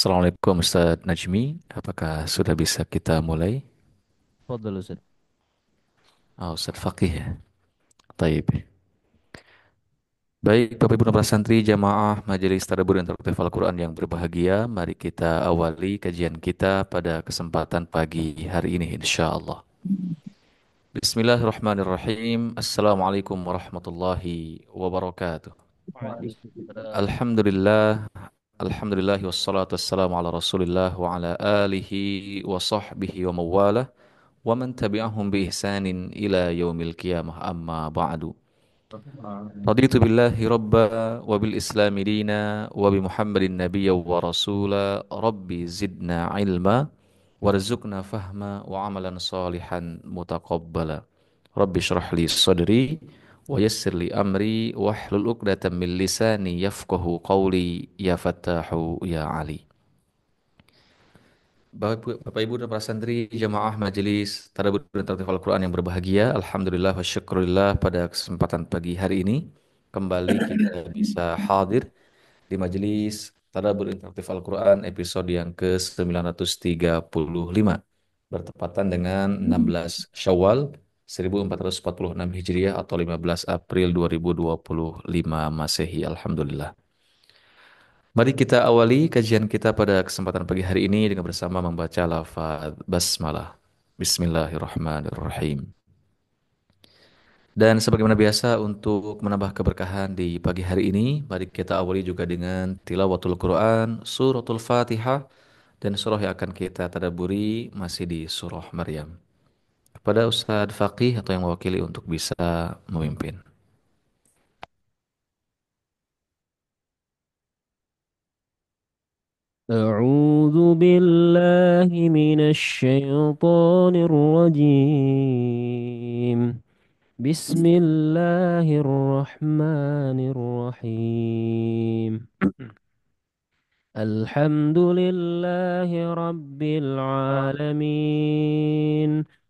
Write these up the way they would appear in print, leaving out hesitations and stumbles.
Assalamualaikum Ustadz Najmi, apakah sudah bisa kita mulai? اتفضل يا أستاذ. Ustadz Fakih ya. Taib. Baik, Bapak Ibu para santri jamaah Majelis Tadabbur Interaktif Al-Quran yang berbahagia, mari kita awali kajian kita pada kesempatan pagi hari ini insya Allah. Bismillahirrahmanirrahim. Assalamualaikum warahmatullahi wabarakatuh. Waalaikumsalam. Alhamdulillah, Alhamdulillah wassalatu wassalamu ala Rasulillah wa ala alihi wa sahbihi wa mawalah wa man tabi'ahum bi ihsanin ila yaumil qiyamah amma ba'du. Raditu billahi rabba wa bil islami dina wa bi Muhammadin nabiyya wa rasula rabbi zidna ilma warzuqna fahma wa amalan salihan mutaqabbala. Rabbi shrah li sadri wa yassir li amri wahlul 'uqdatam min lisani yafqahu qawli ya fattahu ya ali. Bapak Ibu dan para santri jamaah majelis Tadabbur dan Tartil Al-Quran yang berbahagia, Alhamdulillah wa syukurillah pada kesempatan pagi hari ini kembali kita bisa hadir di majelis Tadabbur Interaktif Al-Quran episode yang ke-935 bertepatan dengan 16 Syawal 1446 Hijriah atau 15 April 2025 Masehi. Alhamdulillah. Mari kita awali kajian kita pada kesempatan pagi hari ini dengan bersama membaca lafaz basmalah. Bismillahirrahmanirrahim. Dan sebagaimana biasa untuk menambah keberkahan di pagi hari ini, mari kita awali juga dengan tilawatul Quran, suratul Fatihah, dan surah yang akan kita tadaburi masih di surah Maryam. Kepada Ustadz Faqih atau yang mewakili untuk bisa memimpin. أعوذ بالله من الشيطان الرجيم. بسم الله الرحمن الرحيم. الحمد لله رب العالمين،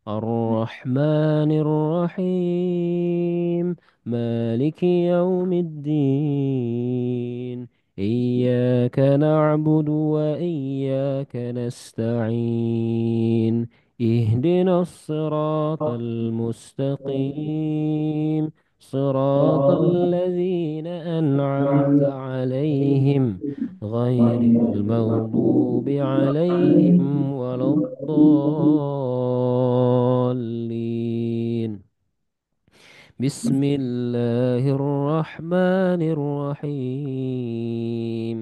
الرحمن الرحيم، مالك يوم الدين. إياك نعبد وإياك نستعين. اهدنا الصراط المستقيم، صراط الذين أنعمت عليهم غير المغضوب عليهم ولا الضالين. بسم الله الرحمن الرحيم.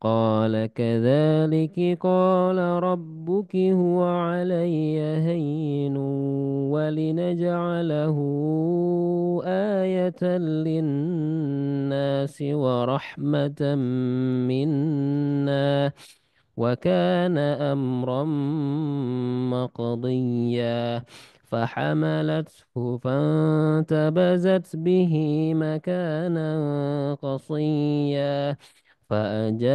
قال كذلك قال ربك هو علي هين ولنجعله آية للناس ورحمة منا وكان أمرا مقضيا. فحملته فانتبذت به مكانا قصيا. فأجاءها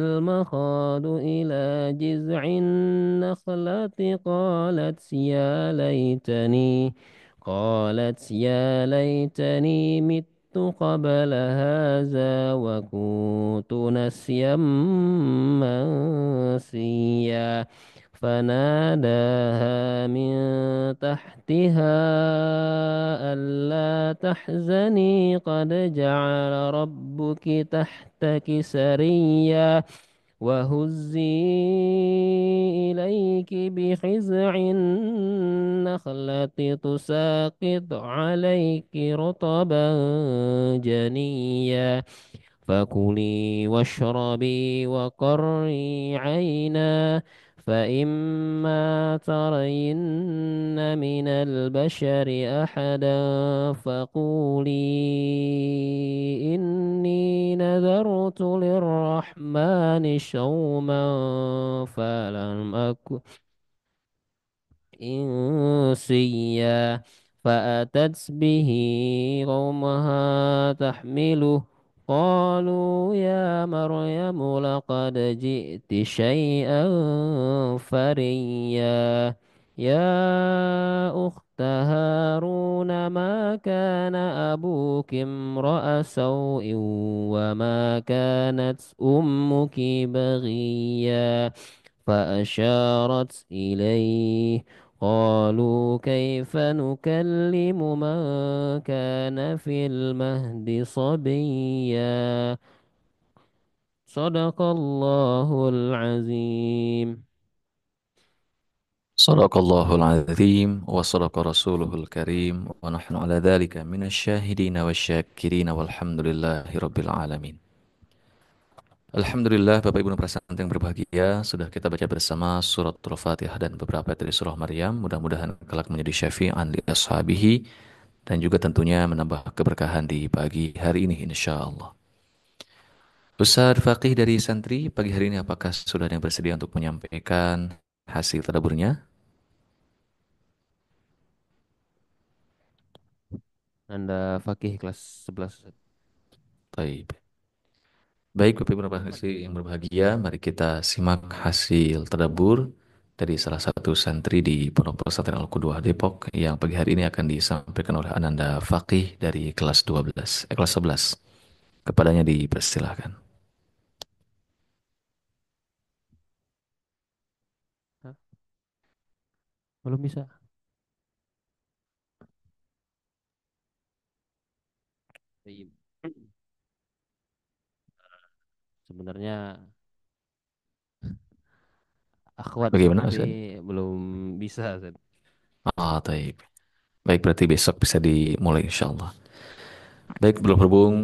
المخاض إلى جذع النخلة قالت يا ليتني مت قبل هذا وكنت نسيا منسيا. فناداها من تحتها ألا تحزني قد جعل ربك تحتك سريا وهزي إليك بخزع النخلة تساقط عليك رطبا جنيا. فكلي واشربي وقري عينا فإما ترين من البشر أحدا فقولي إني نذرت للرحمن صوما فلم أكن إنسيا. فأتت به قومها تحمله قالوا يا مريم لقد جئت شيئا فريا. يا أخت هارون ما كان أبوك امرأ سوء وما كانت أمك بغيا فأشارت إليه قالوا كيف نكلم من كان في المهد صبيا صدق الله العظيم. صدق الله العظيم وصدق رسوله الكريم ونحن على ذلك من الشاهدين والشاكرين والحمد لله رب العالمين. Alhamdulillah Bapak Ibu para santri yang berbahagia, sudah kita baca bersama surat Al-Fatihah dan beberapa ayat dari surah Maryam. Mudah-mudahan kelak menjadi syafi'an li ashabihi dan juga tentunya menambah keberkahan di pagi hari ini insya Allah. Ustadz Faqih dari santri pagi hari ini apakah sudah ada yang bersedia untuk menyampaikan hasil tadaburnya? Anda fakih kelas 11. Baik. Baik Bapak Ibu yang berbahagia, mari kita simak hasil tadabur dari salah satu santri di Pondok Pesantren Al-Qudwah Depok yang pagi hari ini akan disampaikan oleh Ananda Faqih dari kelas 12, kelas 11. Kepadanya dipersilahkan. Hah? Belum bisa. Baik. Sebenarnya akhwat sih Bagaimana tapi Ustaz? belum bisa. Ustaz. Baik. Baik, berarti besok bisa dimulai insya Allah. Baik, belum berhubung,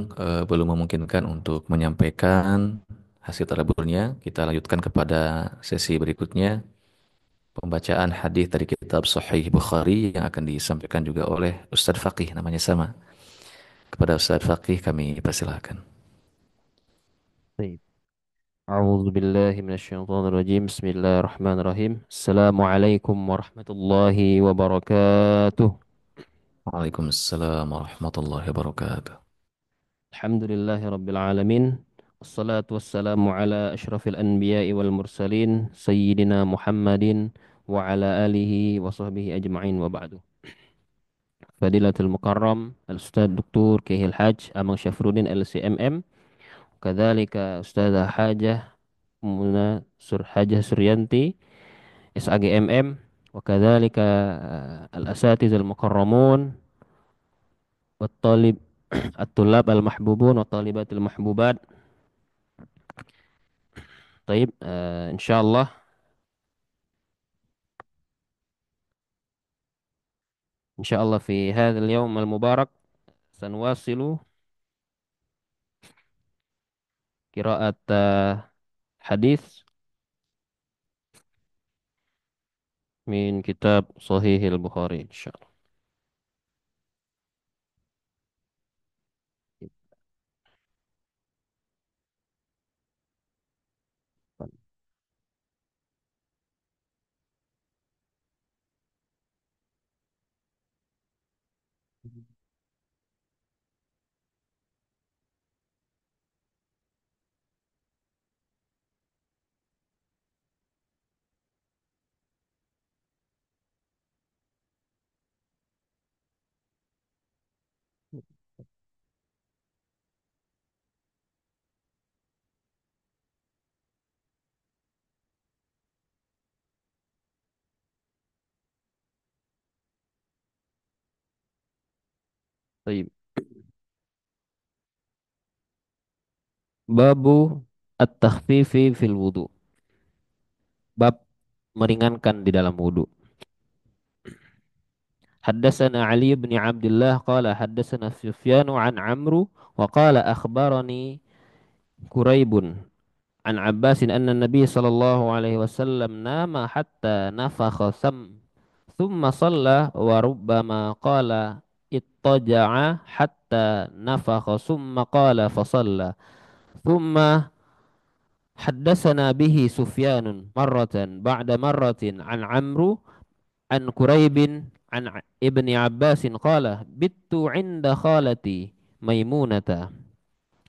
belum memungkinkan untuk menyampaikan hasil tadaburnya. Kita lanjutkan kepada sesi berikutnya. Pembacaan hadis dari kitab Sahih Bukhari yang akan disampaikan juga oleh Ustadz Faqih, namanya sama. Kepada Ustadz Faqih kami persilahkan. Baik. A'udzu billahi minasyaitonir rajim. Bismillahirrahmanirrahim. Assalamualaikum warahmatullahi wabarakatuh. Waalaikumsalam warahmatullahi wabarakatuh. Alhamdulillahi rabbil alamin. Wassalatu wassalamu ala asyrafil anbiya'i wal mursalin sayyidina Muhammadin wa ala alihi wa sahbihi ajma'in wa ba'du. Fadilatul Mukarram Al-Ustaz Dr. Kehil Haj Amang Syafruddin LCMM. Kadzalika Ustazah Hajah Muna Hajah Suryanti SAGMM. Wa kadzalika al-asatidz al-mukarramun wat talib at-tullab al-mahbubun wa talibatil mahbubat. Taib, insyaallah fi hadzal yaum al-mubarak sanwasilu qiraat hadis min kitab Sahih al-Bukhari insyaallah. Taib. Babu at-takhfifi fil wudu. Bab meringankan di dalam wudu. Haddatsana Ali bin Abdullah qala haddatsana Sufyan an Amru wa qala akhbarani Quraibun an Abbasin anna Nabi sallallahu alaihi wasallam nama hatta nafakha thumma shalla wa rubbama qala ittaja'a hatta nafakha thumma qala fa shalla thumma haddatsana bihi Sufyanun marratan ba'da marratin an Amru an Quraibin an Ibni Abbasin qala bittu 'inda khalati Maimunata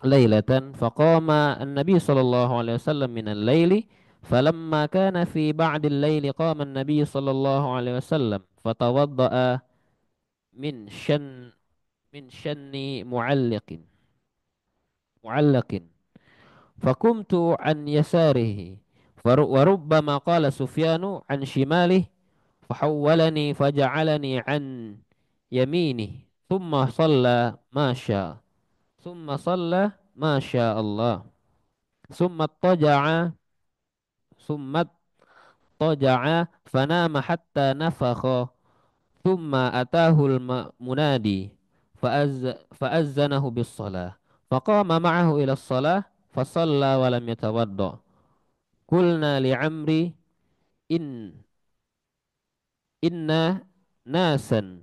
laylatan faqama an-nabiy sallallahu alaihi wasallam min al-laili falamma kana fi ba'd al-laili qama an-nabiy sallallahu alaihi wasallam fatawadda'a min syan min syanni mu'allaqin fakumtu an yasarihi wa rubbama qala Sufyanu an shimalihi fahawwalani faja'alani an yamini thumma shalla ma syaa thumma shalla ma syaa Allah thumma taja'a thumma taja'a fanama hatta nafakha thumma atahul munadi fa'azzanahu bis salah faqama ma'ahu ila salah fasalla wa lam yatawadda qulna li amri in inna nasan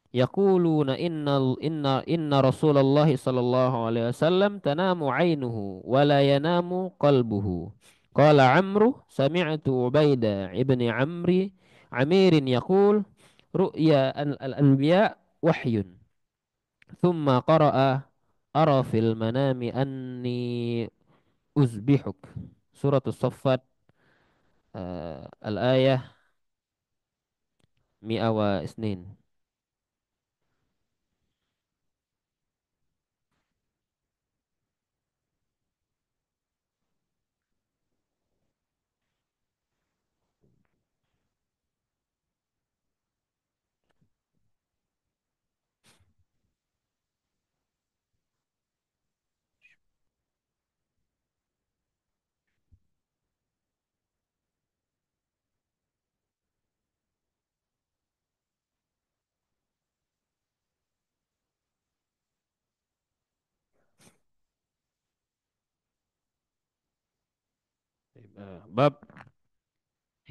yaquluna inna Rasulullah sallallahu alaihi wasallam tanamu ainuhu wa la yanamu qalbuhu. Qala Amru sami'tu Ubaida ibni Amirin yaqul ru'ya al-anbiya wahyun. Thumma qara'a ara fil manami anni uzbihuk. Surat As-Saffat al-ayah mi'a wa isnin. Bab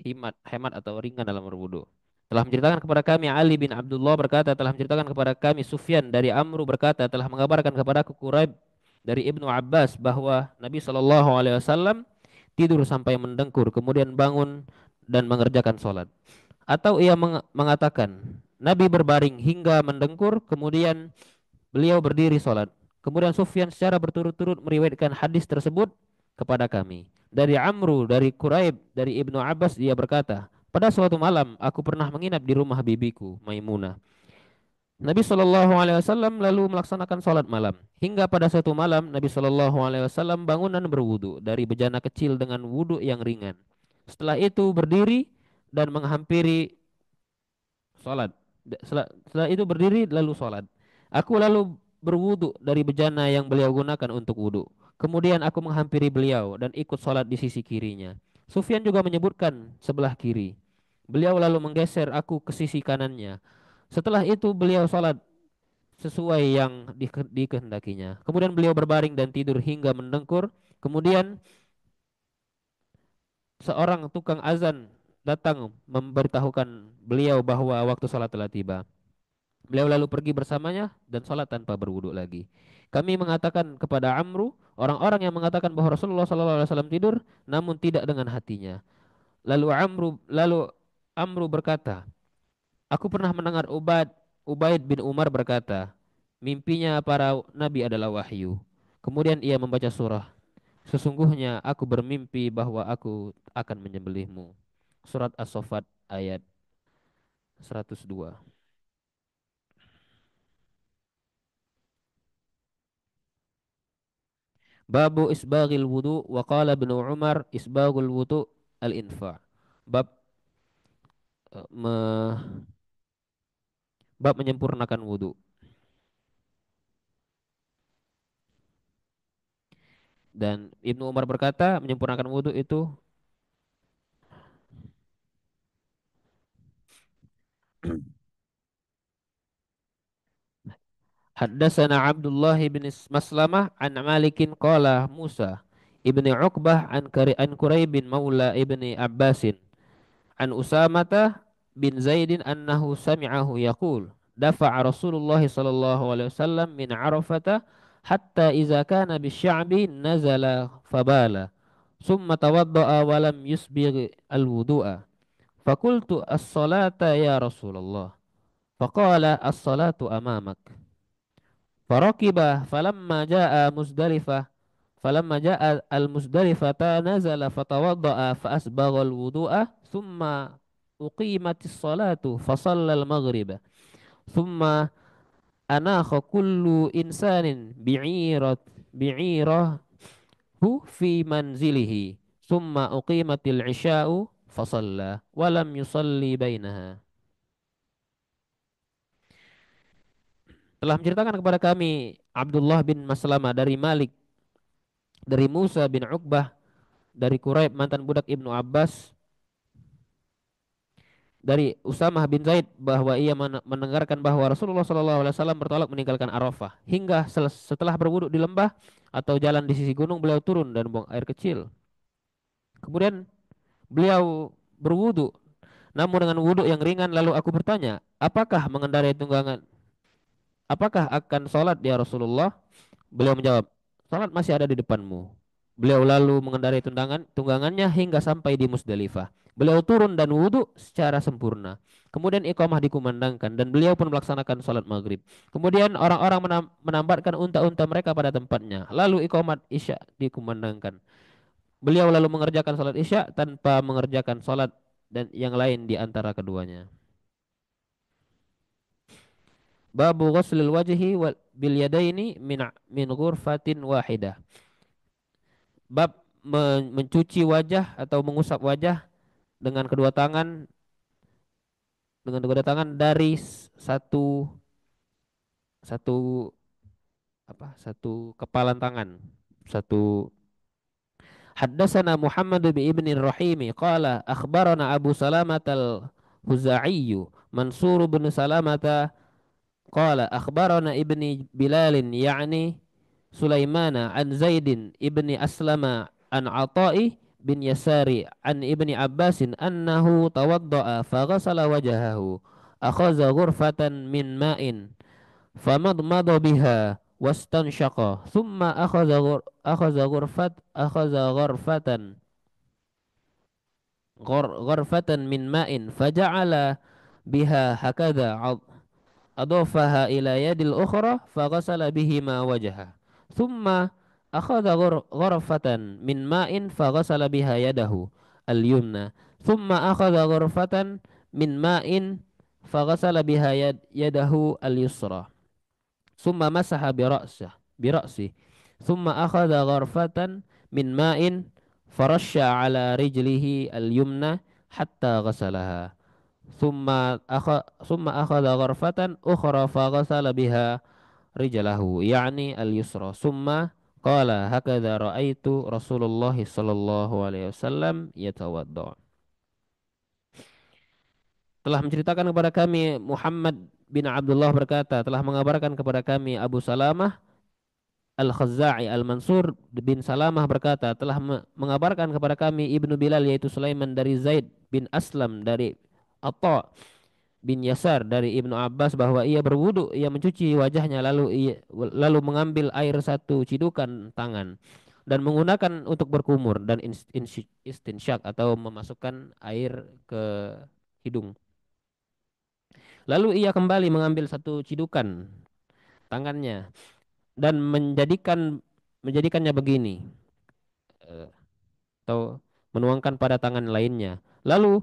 hemat atau ringan dalam berwudu. Telah menceritakan kepada kami Ali bin Abdullah berkata, telah menceritakan kepada kami Sufyan dari Amru berkata, telah mengabarkan kepadaku Quraib dari Ibnu Abbas bahwa Nabi Shallallahu alaihi wasallam tidur sampai mendengkur, kemudian bangun dan mengerjakan sholat. Atau ia mengatakan, Nabi berbaring hingga mendengkur, kemudian beliau berdiri sholat. Kemudian Sufyan secara berturut-turut meriwayatkan hadis tersebut kepada kami. Dari Amru, dari Quraib, dari Ibnu Abbas dia berkata, pada suatu malam aku pernah menginap di rumah bibiku Maimunah. Nabi Shallallahu Alaihi Wasallam lalu melaksanakan sholat malam. Hingga pada suatu malam Nabi Shallallahu Alaihi Wasallam bangun dan berwudu dari bejana kecil dengan wudu yang ringan. Setelah itu berdiri dan menghampiri sholat. Setelah itu berdiri lalu sholat. Aku lalu berwudu dari bejana yang beliau gunakan untuk wudu. Kemudian aku menghampiri beliau dan ikut sholat di sisi kirinya. Sufyan juga menyebutkan sebelah kiri. Beliau lalu menggeser aku ke sisi kanannya. Setelah itu beliau sholat sesuai yang dikehendakinya. Kemudian beliau berbaring dan tidur hingga mendengkur. Kemudian seorang tukang azan datang memberitahukan beliau bahwa waktu sholat telah tiba. Beliau lalu pergi bersamanya dan sholat tanpa berwudu lagi. Kami mengatakan kepada Amru, orang-orang yang mengatakan bahwa Rasulullah SAW tidur, namun tidak dengan hatinya. Lalu Amru berkata, aku pernah mendengar Ubaid bin Umar berkata, mimpinya para nabi adalah wahyu. Kemudian ia membaca surah, sesungguhnya aku bermimpi bahwa aku akan menyembelihmu. Surat As-Saffat ayat 102. Babu isbaghil wudu wa qala Ibnu Umar isbaghul wudu al-infa. Bab eh, me, bab menyempurnakan wudu. Dan Ibnu Umar berkata menyempurnakan wudu itu Haddatsana Abdullah bin Maslamah an Malikin qala Musa ibni Uqbah an Quraib bin Maula ibni Abbasin an Usamata bin Zaidin annahu sami'ahu yaqul dafa'a Rasulullah sallallahu alaihi wasallam min Arafata hatta iza kana bisya'bi nazala fabala summa tawadda'a wa lam yusbigh al-wudu'a fakultu as-salata ya Rasulullah faqala as-salatu amamak farakiba falamma jaa al-Muzdalifata nazala fatawadda'a fa asbagha al-wudu'a thumma uqimatis salatu fa shalla al-maghriba Thumma anakha kullu insanin bi'irahu fi manzilihi. Thumma uqimatil isya'u fasalla wa lam yusalli bainaha. Telah menceritakan kepada kami Abdullah bin Maslamah dari Malik, dari Musa bin Uqbah, dari Quraib mantan budak Ibnu Abbas, dari Usamah bin Zaid bahwa ia mendengarkan bahwa Rasulullah SAW bertolak meninggalkan Arafah hingga setelah berwuduk di lembah atau jalan di sisi gunung beliau turun dan buang air kecil. Kemudian beliau berwuduk namun dengan wuduk yang ringan, lalu aku bertanya, apakah mengendarai tunggangan, apakah akan sholat ya Rasulullah? Beliau menjawab, salat masih ada di depanmu. Beliau lalu mengendarai tunggangannya hingga sampai di Musdalifah. Beliau turun dan wudhu secara sempurna. Kemudian iqamah dikumandangkan dan beliau pun melaksanakan salat maghrib. Kemudian orang-orang menambatkan unta-unta mereka pada tempatnya. Lalu iqamat isya dikumandangkan. Beliau lalu mengerjakan salat isya tanpa mengerjakan salat dan yang lain di antara keduanya. Babu ghuslil wajhi wal bil yadaini min ghurfatin wahidah. Bab mencuci wajah atau mengusap wajah dengan kedua tangan, dari satu satu satu kepalan tangan. Satu. Haddatsana Muhammad bin Ibn Rahimi qala akhbarana Abu Salamah al-Huzai Mansur bin Salamah qala akhbarana Ibni Bilal yani Sulaimana an Zaidin ibni Aslama an Ata'i bin Yasari an ibni Abbasin annahu tawadda'a faghasala wajahahu akhadha ghurfatan min ma'in famadmada biha wastanshaqa thumma akhadha ghurfatan min ma'in faja'ala biha hakadha أضافها إلى يد الأخرى فغسل بهما وجهه ثم أخذ غرفة من ماء فغسل بها يده اليمنى ثم أخذ غرفة من ماء فغسل بها يده اليسرى ثم مسح برأسه ثم أخذ غرفة من ماء فرش على رجله اليمنى حتى غسلها ثم أخذ غرفة أخرى فغسل بها رجله يعني اليسرى ثم قال هكذا رأيت رسول الله صلى الله عليه وسلم يتوضأ. Telah menceritakan kepada kami Muhammad bin Abdullah berkata, telah mengabarkan kepada kami Abu Salamah Al-Khazza'i Al-Mansur bin Salamah berkata, telah mengabarkan kepada kami Ibnu Bilal yaitu Sulaiman dari Zaid bin Aslam dari Atta bin Yasar dari Ibnu Abbas bahwa ia berwudu, ia mencuci wajahnya lalu mengambil air satu cidukan tangan dan menggunakan untuk berkumur dan istinsyak atau memasukkan air ke hidung. Lalu ia kembali mengambil satu cidukan tangannya dan menjadikannya begini, eh, atau menuangkan pada tangan lainnya. Lalu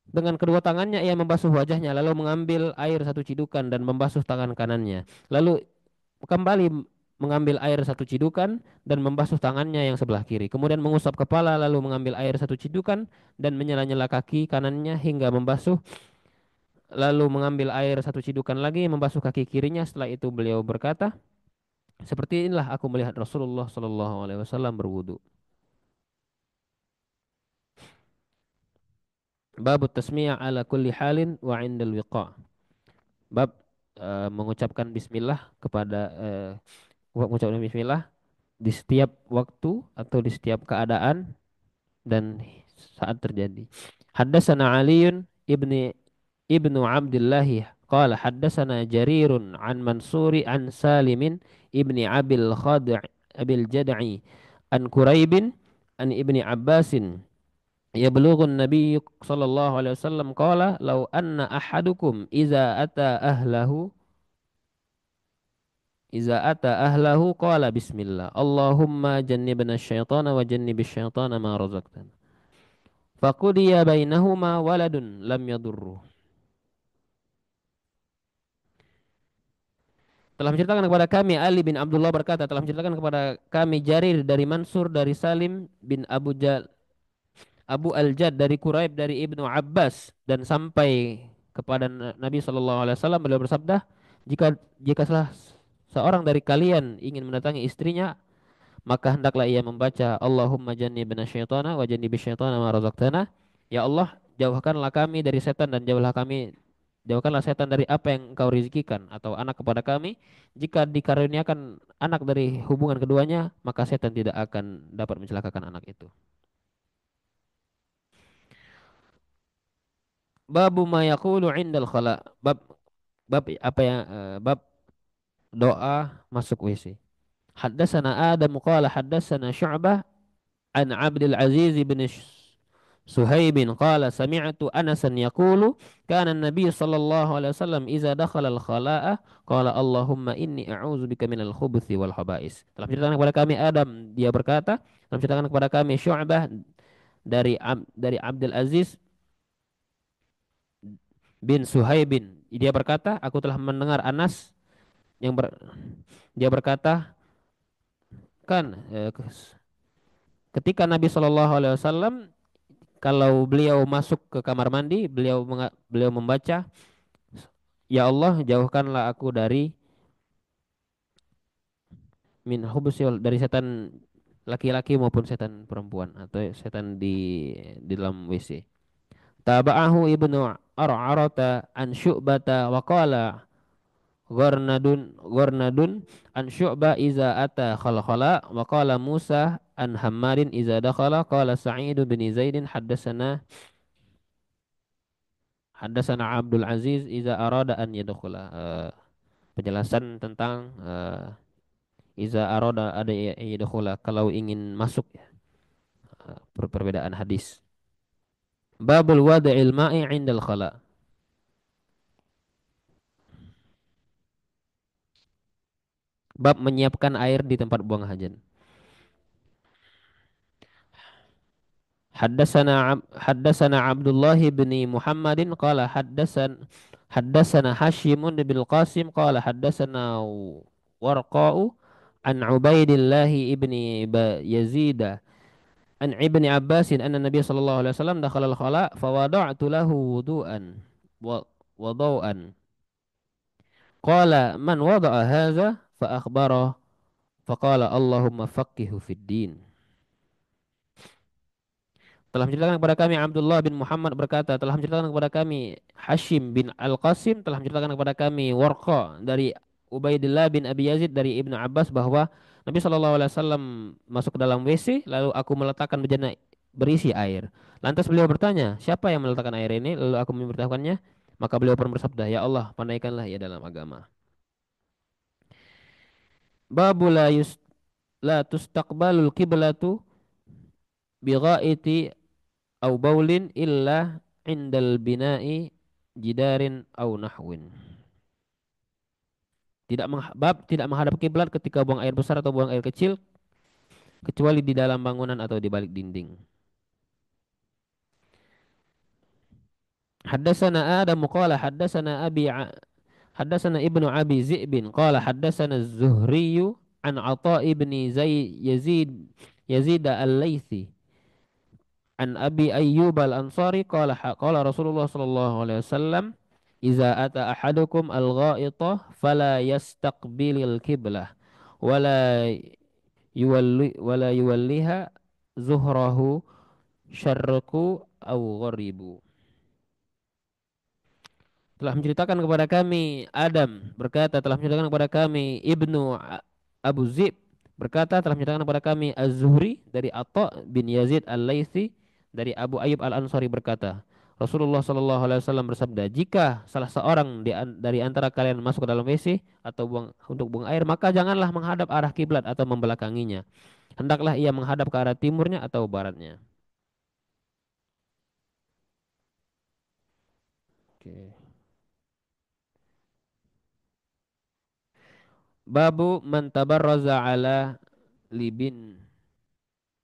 dengan kedua tangannya ia membasuh wajahnya, lalu mengambil air satu cidukan dan membasuh tangan kanannya. Lalu kembali mengambil air satu cidukan dan membasuh tangannya yang sebelah kiri. Kemudian mengusap kepala, lalu mengambil air satu cidukan dan menyela-nyela kaki kanannya hingga membasuh. Lalu mengambil air satu cidukan lagi, membasuh kaki kirinya. Setelah itu beliau berkata, seperti inilah aku melihat Rasulullah Shallallahu Alaihi Wasallam berwudu. Bab tasmiyah ala kulli halin wa indal wiqa. Bab mengucapkan bismillah mengucapkan bismillah di setiap waktu atau di setiap keadaan dan saat terjadi. Haddatsana Aliun ibnu Abdullah qala haddatsana Jarirun an Mansuri an Salimin ibni Abil Jad'i an Quraibin an ibni Abbasin yablughun Nabi sallallahu alaihi wasallam qala law anna ahadukum iza ata ahlahu qala bismillah Allahumma jannibna syaitana wa jannibish syaitana ma razaqtana faqudiya bainahuma waladun lam yadurru. Telah menceritakan kepada kami Ali bin Abdullah berkata, telah menceritakan kepada kami Jarir dari Mansur dari Salim bin Abu Al-Jad dari Quraib dari Ibnu Abbas dan sampai kepada Nabi Shallallahu Alaihi Wasallam beliau bersabda, jika salah seorang dari kalian ingin mendatangi istrinya, maka hendaklah ia membaca Allahumma jannibna syaitana wa jannibi syaitana ma razaqtana. Ya Allah, jauhkanlah kami dari setan dan jauhkanlah setan dari apa yang engkau rizkikan atau anak kepada kami. Jika dikaruniakan anak dari hubungan keduanya, maka setan tidak akan dapat mencelakakan anak itu. Babu ma yaqulu indal khala. Bab apa yang bab doa masuk WC. Haddatsana Adam qala haddatsana Syu'bah an Abdul Aziz bin Suhaib qala sami'tu Anasan yaqulu kana an-nabiy sallallahu alaihi wasallam idza dakhala al-khala'a qala Allahumma inni a'udzubika minal khubuthi wal khaba'is. Telah menceritakan kepada kami Adam, dia berkata, telah menceritakan kepada kami Syu'bah dari Abdul Aziz bin Suhaibin. Dia berkata, aku telah mendengar Anas yang dia berkata, kan ketika Nabi Shallallahu Alaihi Wasallam kalau beliau masuk ke kamar mandi, beliau membaca, Ya Allah, jauhkanlah aku dari min hubusil, dari setan laki-laki maupun setan perempuan atau setan di dalam WC. Taba'ahu Ibnu Ar'arata an Syu'bata wa qala Gharnadun an Syu'ba iza ata khalkhala wa qala Musa an Hammarin iza dakhala qala Sa'id bin Zaidin haddatsana Abdul Aziz iza arada an yadkhula. Penjelasan tentang iza arada ada yadkhula kalau ingin masuk ya. Perbedaan hadis. Babul wada'il ma'i 'indal khala. Bab menyiapkan air di tempat buang hajat. Haddatsana Abdullah bin Muhammadin qala haddatsana Hashim bin Qasim qala haddatsana Warqa'u an Ubaidillah ibni Yazid an Ibni Abbasin anna Nabiy sallallahu alaihi wasallam dakhala al-khala fa wada'tu lahu wudu'an wa wadau'an qala man wada'a hadza fa akhbara fa qala Allahumma faqihhu fid din. Telah menceritakan kepada kami Abdullah bin Muhammad berkata, telah menceritakan kepada kami Hashim bin Al-Qasim, telah menceritakan kepada kami Warqa dari Ubaidillah bin Abi Yazid dari Ibnu Abbas bahwa Nabi Shallallahu Alaihi Wasallam masuk ke dalam WC, lalu aku meletakkan bejana berisi air. Lantas beliau bertanya, siapa yang meletakkan air ini? Lalu aku memberitahukannya, maka beliau pun bersabda, Ya Allah, pandaikanlah ia dalam agama. Babu la tustaqbalul qiblatu bi au baulin illa indal bina'i jidarin au nahwin. Tidak menghadap kiblat ketika buang air besar atau buang air kecil kecuali di dalam bangunan atau di balik dinding. Haddatsana Adam qala haddatsana Ibnu Abi Zi'bin qala haddatsana Az-Zuhri an Atha ibni Yazid al-Laitsi an Abi Ayyub al-Ansari qala Rasulullah sallallahu alaihi wasallam iza ata ahadukum al-gha'ita fala yastaqbilil qiblah wala wala yuwalliha zuhrahu syarqu au gharibu. Telah menceritakan kepada kami Adam berkata, telah menceritakan kepada kami Abu Zib berkata, telah menceritakan kepada kami Az-Zuhri dari Atha bin Yazid Al-Laitsi dari Abu Ayyub Al-Ansari berkata, Rasulullah Shallallahu Alaihi Wasallam bersabda, jika salah seorang dari antara kalian masuk ke dalam WC atau untuk buang air, maka janganlah menghadap arah kiblat atau membelakanginya. Hendaklah ia menghadap ke arah timurnya atau baratnya. Oke. Babu man tabarraza ala libin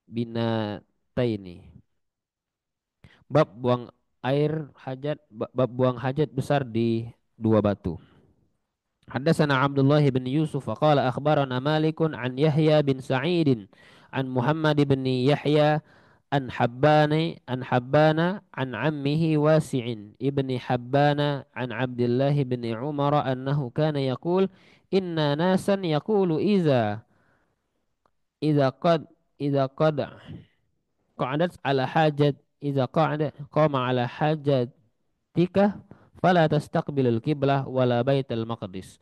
binataini. Bab buang air hajat, bab buang hajat besar di dua batu. حدثنا عبد الله بن يوسف قال أخبرنا مالك عن يحيى بن سعيد عن محمد بن يحيى عن حبان عن عمه واسع ابن حبان عن عبد الله بن عمر أنه كان يقول إن ناسا يقول إذا قد إذا قد قعدت على حاجة إذا قام على حاجتك فلا تستقبل القبلة ولا بيت المقدس.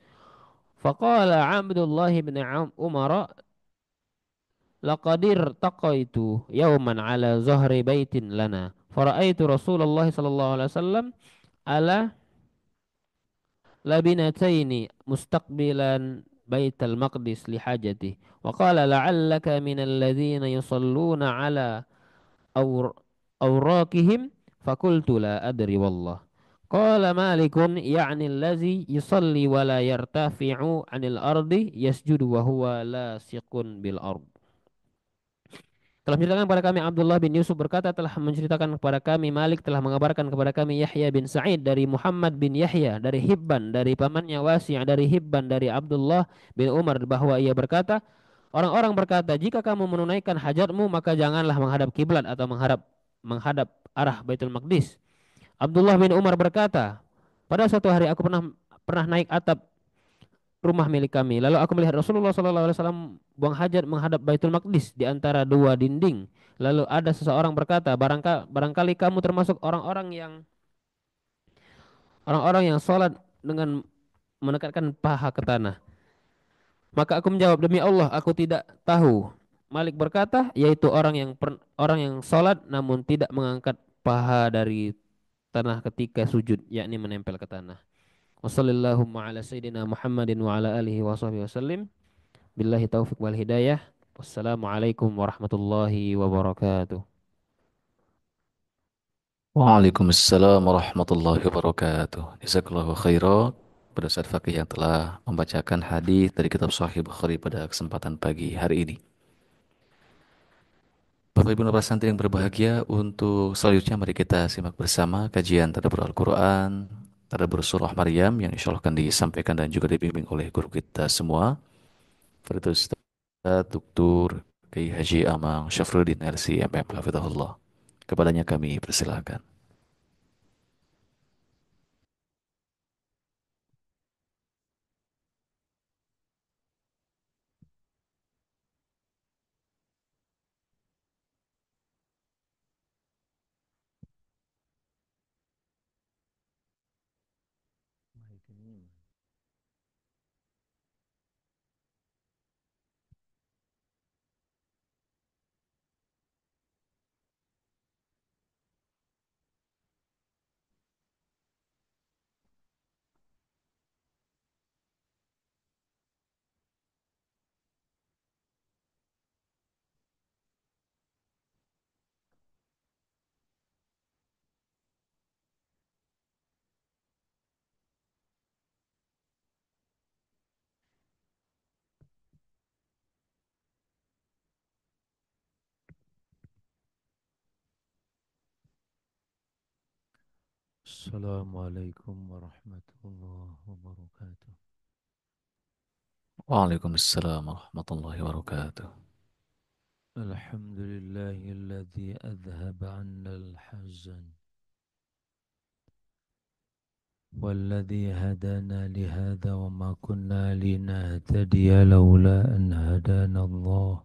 فقال عبد الله بن عمر لقد ارتقيت يوما على ظهر بيت لنا فرأيت رسول الله صلى الله عليه وسلم على لبنتين مستقبلا بيت المقدس لحاجته وقال لعلك من الذين يصلون على أور أوراقهم فقلت لا أدري والله. قال مالك يعني الذي يصلي ولا يرتفع عن الأرض يسجد وهو لاصق بالأرض. Telah menceritakan kepada kami Abdullah bin Yusuf berkata telah menceritakan kepada kami Malik telah mengabarkan kepada kami Yahya bin Sa'id dari Muhammad bin Yahya dari Hibban dari pamannya Wasi' dari Hibban dari Abdullah bin Umar bahwa ia berkata orang-orang berkata jika kamu menunaikan hajatmu maka janganlah menghadap kiblat atau menghadap arah Baitul Maqdis. Abdullah bin Umar berkata pada suatu hari aku pernah pernah naik atap rumah milik kami. Lalu aku melihat Rasulullah SAW buang hajat menghadap Baitul Maqdis di antara dua dinding. Lalu ada seseorang berkata, barangkali kamu termasuk orang-orang yang sholat dengan mendekatkan paha ke tanah. Maka aku menjawab, demi Allah, aku tidak tahu. Malik berkata, yaitu orang yang sholat namun tidak mengangkat paha dari tanah ketika sujud, yakni menempel ke tanah. Wassalamualaikum ala sayyidina Muhammadin wa ala alihi wa sahbihi wasallim. Billahi taufik wal hidayah. Wassalamualaikum warahmatullahi wabarakatuh. Waalaikumsalam warahmatullahi wabarakatuh. Jazakallahu khairan pada Ustaz Fakih yang telah membacakan hadis dari kitab Sahih Bukhari pada kesempatan pagi hari ini. Bapak Ibu Bapak Santri yang berbahagia, untuk selanjutnya mari kita simak bersama kajian Tadabbur Al-Quran, Tadabbur Surah Maryam yang insya Allah akan disampaikan dan juga dibimbing oleh guru kita semua, Fadil Ustaz Dr. Kiai Haji Amang Syafruddin LC MM Hafizahullah. Kepadanya kami persilahkan. السلام عليكم ورحمة الله وبركاته. Waalaikumsalam warahmatullahi wabarakatuh. الحمد لله الذي أذهب عنا الحزن والذي هدانا لهذا وما كنا لنهتدي لولا أن هدانا الله.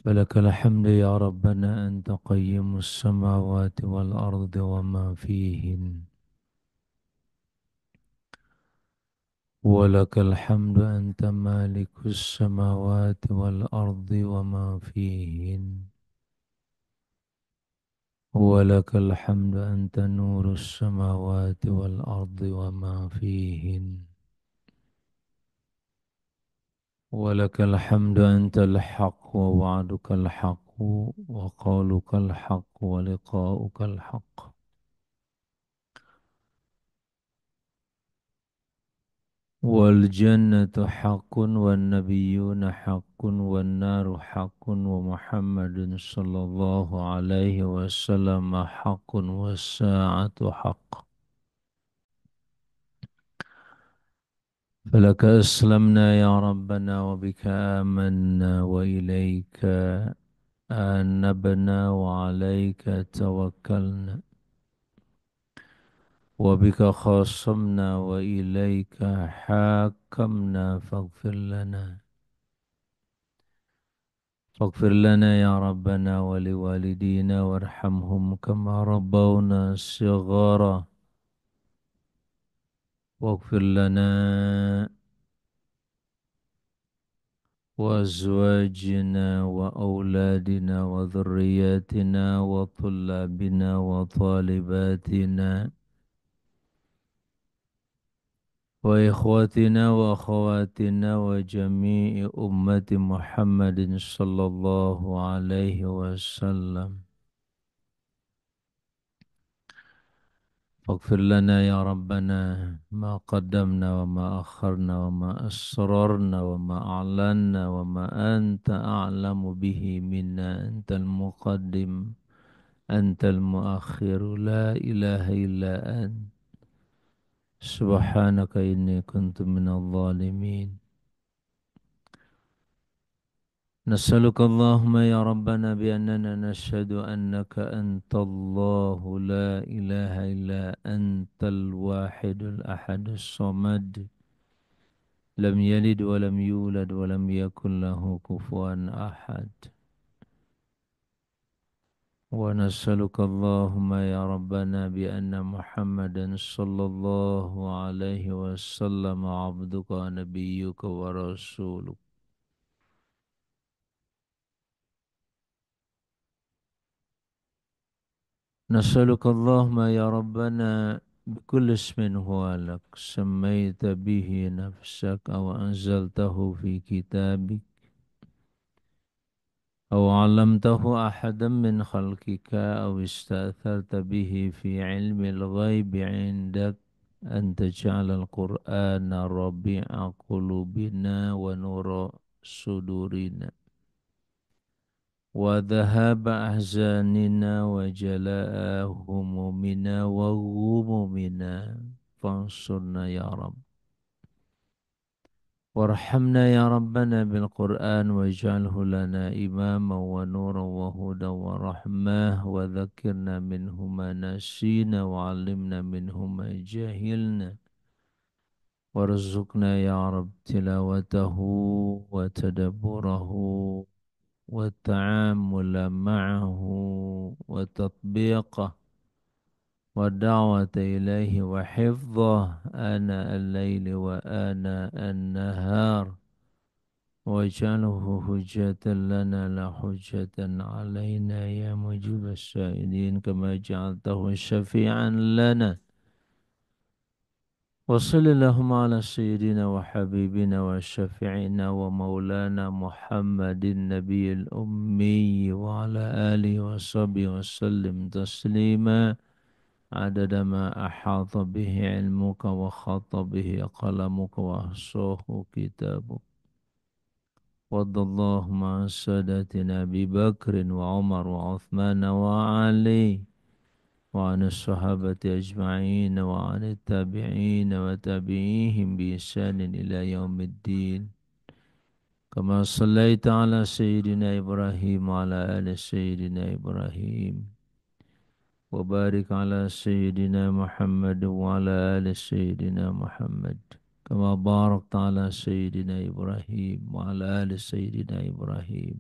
فلك الحمد يا ربنا أنت قيم السماوات والأرض وما فيهن، ولك الحمد أنت مالك السماوات والأرض وما فيهن، ولك الحمد أنت نور السماوات والأرض وما فيهن، ولك الحمد أنت الحق ووعدك الحق وقولك الحق ولقاؤك الحق. والجنة حق والنبيون حق والنار حق ومحمد صلى الله عليه وسلم حق والساعة حق. فلك أسلمنا يا ربنا، وبك آمنا، وإليك أنبنا، وعليك توكلنا، وبك خاصمنا، وإليك حاكمنا. فاغفر لنا يا ربنا ولوالدينا، وارحمهم كما ربونا صغارا. واغفر لنا وأزواجنا وأولادنا وذرياتنا وطلابنا وطالباتنا وإخوتنا وأخواتنا وجميع أمة محمد صلى الله عليه وسلم. فاغفر لنا يا ربنا ما قدمنا وما أخرنا وما أسررنا وما أعلنا وما أنت أعلم به منا. أنت المقدم، أنت المؤخر، لا إله إلا أنت. سبحانك إني كنت من الظالمين. نسألك اللهم يا ربنا بأننا نشهد أنك أنت الله، لا إله إلا أنت الواحد الأحد الصمد، لم يلد ولم يولد ولم يكن له كفوا أحد. ونسألك اللهم يا ربنا بأن محمدا صلى الله عليه وسلم عبدك ونبيك ورسولك. نسألك اللهم يا ربنا بكل اسم هو لك سميت به نفسك أو أنزلته في كتابك أو علمته أحدا من خلقك أو استأثرت به في علم الغيب عندك، أن تجعل القرآن ربيع قلوبنا ونور صدورنا وذهاب أحزاننا وجلاء همومنا وغمومنا. فانصرنا يا رب، وارحمنا يا ربنا بالقرآن، واجعله لنا إماما ونورا وهدى ورحمة، وذكرنا منه ما نسينا وعلمنا منه ما جهلنا، وارزقنا يا رب تلاوته وتدبره والتعامل معه وتطبيقه والدعوة إليه وحفظه آناء الليل وآناء النهار، واجعله حجة لنا لا حجة علينا يا مجيب السائلين، كما جعلته شفيعا لنا. وصل اللهم على سيدنا وحبيبنا وشفيعنا ومولانا محمد النبي الأمي وعلى آله وصحبه وسلم تسليما عدد ما أحاط به علمك وخاط به قلمك وأحصاه كتابك. وارض اللهم عن سادتنا أبي بكر وعمر وعثمان وعلي، وعن الصحابة أجمعين، وعن التابعين وتابعيهم بإحسان إلى يوم الدين. كما صليت على سيدنا إبراهيم وعلى آل سيدنا إبراهيم، وبارك على سيدنا محمد وعلى آل سيدنا محمد، كما باركت على سيدنا إبراهيم وعلى آل سيدنا إبراهيم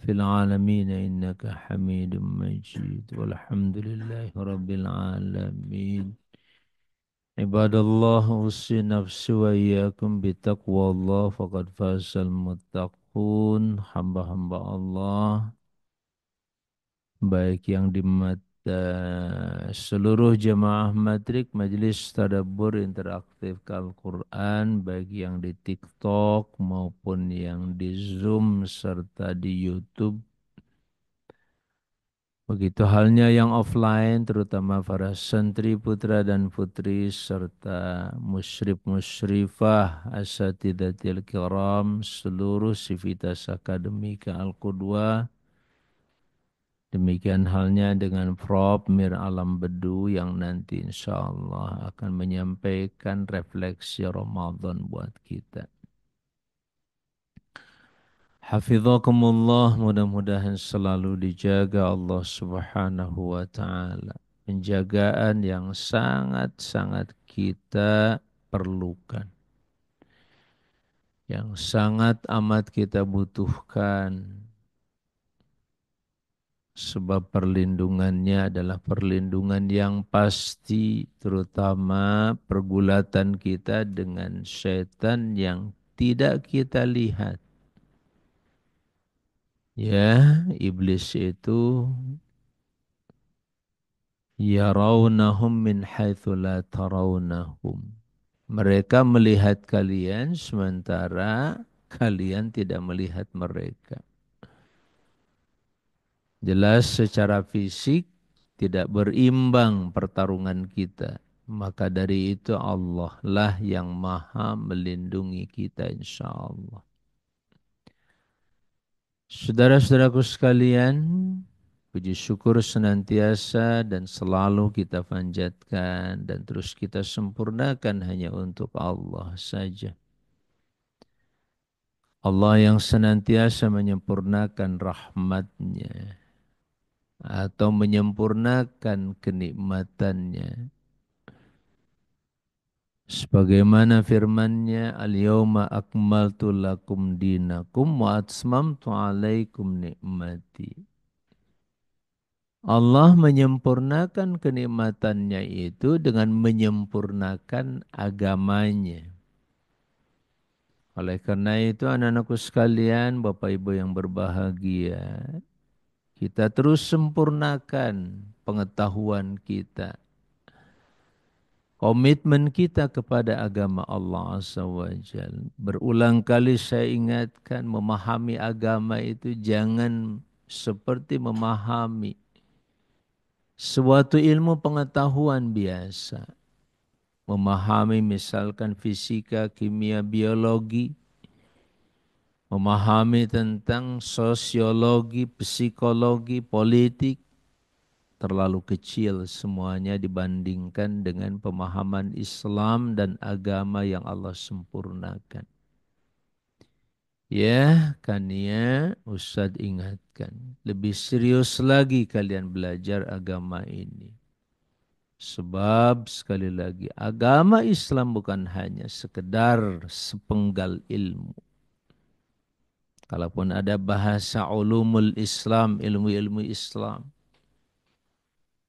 في العالمين إنك حميد مجيد. والحمد لله رب العالمين. عباد الله، أوصي نفسي وإياكم بتقوى الله، فقد فاز المتقون. Hamba-hamba Allah, baik yang di mata seluruh jemaah Madrik Majelis Tadabbur Interaktif Al-Quran, baik yang di TikTok maupun yang di Zoom serta di YouTube. Begitu halnya yang offline, terutama para santri putra dan putri serta musyrif musyrifah asatidatil kiram, seluruh sivitas akademika Al-Qudwa Demikian halnya dengan Prof. Mir Alam Bedu yang nanti insya Allah akan menyampaikan refleksi Ramadan buat kita. Hafizakumullah, mudah-mudahan selalu dijaga Allah Subhanahu wa taala. Penjagaan yang sangat-sangat kita perlukan. Yang sangat amat kita butuhkan. Sebab perlindungannya adalah perlindungan yang pasti, terutama pergulatan kita dengan setan yang tidak kita lihat. Ya, iblis itu yarawnahum min haitsu la tarawnahum. Mereka melihat kalian sementara kalian tidak melihat mereka. Jelas secara fisik tidak berimbang pertarungan kita. Maka dari itu Allah lah yang maha melindungi kita insya Allah. Saudara-saudaraku sekalian, puji syukur senantiasa dan selalu kita panjatkan dan terus kita sempurnakan hanya untuk Allah saja. Allah yang senantiasa menyempurnakan rahmatnya atau menyempurnakan kenikmatannya. Sebagaimana firman-Nya, "Al-yauma akmaltu lakum dinakum wa atmamtu 'alaikum ni'mati." Allah menyempurnakan kenikmatannya itu dengan menyempurnakan agamanya. Oleh karena itu anak-anakku sekalian, Bapak Ibu yang berbahagia, kita terus sempurnakan pengetahuan kita. Komitmen kita kepada agama Allah Azza wa Jal. Berulang kali saya ingatkan, memahami agama itu jangan seperti memahami suatu ilmu pengetahuan biasa. Memahami misalkan fisika, kimia, biologi. Memahami tentang sosiologi, psikologi, politik. Terlalu kecil semuanya dibandingkan dengan pemahaman Islam dan agama yang Allah sempurnakan. Ya, kan ya, Ustadz ingatkan. Lebih serius lagi kalian belajar agama ini. Sebab sekali lagi, agama Islam bukan hanya sekedar sepenggal ilmu. Kalaupun ada bahasa ulumul Islam, ilmu-ilmu Islam,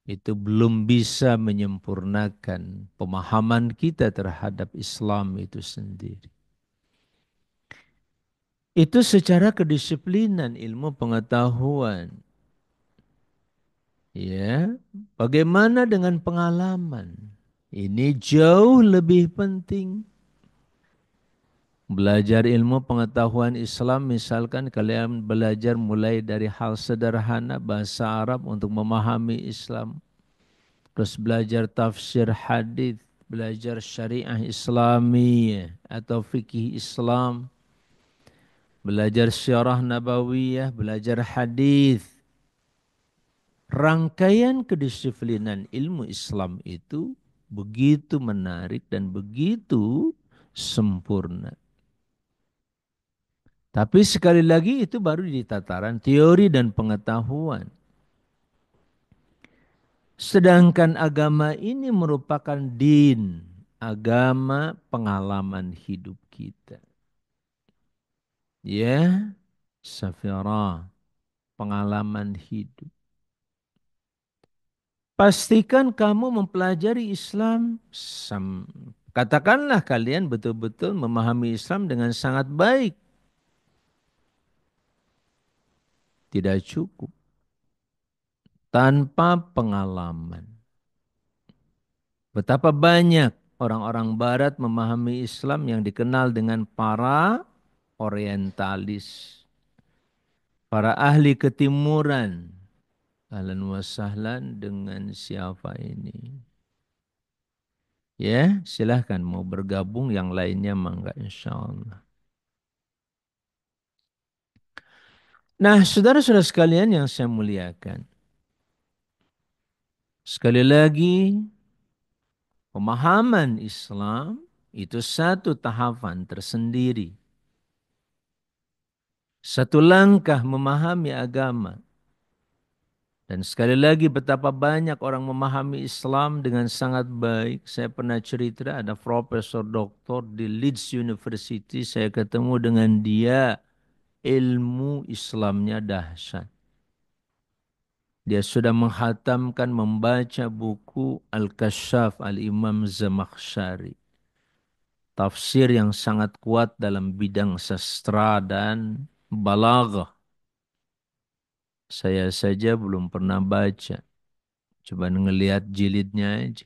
itu belum bisa menyempurnakan pemahaman kita terhadap Islam itu sendiri. Itu secara kedisiplinan ilmu pengetahuan. Ya, bagaimana dengan pengalaman? Ini jauh lebih penting. Belajar ilmu pengetahuan Islam, misalkan kalian belajar mulai dari hal sederhana bahasa Arab untuk memahami Islam. Terus belajar tafsir hadis, belajar syariah Islamiyah atau fikih Islam, belajar syarah nabawiyah, belajar hadis. Rangkaian kedisiplinan ilmu Islam itu begitu menarik dan begitu sempurna. Tapi sekali lagi itu baru di tataran teori dan pengetahuan. Sedangkan agama ini merupakan din, agama pengalaman hidup kita. Ya, safira, pengalaman hidup. Pastikan kamu mempelajari Islam. Katakanlah kalian betul-betul memahami Islam dengan sangat baik. Tidak cukup. Tanpa pengalaman. Betapa banyak orang-orang barat memahami Islam yang dikenal dengan para orientalis. Para ahli ketimuran. Ahlan wa sahlan dengan siapa ini? Ya, silahkan mau bergabung, yang lainnya mangga insyaallah. Nah, saudara-saudara sekalian yang saya muliakan, Sekali lagi, pemahaman Islam itu satu tahapan tersendiri. Satu langkah memahami agama. Dan sekali lagi betapa banyak orang memahami Islam dengan sangat baik. Saya pernah cerita ada profesor doktor di Leeds University. Saya ketemu dengan dia. Ilmu Islamnya dahsyat. Dia sudah menghatamkan membaca buku Al-Kashaf Al-Imam Zamakhsyari. Tafsir yang sangat kuat dalam bidang sastra dan balaghah. Saya saja belum pernah baca. Coba ngelihat jilidnya aja.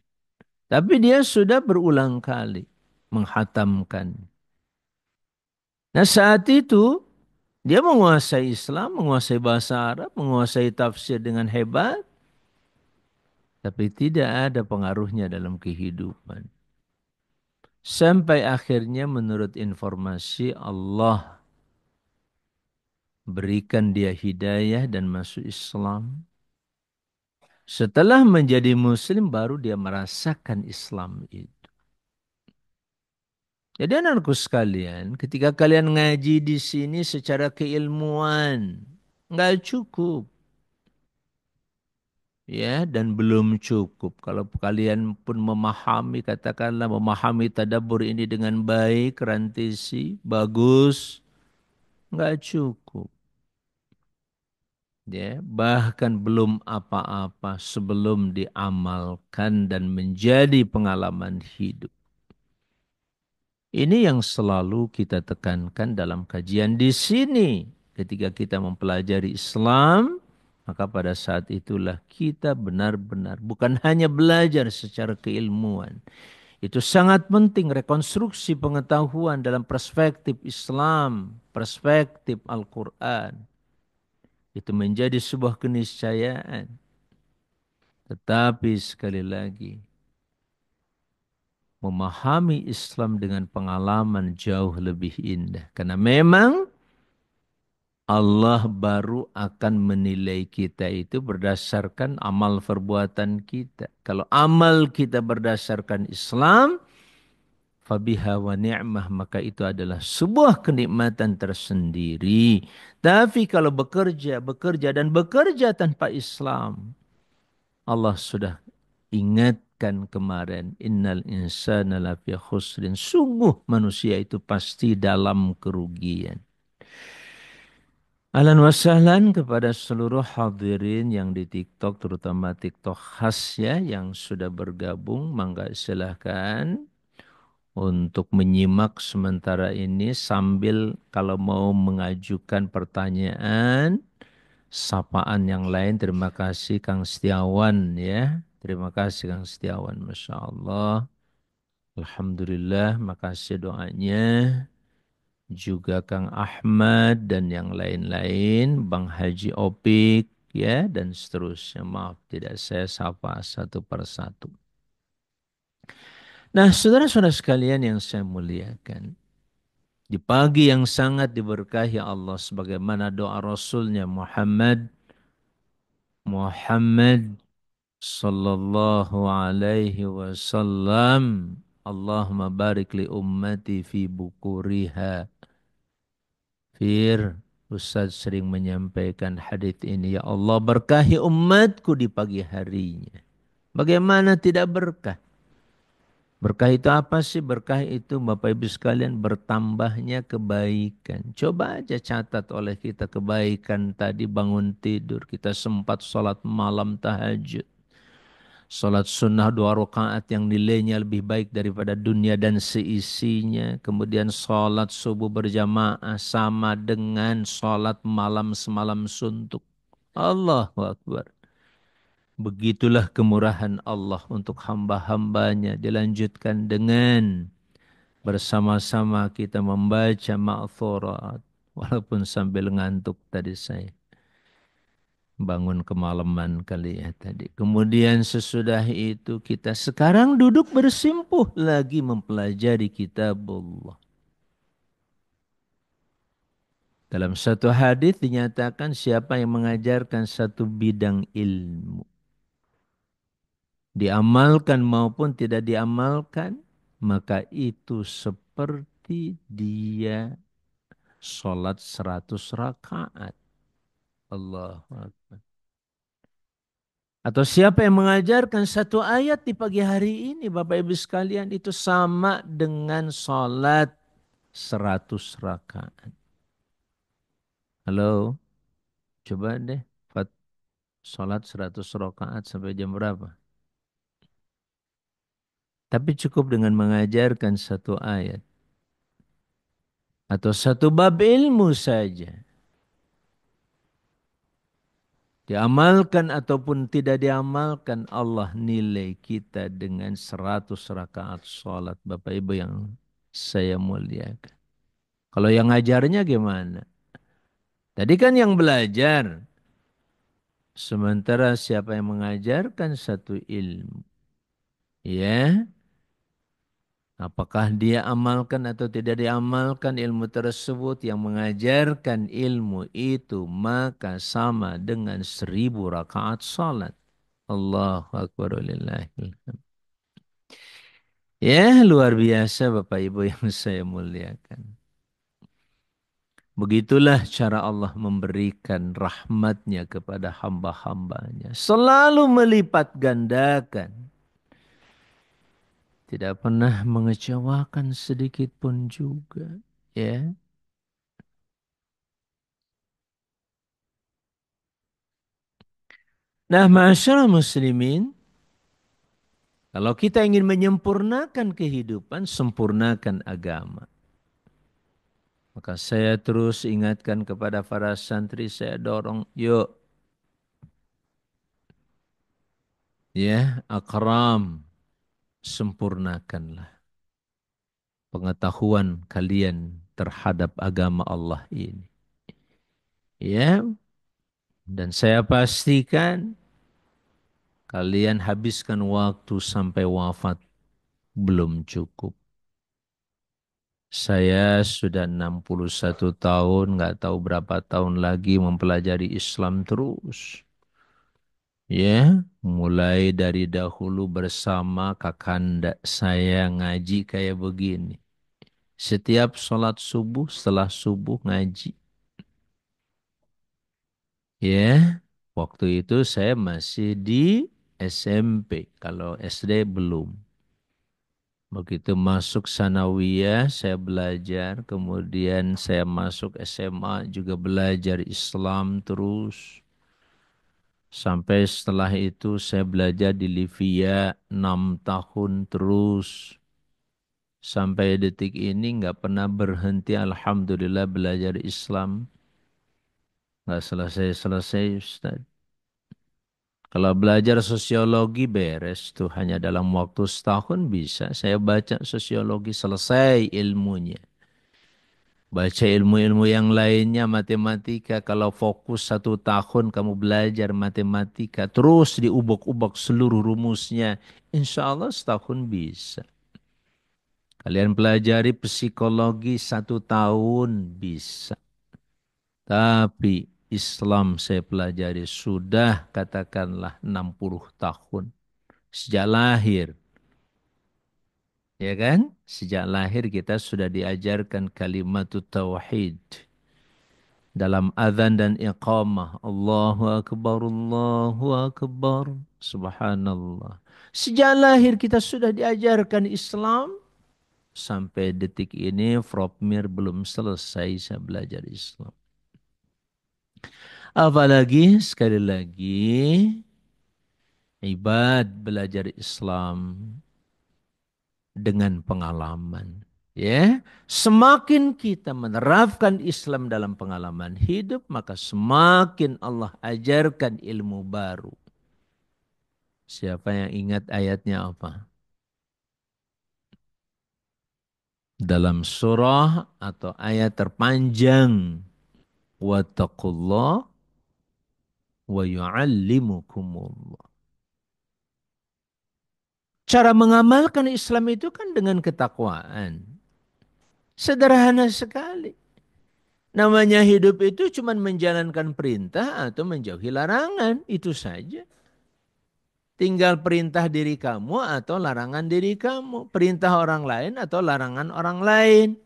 Tapi dia sudah berulang kali menghatamkan. Nah saat itu dia menguasai Islam, menguasai bahasa Arab, menguasai tafsir dengan hebat. Tapi tidak ada pengaruhnya dalam kehidupan. Sampai akhirnya menurut informasi Allah berikan dia hidayah dan masuk Islam. Setelah menjadi Muslim baru dia merasakan Islam itu. Jadi anakku sekalian, ketika kalian ngaji di sini secara keilmuan, nggak cukup. Ya, dan belum cukup. Kalau kalian pun memahami, katakanlah memahami tadabbur ini dengan baik, rantisi, bagus, nggak cukup. Ya, bahkan belum apa-apa sebelum diamalkan dan menjadi pengalaman hidup. Ini yang selalu kita tekankan dalam kajian di sini. Ketika kita mempelajari Islam, maka pada saat itulah kita benar-benar bukan hanya belajar secara keilmuan. Itu sangat penting rekonstruksi pengetahuan dalam perspektif Islam, perspektif Al-Quran. Itu menjadi sebuah keniscayaan. Tetapi sekali lagi, memahami Islam dengan pengalaman jauh lebih indah. Karena memang Allah baru akan menilai kita itu berdasarkan amal perbuatan kita. Kalau amal kita berdasarkan Islam, fabiha wa ni'mah, maka itu adalah sebuah kenikmatan tersendiri. Tapi kalau bekerja dan bekerja tanpa Islam, Allah sudah ingatkan kemarin, innal insana lafi khusrin. Sungguh manusia itu pasti dalam kerugian. Ahlan wa sahlan kepada seluruh hadirin yang di TikTok, terutama TikTok khas ya, yang sudah bergabung. Mangga silahkan untuk menyimak sementara ini sambil kalau mau mengajukan pertanyaan, sapaan yang lain. Terima kasih Kang Setiawan ya. Terima kasih Kang Setiawan. Masya Allah. Alhamdulillah. Makasih doanya. Juga Kang Ahmad dan yang lain-lain. Bang Haji Opik ya. Dan seterusnya. Maaf tidak saya sapa satu persatu. Nah saudara-saudara sekalian yang saya muliakan. Di pagi yang sangat diberkahi Allah sebagaimana doa Rasulnya Muhammad sallallahu alaihi wasallam. Allahumma barik li ummati fi bukuriha. Fir, Ustaz sering menyampaikan hadis ini. Ya Allah berkahi umatku di pagi harinya. Bagaimana tidak berkah? Berkah itu apa sih? Berkah itu Bapak Ibu sekalian bertambahnya kebaikan. Coba aja catat oleh kita kebaikan tadi bangun tidur. Kita sempat sholat malam tahajud. Sholat sunnah 2 rakaat yang nilainya lebih baik daripada dunia dan seisinya. Kemudian sholat subuh berjamaah sama dengan sholat malam semalam suntuk. Allahu Akbar. Begitulah kemurahan Allah untuk hamba-hambanya. Dilanjutkan dengan bersama-sama kita membaca ma'thurat. Walaupun sambil ngantuk tadi saya. Bangun kemalaman kali ya tadi. Kemudian sesudah itu kita sekarang duduk bersimpuh lagi mempelajari kitabullah. Dalam satu hadis dinyatakan siapa yang mengajarkan satu bidang ilmu. diamalkan maupun tidak diamalkan, maka itu seperti dia sholat 100 rakaat. Allahu Akbar. Atau siapa yang mengajarkan satu ayat di pagi hari ini, Bapak Ibu sekalian, itu sama dengan sholat 100 rakaat. Halo, coba deh, sholat 100 rakaat sampai jam berapa? Tapi cukup dengan mengajarkan satu ayat atau satu bab ilmu saja. Diamalkan ataupun tidak diamalkan, Allah nilai kita dengan 100 rakaat sholat. Bapak Ibu yang saya muliakan. Kalau yang ngajarnya gimana? Tadi kan yang belajar. Sementara siapa yang mengajarkan satu ilmu? Ya, apakah dia amalkan atau tidak diamalkan ilmu tersebut, yang mengajarkan ilmu itu maka sama dengan 1000 rakaat salat. Allahu Akbar walillahil hamd. Ya, luar biasa Bapak Ibu yang saya muliakan. Begitulah cara Allah memberikan rahmatnya kepada hamba-hambanya. Selalu melipat gandakan. Tidak pernah mengecewakan sedikit pun juga. Ya. Nah, masyarakat muslimin, kalau kita ingin menyempurnakan kehidupan, sempurnakan agama. Maka saya terus ingatkan kepada para santri, saya dorong, yuk, ya, akram, sempurnakanlah pengetahuan kalian terhadap agama Allah ini. Ya, dan saya pastikan kalian habiskan waktu sampai wafat belum cukup. Saya sudah 61 tahun, nggak tahu berapa tahun lagi mempelajari Islam terus. Ya, mulai dari dahulu bersama kakanda saya ngaji kayak begini. Setiap sholat subuh, setelah subuh ngaji. Ya, waktu itu saya masih di SMP, kalau SD belum. Begitu masuk sanawiyah, saya belajar. Kemudian saya masuk SMA juga belajar Islam terus. Sampai setelah itu saya belajar di Livia 6 tahun terus. Sampai detik ini nggak pernah berhenti. Alhamdulillah belajar Islam. Nggak selesai-selesai Ustaz. Kalau belajar sosiologi beres tuh hanya dalam waktu setahun bisa. Saya baca sosiologi selesai ilmunya. Baca ilmu-ilmu yang lainnya, matematika. Kalau fokus 1 tahun kamu belajar matematika, terus diubek-ubek seluruh rumusnya. Insya Allah setahun bisa. Kalian pelajari psikologi 1 tahun bisa. Tapi Islam saya pelajari sudah katakanlah 60 tahun. Sejak lahir. Ya kan? Sejak lahir kita sudah diajarkan kalimat tauhid. Dalam azan dan iqamah. Allahu Akbar, Allahu Akbar. Subhanallah. Sejak lahir kita sudah diajarkan Islam. Sampai detik ini Propmir belum selesai saya belajar Islam. Apalagi sekali lagi ibad belajar Islam dengan pengalaman. Ya, semakin kita menerapkan Islam dalam pengalaman hidup, maka semakin Allah ajarkan ilmu baru. Siapa yang ingat ayatnya apa? Dalam surah atau ayat terpanjang, wattaqullah wa yu'allimukumullah. Cara mengamalkan Islam itu kan dengan ketakwaan. Sederhana sekali. Namanya hidup itu cuma menjalankan perintah atau menjauhi larangan. Itu saja. Tinggal perintah diri kamu atau larangan diri kamu. Perintah orang lain atau larangan orang lain.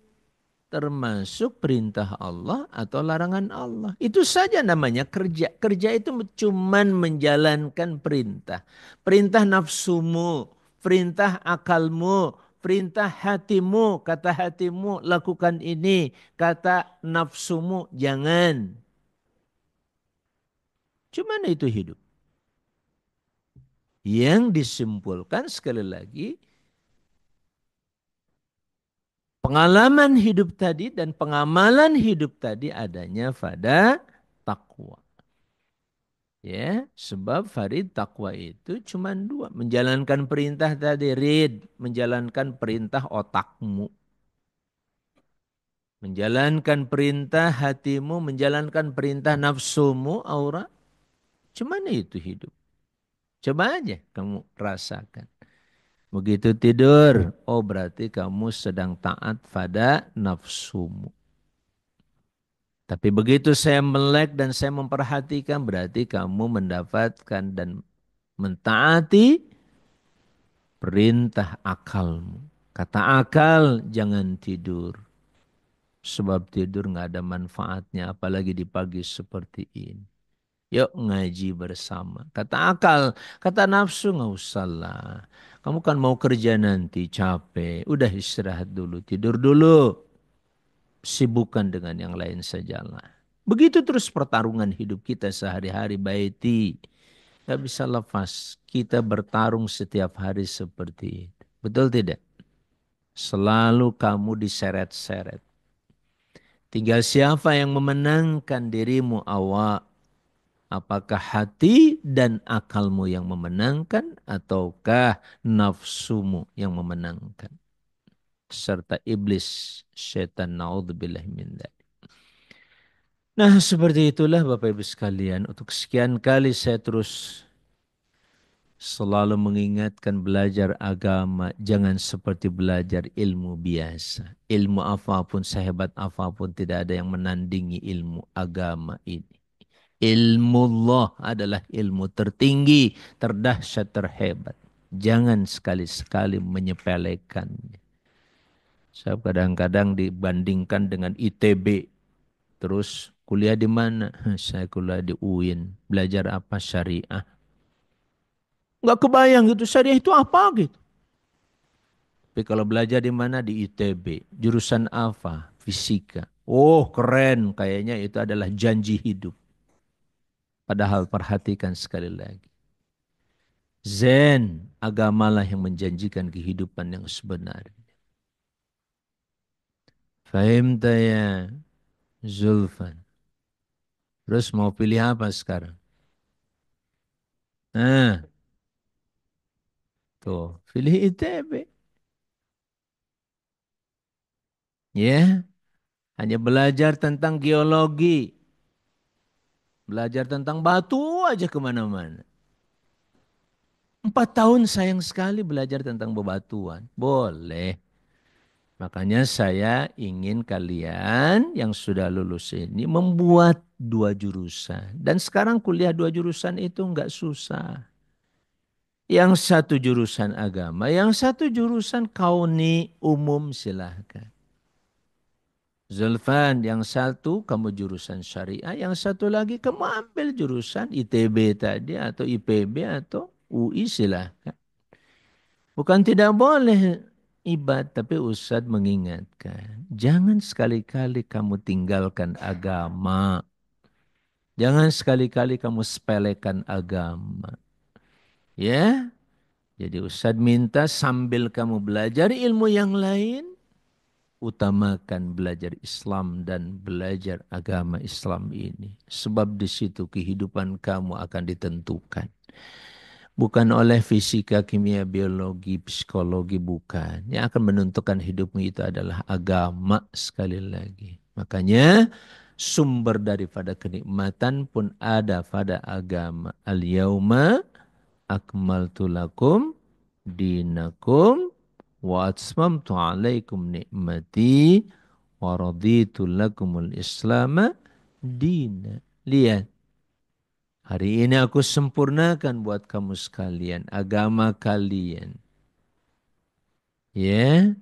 Termasuk perintah Allah atau larangan Allah. Itu saja namanya kerja. Kerja itu cuman menjalankan perintah. Perintah nafsumu, perintah akalmu, perintah hatimu. Kata hatimu lakukan ini. Kata nafsumu jangan. Cuman itu hidup. Yang disimpulkan sekali lagi, pengalaman hidup tadi dan pengamalan hidup tadi adanya pada takwa. Ya, sebab Farid takwa itu cuma dua. Menjalankan perintah tadi, read. Menjalankan perintah otakmu. Menjalankan perintah hatimu, menjalankan perintah nafsumu, aura. Cuman itu hidup. Coba aja kamu rasakan. Begitu tidur, oh berarti kamu sedang taat pada nafsumu. Tapi begitu saya melek dan saya memperhatikan, berarti kamu mendapatkan dan mentaati perintah akalmu. Kata akal, jangan tidur. Sebab tidur nggak ada manfaatnya, apalagi di pagi seperti ini. Yuk ngaji bersama. Kata akal, kata nafsu nggak usah lah. Kamu kan mau kerja nanti, capek. Udah istirahat dulu, tidur dulu. Sibukkan dengan yang lain sajalah. Begitu terus pertarungan hidup kita sehari-hari, Baiti. Gak bisa lepas. Kita bertarung setiap hari seperti itu. Betul tidak? Selalu kamu diseret-seret. Tinggal siapa yang memenangkan dirimu awak. Apakah hati dan akalmu yang memenangkan ataukah nafsumu yang memenangkan? Serta iblis, syaitan, naudzubillah min dzalik. Nah, seperti itulah Bapak Ibu sekalian. Untuk sekian kali saya terus selalu mengingatkan belajar agama. Jangan seperti belajar ilmu biasa. Ilmu apapun, sehebat apapun, tidak ada yang menandingi ilmu agama ini. Ilmu Allah adalah ilmu tertinggi, terdahsyat, terhebat. Jangan sekali-sekali menyepelekannya. Saya kadang-kadang dibandingkan dengan ITB. Terus kuliah di mana? Saya kuliah di UIN. Belajar apa? Syariah. Nggak kebayang gitu. Syariah itu apa gitu. Tapi kalau belajar di mana? Di ITB. Jurusan apa? Fisika. Oh keren. Kayaknya itu adalah janji hidup. Padahal perhatikan sekali lagi. Zen, agamalah yang menjanjikan kehidupan yang sebenarnya. Fahim ya Zulfan. Terus mau pilih apa sekarang? Nah, tuh, pilih ITB. Ya, hanya belajar tentang geologi. Belajar tentang batu aja kemana-mana. 4 tahun sayang sekali belajar tentang bebatuan. Boleh. Makanya saya ingin kalian yang sudah lulus ini membuat 2 jurusan. Dan sekarang kuliah 2 jurusan itu enggak susah. Yang satu jurusan agama, yang satu jurusan kauni umum silahkan. Zulfan, yang satu kamu jurusan syariah, yang satu lagi kamu ambil jurusan ITB tadi atau IPB atau UI silahkan. Bukan tidak boleh ibad, tapi Ustadz mengingatkan. Jangan sekali-kali kamu tinggalkan agama. Jangan sekali-kali kamu sepelekan agama. Ya, jadi Ustadz minta sambil kamu belajar ilmu yang lain, utamakan belajar Islam dan belajar agama Islam ini. Sebab di situ kehidupan kamu akan ditentukan. Bukan oleh fisika, kimia, biologi, psikologi, bukan. Yang akan menentukan hidupmu itu adalah agama sekali lagi. Makanya sumber daripada kenikmatan pun ada pada agama. Al-yauma akmaltu lakum dinakum wa atmamtu alaikum ni'mati wa raditu lakumul islama dina. Lihat. Hari ini aku sempurnakan buat kamu sekalian agama kalian. Ya,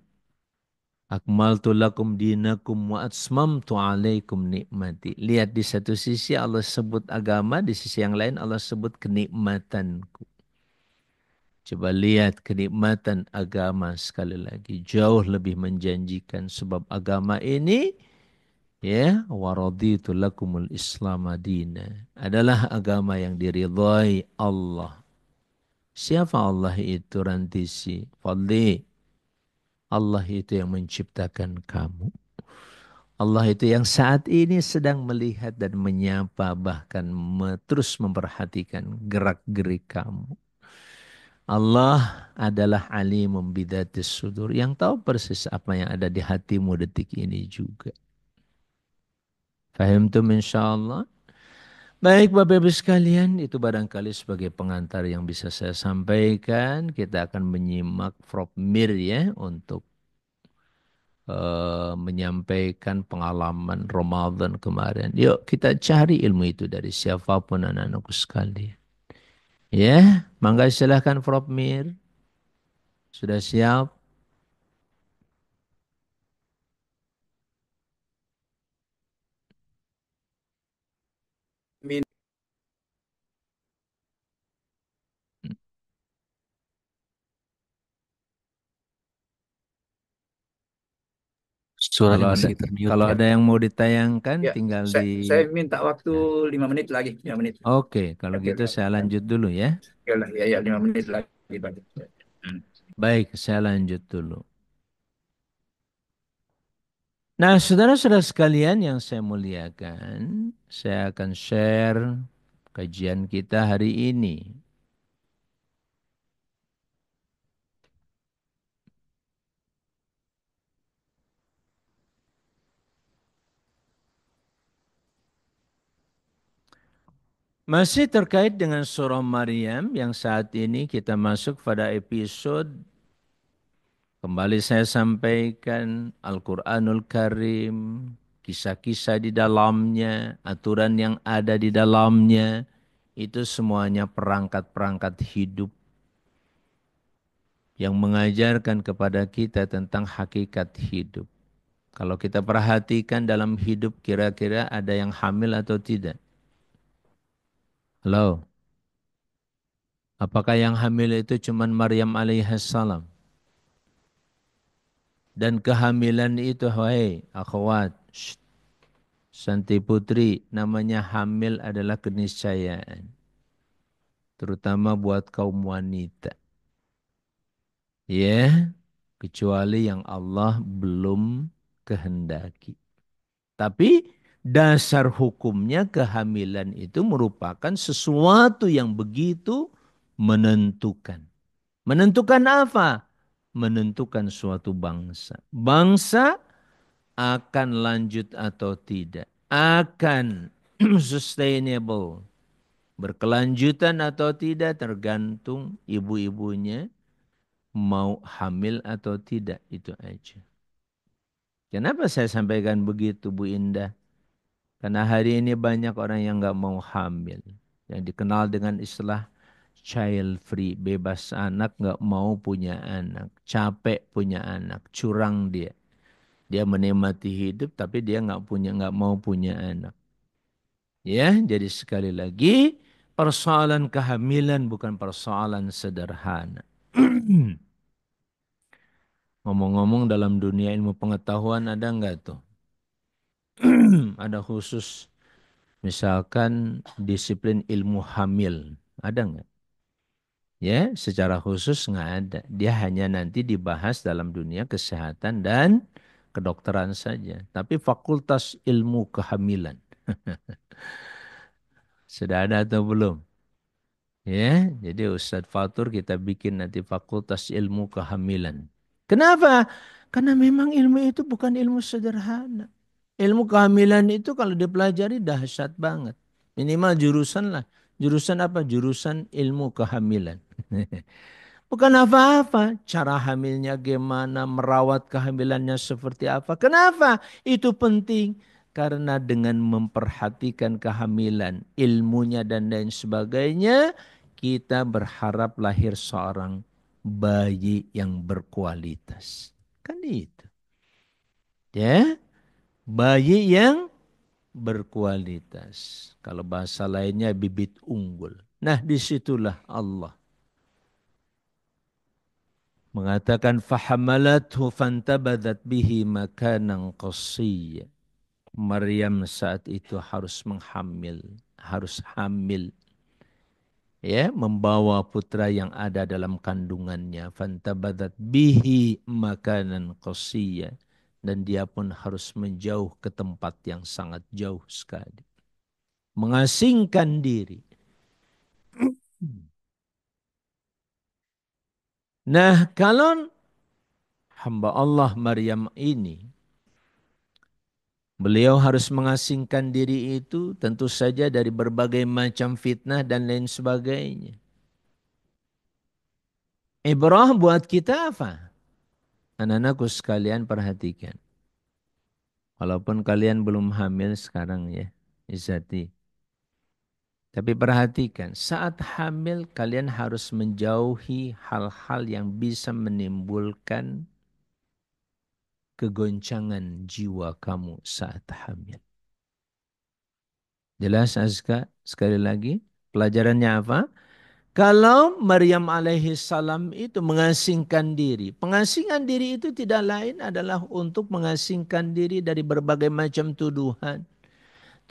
akmaltu lakum dinakum wa atmamtu alaikum nikmati. Lihat di satu sisi Allah sebut agama, di sisi yang lain Allah sebut kenikmatanku. Coba lihat kenikmatan agama sekali lagi. Jauh lebih menjanjikan sebab agama ini ya waraditu lakumul islam madina adalah agama yang diridhai Allah. Siapa Allah itu Rantisi? Fadli. Allah itu yang menciptakan kamu. Allah itu yang saat ini sedang melihat dan menyapa bahkan terus memperhatikan gerak-gerik kamu. Allah adalah alimum bidatis sudur yang tahu persis apa yang ada di hatimu detik ini juga. Fahim tuh insyaallah. Baik Bapak Ibu sekalian, itu barangkali sebagai pengantar yang bisa saya sampaikan. Kita akan menyimak Prof. Mir ya untuk menyampaikan pengalaman Ramadan kemarin. Yuk kita cari ilmu itu dari siapapun anak-anakku sekalian. Ya, mangga silahkan Prof. Mir. Sudah siap? Min Kalau Suaranya ada masih termute kalau ya. ada yang mau ditayangkan ya, tinggal di. saya minta waktu Nah, 5 menit lagi, 5 menit. oke, kalau Oke, gitu oke. saya lanjut dulu ya. Oke lah, ya, ya 5 menit lagi, Pak. Hmm. Baik, saya lanjut dulu. Nah, saudara-saudara sekalian yang saya muliakan, saya akan share kajian kita hari ini. Masih terkait dengan surah Maryam yang saat ini kita masuk pada episode. Kembali saya sampaikan Al-Quranul Karim, kisah-kisah di dalamnya, aturan yang ada di dalamnya, itu semuanya perangkat-perangkat hidup yang mengajarkan kepada kita tentang hakikat hidup. Kalau kita perhatikan dalam hidup kira-kira ada yang hamil atau tidak? Halo, apakah yang hamil itu cuma Maryam alaihissalam? Dan kehamilan itu, wahai akhwat, Santi Putri, namanya hamil adalah keniscayaan. Terutama buat kaum wanita. Ya, kecuali yang Allah belum kehendaki. Tapi dasar hukumnya kehamilan itu merupakan sesuatu yang begitu menentukan. Menentukan apa? Menentukan suatu bangsa. Bangsa akan lanjut atau tidak. Akan sustainable. Berkelanjutan atau tidak tergantung ibu-ibunya mau hamil atau tidak. Itu aja. Kenapa saya sampaikan begitu Bu Indah? Karena hari ini banyak orang yang nggak mau hamil. Yang dikenal dengan istilah child free. Bebas anak, nggak mau punya anak. Capek punya anak. Curang dia. Dia menikmati hidup tapi dia nggak mau punya anak. Ya, jadi sekali lagi persoalan kehamilan bukan persoalan sederhana. Ngomong-ngomong dalam dunia ilmu pengetahuan ada nggak tuh? Ada khusus misalkan disiplin ilmu hamil. Ada nggak? Ya, secara khusus nggak ada. Dia hanya nanti dibahas dalam dunia kesehatan dan kedokteran saja. Tapi fakultas ilmu kehamilan. Sudah ada atau belum? Ya, jadi Ustadz Fatur kita bikin nanti fakultas ilmu kehamilan. Kenapa? Karena memang ilmu itu bukan ilmu sederhana. Ilmu kehamilan itu kalau dipelajari dahsyat banget. Minimal jurusan lah. Jurusan apa? Jurusan ilmu kehamilan. Bukan apa-apa. Cara hamilnya gimana, merawat kehamilannya seperti apa. Kenapa? Itu penting. Karena dengan memperhatikan kehamilan, ilmunya dan lain sebagainya, kita berharap lahir seorang bayi yang berkualitas. Kan itu. Ya, bayi yang berkualitas. Kalau bahasa lainnya bibit unggul. Nah, disitulah Allah mengatakan fahamalathu fantabadat bihi makanan qasiyya. Maryam saat itu harus harus hamil, ya, membawa putra yang ada dalam kandungannya. Fantabadat bihi makanan qasiyya, dan dia pun harus menjauh ke tempat yang sangat jauh sekali. Mengasingkan diri. Nah, kalau hamba Allah Maryam ini, beliau harus mengasingkan diri itu tentu saja dari berbagai macam fitnah dan lain sebagainya. Ibrah buat kita apa? Anak-anakku sekalian perhatikan. Walaupun kalian belum hamil sekarang ya, Izzati. Tapi perhatikan, saat hamil kalian harus menjauhi hal-hal yang bisa menimbulkan kegoncangan jiwa kamu saat hamil. Jelas Azka? Sekali lagi, pelajarannya apa? Kalau Maryam alaihi salam itu mengasingkan diri. Pengasingan diri itu tidak lain adalah untuk mengasingkan diri dari berbagai macam tuduhan.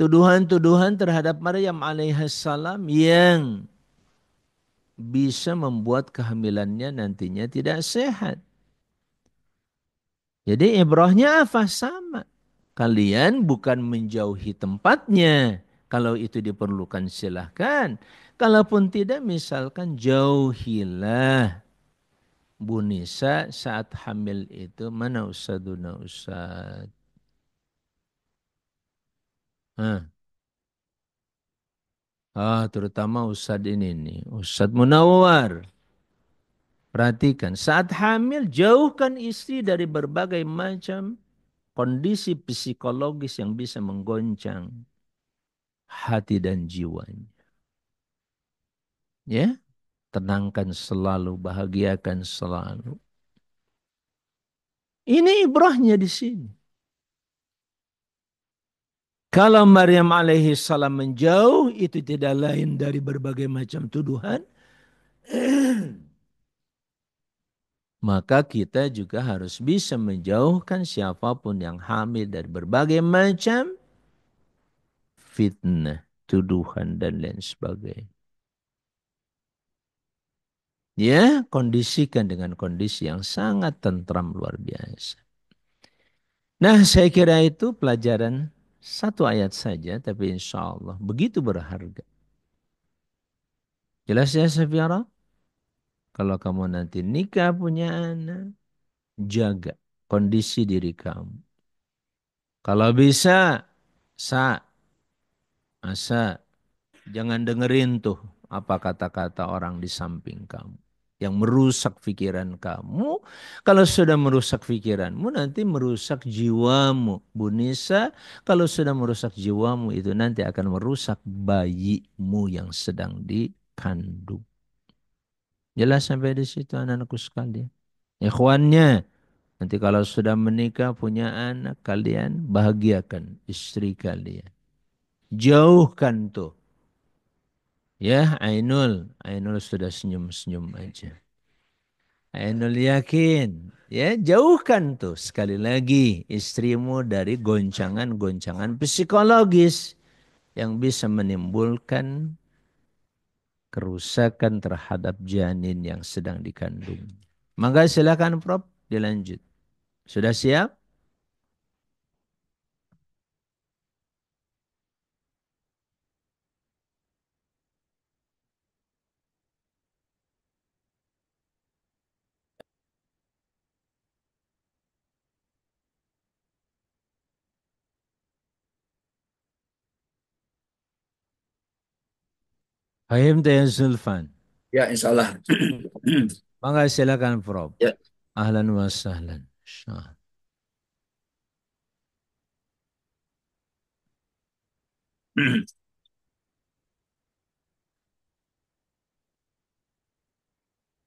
Tuduhan-tuduhan terhadap Maryam alaihi salam yang bisa membuat kehamilannya nantinya tidak sehat. Jadi ibrahnya apa? Sama. Kalian bukan menjauhi tempatnya. Kalau itu diperlukan silahkan. Kalaupun tidak misalkan jauhilah Bu Nisa saat hamil itu. Mana Ustaduna Ustad? Hah. Terutama Ustad ini nih. Ustad Munawar. Perhatikan, saat hamil jauhkan istri dari berbagai macam kondisi psikologis yang bisa menggoncang hati dan jiwanya. Ya, tenangkan selalu, bahagiakan selalu. Ini ibrahnya di sini. Kalau Maryam alaihi salam menjauh, itu tidak lain dari berbagai macam tuduhan. Maka kita juga harus bisa menjauhkan siapapun yang hamil dari berbagai macam fitnah, tuduhan, dan lain sebagainya. Ya, kondisikan dengan kondisi yang sangat tentram luar biasa. Nah, saya kira itu pelajaran satu ayat saja, tapi insya Allah begitu berharga. Jelas ya, Safira? Kalau kamu nanti nikah punya anak, jaga kondisi diri kamu. Kalau bisa, sa, asa, jangan dengerin tuh apa kata-kata orang di samping kamu yang merusak pikiran kamu. Kalau sudah merusak pikiranmu, nanti merusak jiwamu. Bu Nisa, kalau sudah merusak jiwamu, itu nanti akan merusak bayimu yang sedang dikandung. Jelas sampai di situ anak-anakku sekalian. Ikhwannya, nanti kalau sudah menikah punya anak, kalian bahagiakan istri kalian. Jauhkan tuh. Ya, Ainul. Ainul sudah senyum-senyum aja. Ainul yakin. Ya, jauhkan tuh sekali lagi istrimu dari goncangan-goncangan psikologis yang bisa menimbulkan kerusakan terhadap janin yang sedang dikandung. Maka silakan Prof, dilanjut. Sudah siap? Fahim ya Zulfan. Ya, insya Allah. Maka silakan Prof. Ya, Ahlan wa sahlan. Syah.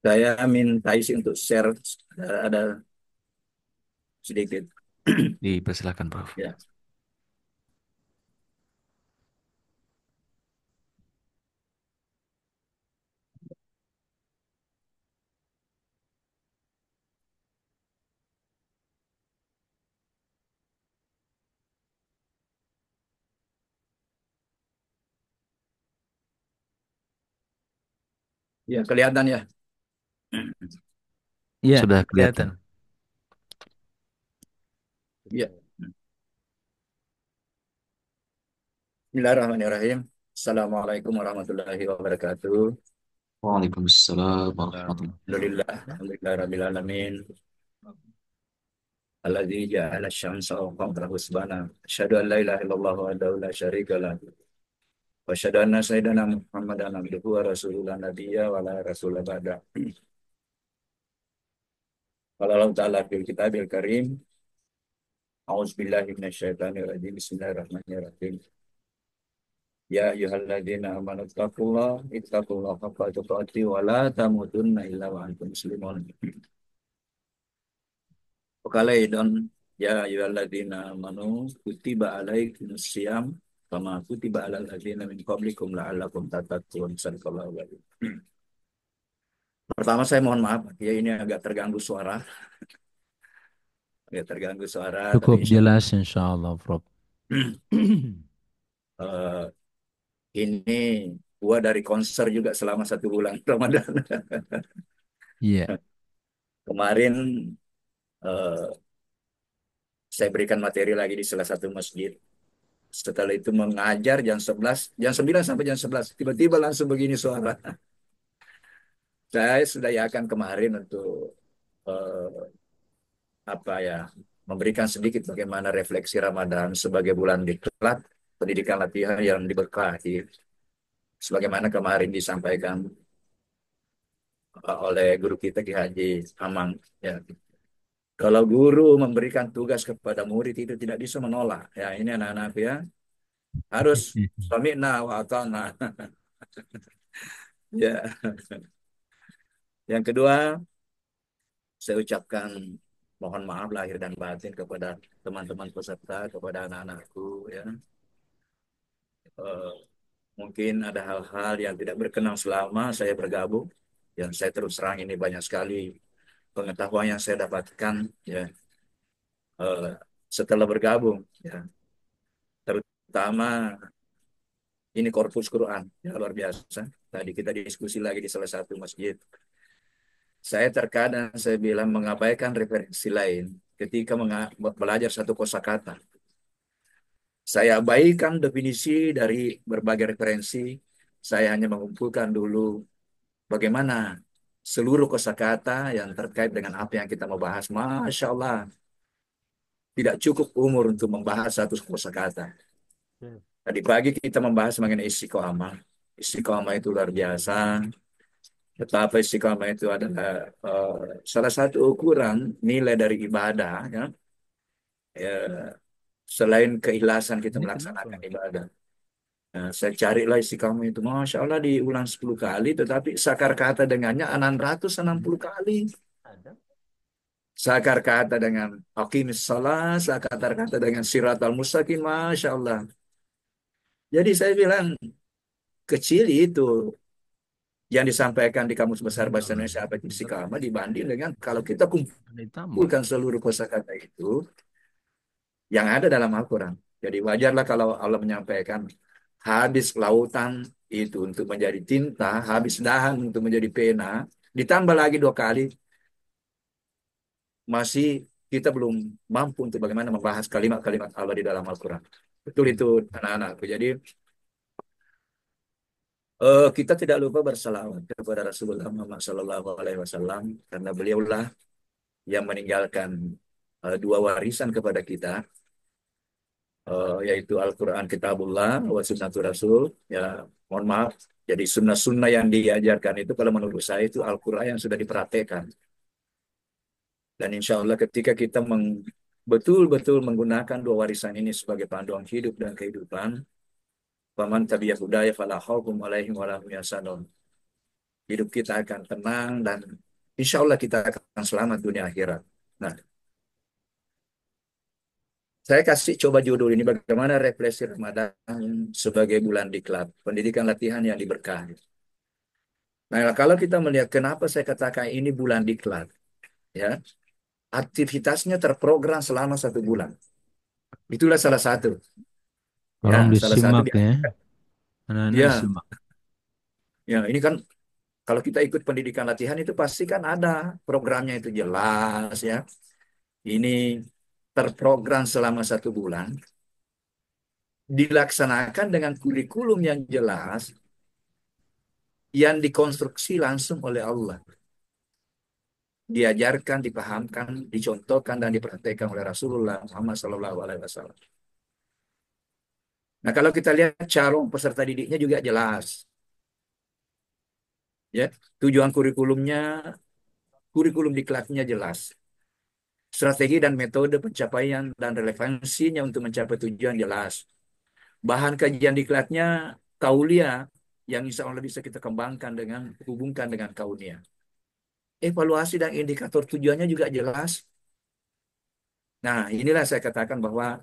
Saya minta isi untuk share, ada sedikit. Dipersilakan, Prof. Ya, ya kelihatan ya. Iya, Sudah kelihatan. kelihatan. Ya. Bismillahirrahmanirrahim. Assalamualaikum warahmatullahi wabarakatuh. Waalaikumsalam warahmatullahi wabarakatuh. Alhamdulillah, alhamdulillah rabbil alamin. Alladzi ja'ala asy-syamsa qamara husbana. Asyhadu an la ilaha illallah wahdahu la syarika lah. Wa asyhadu anna sayyidana Muhammadan abduhu wa rasulullah nabiyya wa la rasula ba'da. Qala Allah ta'ala fil kitabil karim. A'udzubillahi minasyaitonir rajim. Bismillahirrahmanirrahim. Ya ayyuhalladzina amanu ittaqullaha haqqa tuqatih wa la tamutunna illa wa antum muslimun. Wakalaidon ya ayyuhalladzina amanu kutiba alaikumus syiyam kama kutiba alal ladzina min qablikum la'allakum tattaqun. Sadaqallahu aladzim. Pertama saya mohon maaf ya, ini agak terganggu suara, tapi Cukup insya Allah jelas insya Allah, Prof. eh, ini gua dari konser juga selama 1 bulan Ramadan. Iya, Kemarin eh, saya berikan materi lagi di salah satu masjid. Setelah itu mengajar jam 9 sampai jam 11. Tiba-tiba langsung begini suara. Saya sudah yakan kemarin untuk eh, apa ya, memberikan sedikit bagaimana refleksi Ramadan sebagai bulan diklat, pendidikan latihan yang diberkahi. Sebagaimana kemarin disampaikan oleh guru kita Ki Haji Amang. Ya, kalau guru memberikan tugas kepada murid itu tidak bisa menolak. Ya, ini anak-anak ya harus sami'na wa ata'na. Ya, yang kedua saya ucapkan mohon maaf lahir dan batin kepada teman-teman peserta, kepada anak-anakku ya. Eh, Mungkin ada hal-hal yang tidak berkenan selama saya bergabung. Yang saya terus terang ini banyak sekali pengetahuan yang saya dapatkan ya, eh, setelah bergabung ya, terutama ini korpus Quran ya, luar biasa. Tadi kita diskusi lagi di salah satu masjid. Saya terkadang saya bilang mengabaikan referensi lain ketika belajar satu kosakata. Saya abaikan definisi dari berbagai referensi. Saya hanya mengumpulkan dulu bagaimana seluruh kosakata yang terkait dengan apa yang kita mau bahas. Masya Allah, tidak cukup umur untuk membahas satu kosakata. Tadi pagi kita membahas mengenai istiqomah. Istiqomah itu luar biasa. Betapa istiqomah itu adalah salah satu ukuran nilai dari ibadah. Ya. Ya, selain keikhlasan kita ini kenapa, melaksanakan Mas? ibadah. Nah, saya carilah istiqamah itu. Masya Allah diulang 10 kali, tetapi sakar kata dengannya 660 kali. Ada. Sakar kata dengan aqimis salat, sakar kata dengan siratal mustaqim, Masya Allah. Jadi saya bilang, kecil itu yang disampaikan di Kamus Besar Bahasa Enggak, Indonesia apa itu tetap istiqamah dibanding dengan kalau kita ditambah. kumpulkan seluruh kosakata itu yang ada dalam Al-Quran. Jadi wajarlah kalau Allah menyampaikan habis lautan itu untuk menjadi tinta, habis dahan untuk menjadi pena, ditambah lagi 2 kali, masih kita belum mampu untuk bagaimana membahas kalimat-kalimat Allah di dalam Al-Quran. Betul itu anak-anakku. Jadi kita tidak lupa bersalawat kepada Rasulullah Muhammad SAW karena beliaulah yang meninggalkan dua warisan kepada kita, yaitu Al-Quran Kitabullah wa Sunnatul Rasul. Ya, mohon maaf. Jadi sunnah-sunnah yang diajarkan itu kalau menurut saya itu Al-Quran yang sudah diperhatikan. Dan insya Allah ketika kita betul-betul menggunakan dua warisan ini sebagai panduan hidup dan kehidupan, Faman tabi'a hudaya fala khaufun 'alaihim wa lahum yahzanun. Hidup kita akan tenang dan insya Allah kita akan selamat dunia akhirat. Nah, saya kasih coba judul ini bagaimana refleksi Ramadan sebagai bulan diklat, pendidikan latihan yang diberkahi. Nah, kalau kita melihat kenapa saya katakan ini bulan diklat, ya, aktivitasnya terprogram selama 1 bulan. Itulah salah satu, ya, Tolong salah satu disimak di, ya. Anak-anak ya, simak. ya, ini kan kalau kita ikut pendidikan latihan itu pasti kan ada programnya itu jelas, ya. Ini terprogram selama 1 bulan, dilaksanakan dengan kurikulum yang jelas, yang dikonstruksi langsung oleh Allah. Diajarkan, dipahamkan, dicontohkan, dan dipraktekkan oleh Rasulullah Muhammad SAW. Nah, kalau kita lihat calon peserta didiknya juga jelas. Ya, tujuan kurikulumnya, kurikulum diklatnya jelas. Strategi dan metode pencapaian dan relevansinya untuk mencapai tujuan jelas. Bahan kajian diklatnya kaulia yang insya Allah bisa kita kembangkan dengan hubungkan dengan kaunia. Evaluasi dan indikator tujuannya juga jelas. Nah, inilah saya katakan bahwa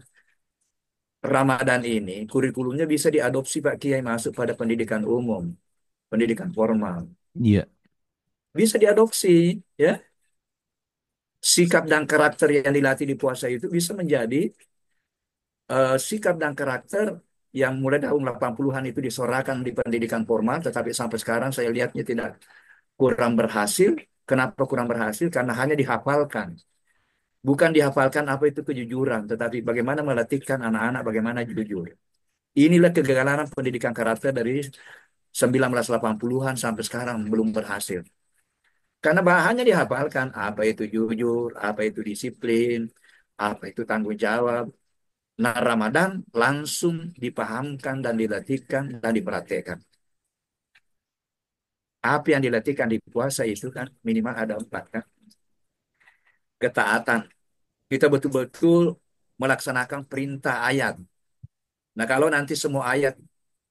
Ramadan ini kurikulumnya bisa diadopsi Pak Kiai masuk pada pendidikan umum, pendidikan formal. Iya. Bisa diadopsi, ya. Sikap dan karakter yang dilatih di puasa itu bisa menjadi sikap dan karakter yang mulai tahun 80-an itu disorakan di pendidikan formal, tetapi sampai sekarang saya lihatnya tidak kurang berhasil. Kenapa kurang berhasil? Karena hanya dihafalkan. Bukan dihafalkan apa itu kejujuran, tetapi bagaimana melatihkan anak-anak bagaimana jujur. Inilah kegagalan pendidikan karakter dari 1980-an sampai sekarang belum berhasil. Karena bahannya dihafalkan, apa itu jujur, apa itu disiplin, apa itu tanggung jawab. Nah, Ramadan langsung dipahamkan dan dilatihkan dan dipraktekkan. Apa yang dilatihkan di puasa itu kan minimal ada 4 kan. Ketaatan. Kita betul-betul melaksanakan perintah ayat. Nah, kalau nanti semua ayat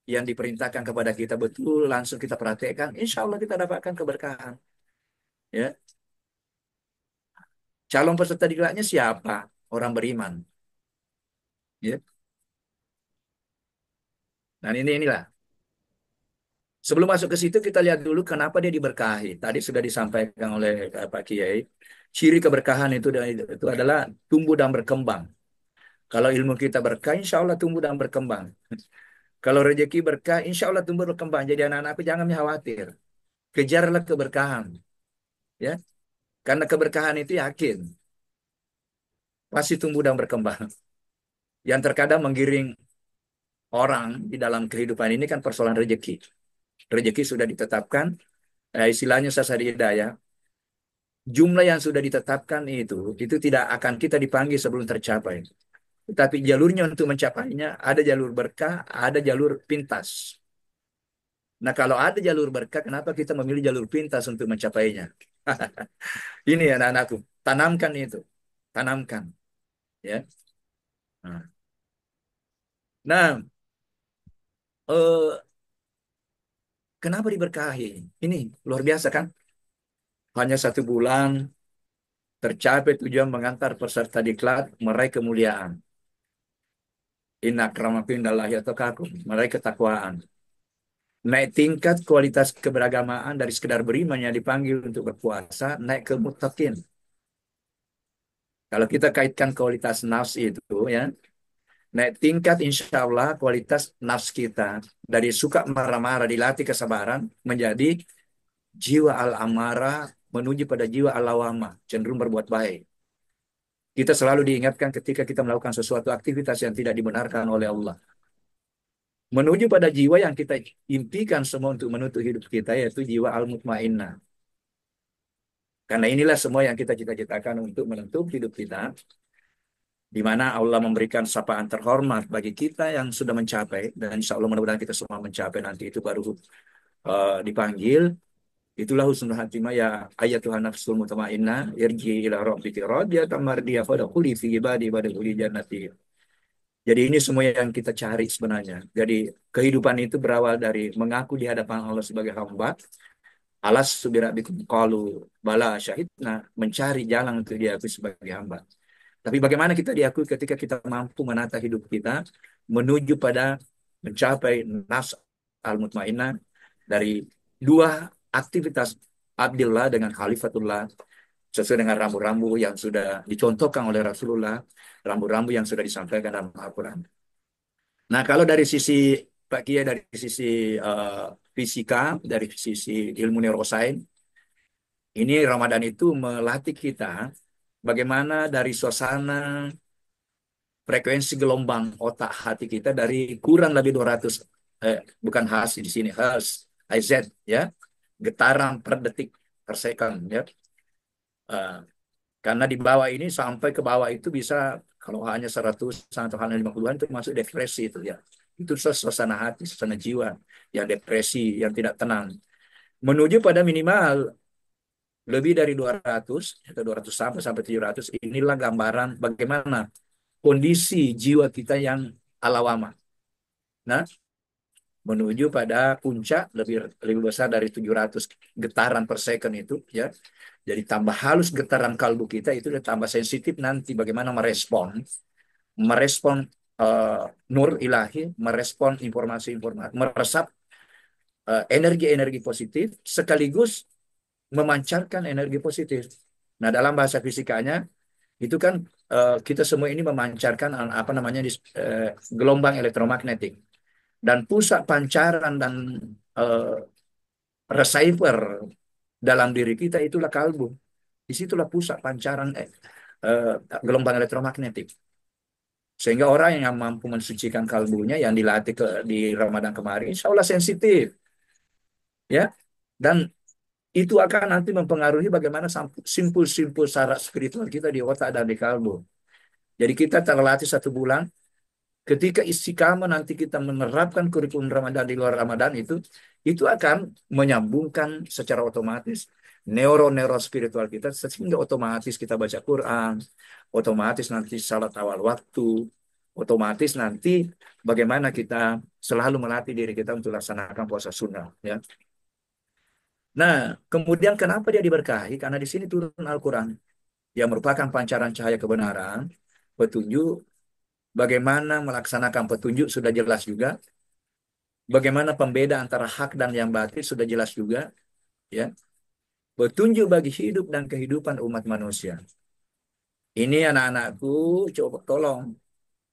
yang diperintahkan kepada kita betul langsung kita praktekkan, insya Allah kita dapatkan keberkahan. Ya, calon peserta didiknya siapa? Orang beriman. Ya, dan inilah. Sebelum masuk ke situ kita lihat dulu kenapa dia diberkahi. Tadi sudah disampaikan oleh Pak Kiai. Ciri keberkahan itu adalah tumbuh dan berkembang. Kalau ilmu kita berkah, insya Allah tumbuh dan berkembang. Kalau rezeki berkah, insya Allah tumbuh berkembang. Jadi anak-anakku jangan khawatir. Kejarlah keberkahan. Ya, karena keberkahan itu yakin. Pasti tumbuh dan berkembang. Yang terkadang menggiring orang di dalam kehidupan ini kan persoalan rezeki. Rezeki sudah ditetapkan, istilahnya sasari hidayah. Jumlah yang sudah ditetapkan itu tidak akan kita dipanggil sebelum tercapai. Tetapi jalurnya untuk mencapainya ada jalur berkah, ada jalur pintas. Nah, kalau ada jalur berkah, kenapa kita memilih jalur pintas untuk mencapainya? Ini anak-anakku, tanamkan itu, tanamkan, ya. Nah, eh, kenapa diberkahi? Ini luar biasa kan? Hanya 1 bulan tercapai tujuan mengantar peserta diklat meraih kemuliaan. Inna akramakum indallahi atqakum, meraih ketakwaan. Naik tingkat kualitas keberagamaan dari sekedar beriman yang dipanggil untuk berpuasa, naik ke muttaqin. Kalau kita kaitkan kualitas nafs itu, ya, naik tingkat insya Allah kualitas nafs kita dari suka marah-marah dilatih kesabaran menjadi jiwa al-amarah menuju pada jiwa al-lawamah, cenderung berbuat baik. Kita selalu diingatkan ketika kita melakukan sesuatu aktivitas yang tidak dibenarkan oleh Allah. Menuju pada jiwa yang kita impikan semua untuk menuntut hidup kita, yaitu jiwa al-mutmainnah. Karena inilah semua yang kita cita-citakan untuk menuntut hidup kita, di mana Allah memberikan sapaan terhormat bagi kita yang sudah mencapai, dan insya Allah mudah-mudahan kita semua mencapai nanti itu baru dipanggil. Itulah husnul khatimah ya ayatuhan nafsul mutmainnah irji ila rabbiki radiyatan mardiyah fadkhuli fi ibadi wadkhuli jannati. Jadi ini semua yang kita cari sebenarnya. Jadi kehidupan itu berawal dari mengaku di hadapan Allah sebagai hamba. Alas subira bikum qalu bala syahidna, mencari jalan untuk diakui sebagai hamba. Tapi bagaimana kita diakui ketika kita mampu menata hidup kita menuju pada mencapai nafs al-mutmainnah dari dua aktivitas abdillah dengan khalifatullah sesuai dengan rambu-rambu yang sudah dicontohkan oleh Rasulullah, rambu-rambu yang sudah disampaikan dalam Al-Quran. Nah, kalau dari sisi Pak Kia, dari sisi eh, fisika, dari sisi ilmu neuroscience, ini Ramadan itu melatih kita bagaimana dari suasana frekuensi gelombang otak hati kita dari kurang lebih 200 bukan Hz di sini Hz Hz ya, getaran per detik per second ya. Eh, karena di bawah ini sampai ke bawah itu bisa kalau hanya 100 atau hanya 50-an itu masuk depresi itu ya. Itu suasana hati, suasana jiwa yang depresi, yang tidak tenang. Menuju pada minimal lebih dari 200 atau 200 sampai 700, inilah gambaran bagaimana kondisi jiwa kita yang alawama. Nah, menuju pada puncak lebih lebih besar dari 700 getaran per second itu ya. Jadi tambah halus getaran kalbu kita itu dan tambah sensitif nanti bagaimana merespon eh, nur ilahi, merespon informasi-informasi, meresap energi-energi positif sekaligus memancarkan energi positif. Nah, dalam bahasa fisikanya itu kan kita semua ini memancarkan apa namanya gelombang elektromagnetik dan pusat pancaran dan eh, receiver dalam diri kita itulah kalbu. Disitulah pusat pancaran eh, gelombang elektromagnetik. Sehingga orang yang mampu mensucikan kalbunya yang dilatih di Ramadan kemarin, insya Allah sensitif, ya. Dan itu akan nanti mempengaruhi bagaimana simpul-simpul syarat spiritual kita di otak dan di kalbu. Jadi kita terlatih 1 bulan. Ketika istiqamah nanti kita menerapkan kurikulum Ramadan di luar Ramadan itu akan menyambungkan secara otomatis neuro-neuro spiritual kita sehingga otomatis kita baca Quran, otomatis nanti salat awal waktu, otomatis nanti bagaimana kita selalu melatih diri kita untuk laksanakan puasa sunnah, ya. Nah, kemudian kenapa dia diberkahi? Karena di sini turun Al-Quran yang merupakan pancaran cahaya kebenaran, petunjuk. Bagaimana melaksanakan petunjuk sudah jelas juga. Bagaimana pembeda antara hak dan yang batil sudah jelas juga, ya. Petunjuk bagi hidup dan kehidupan umat manusia. Ini anak-anakku, coba tolong.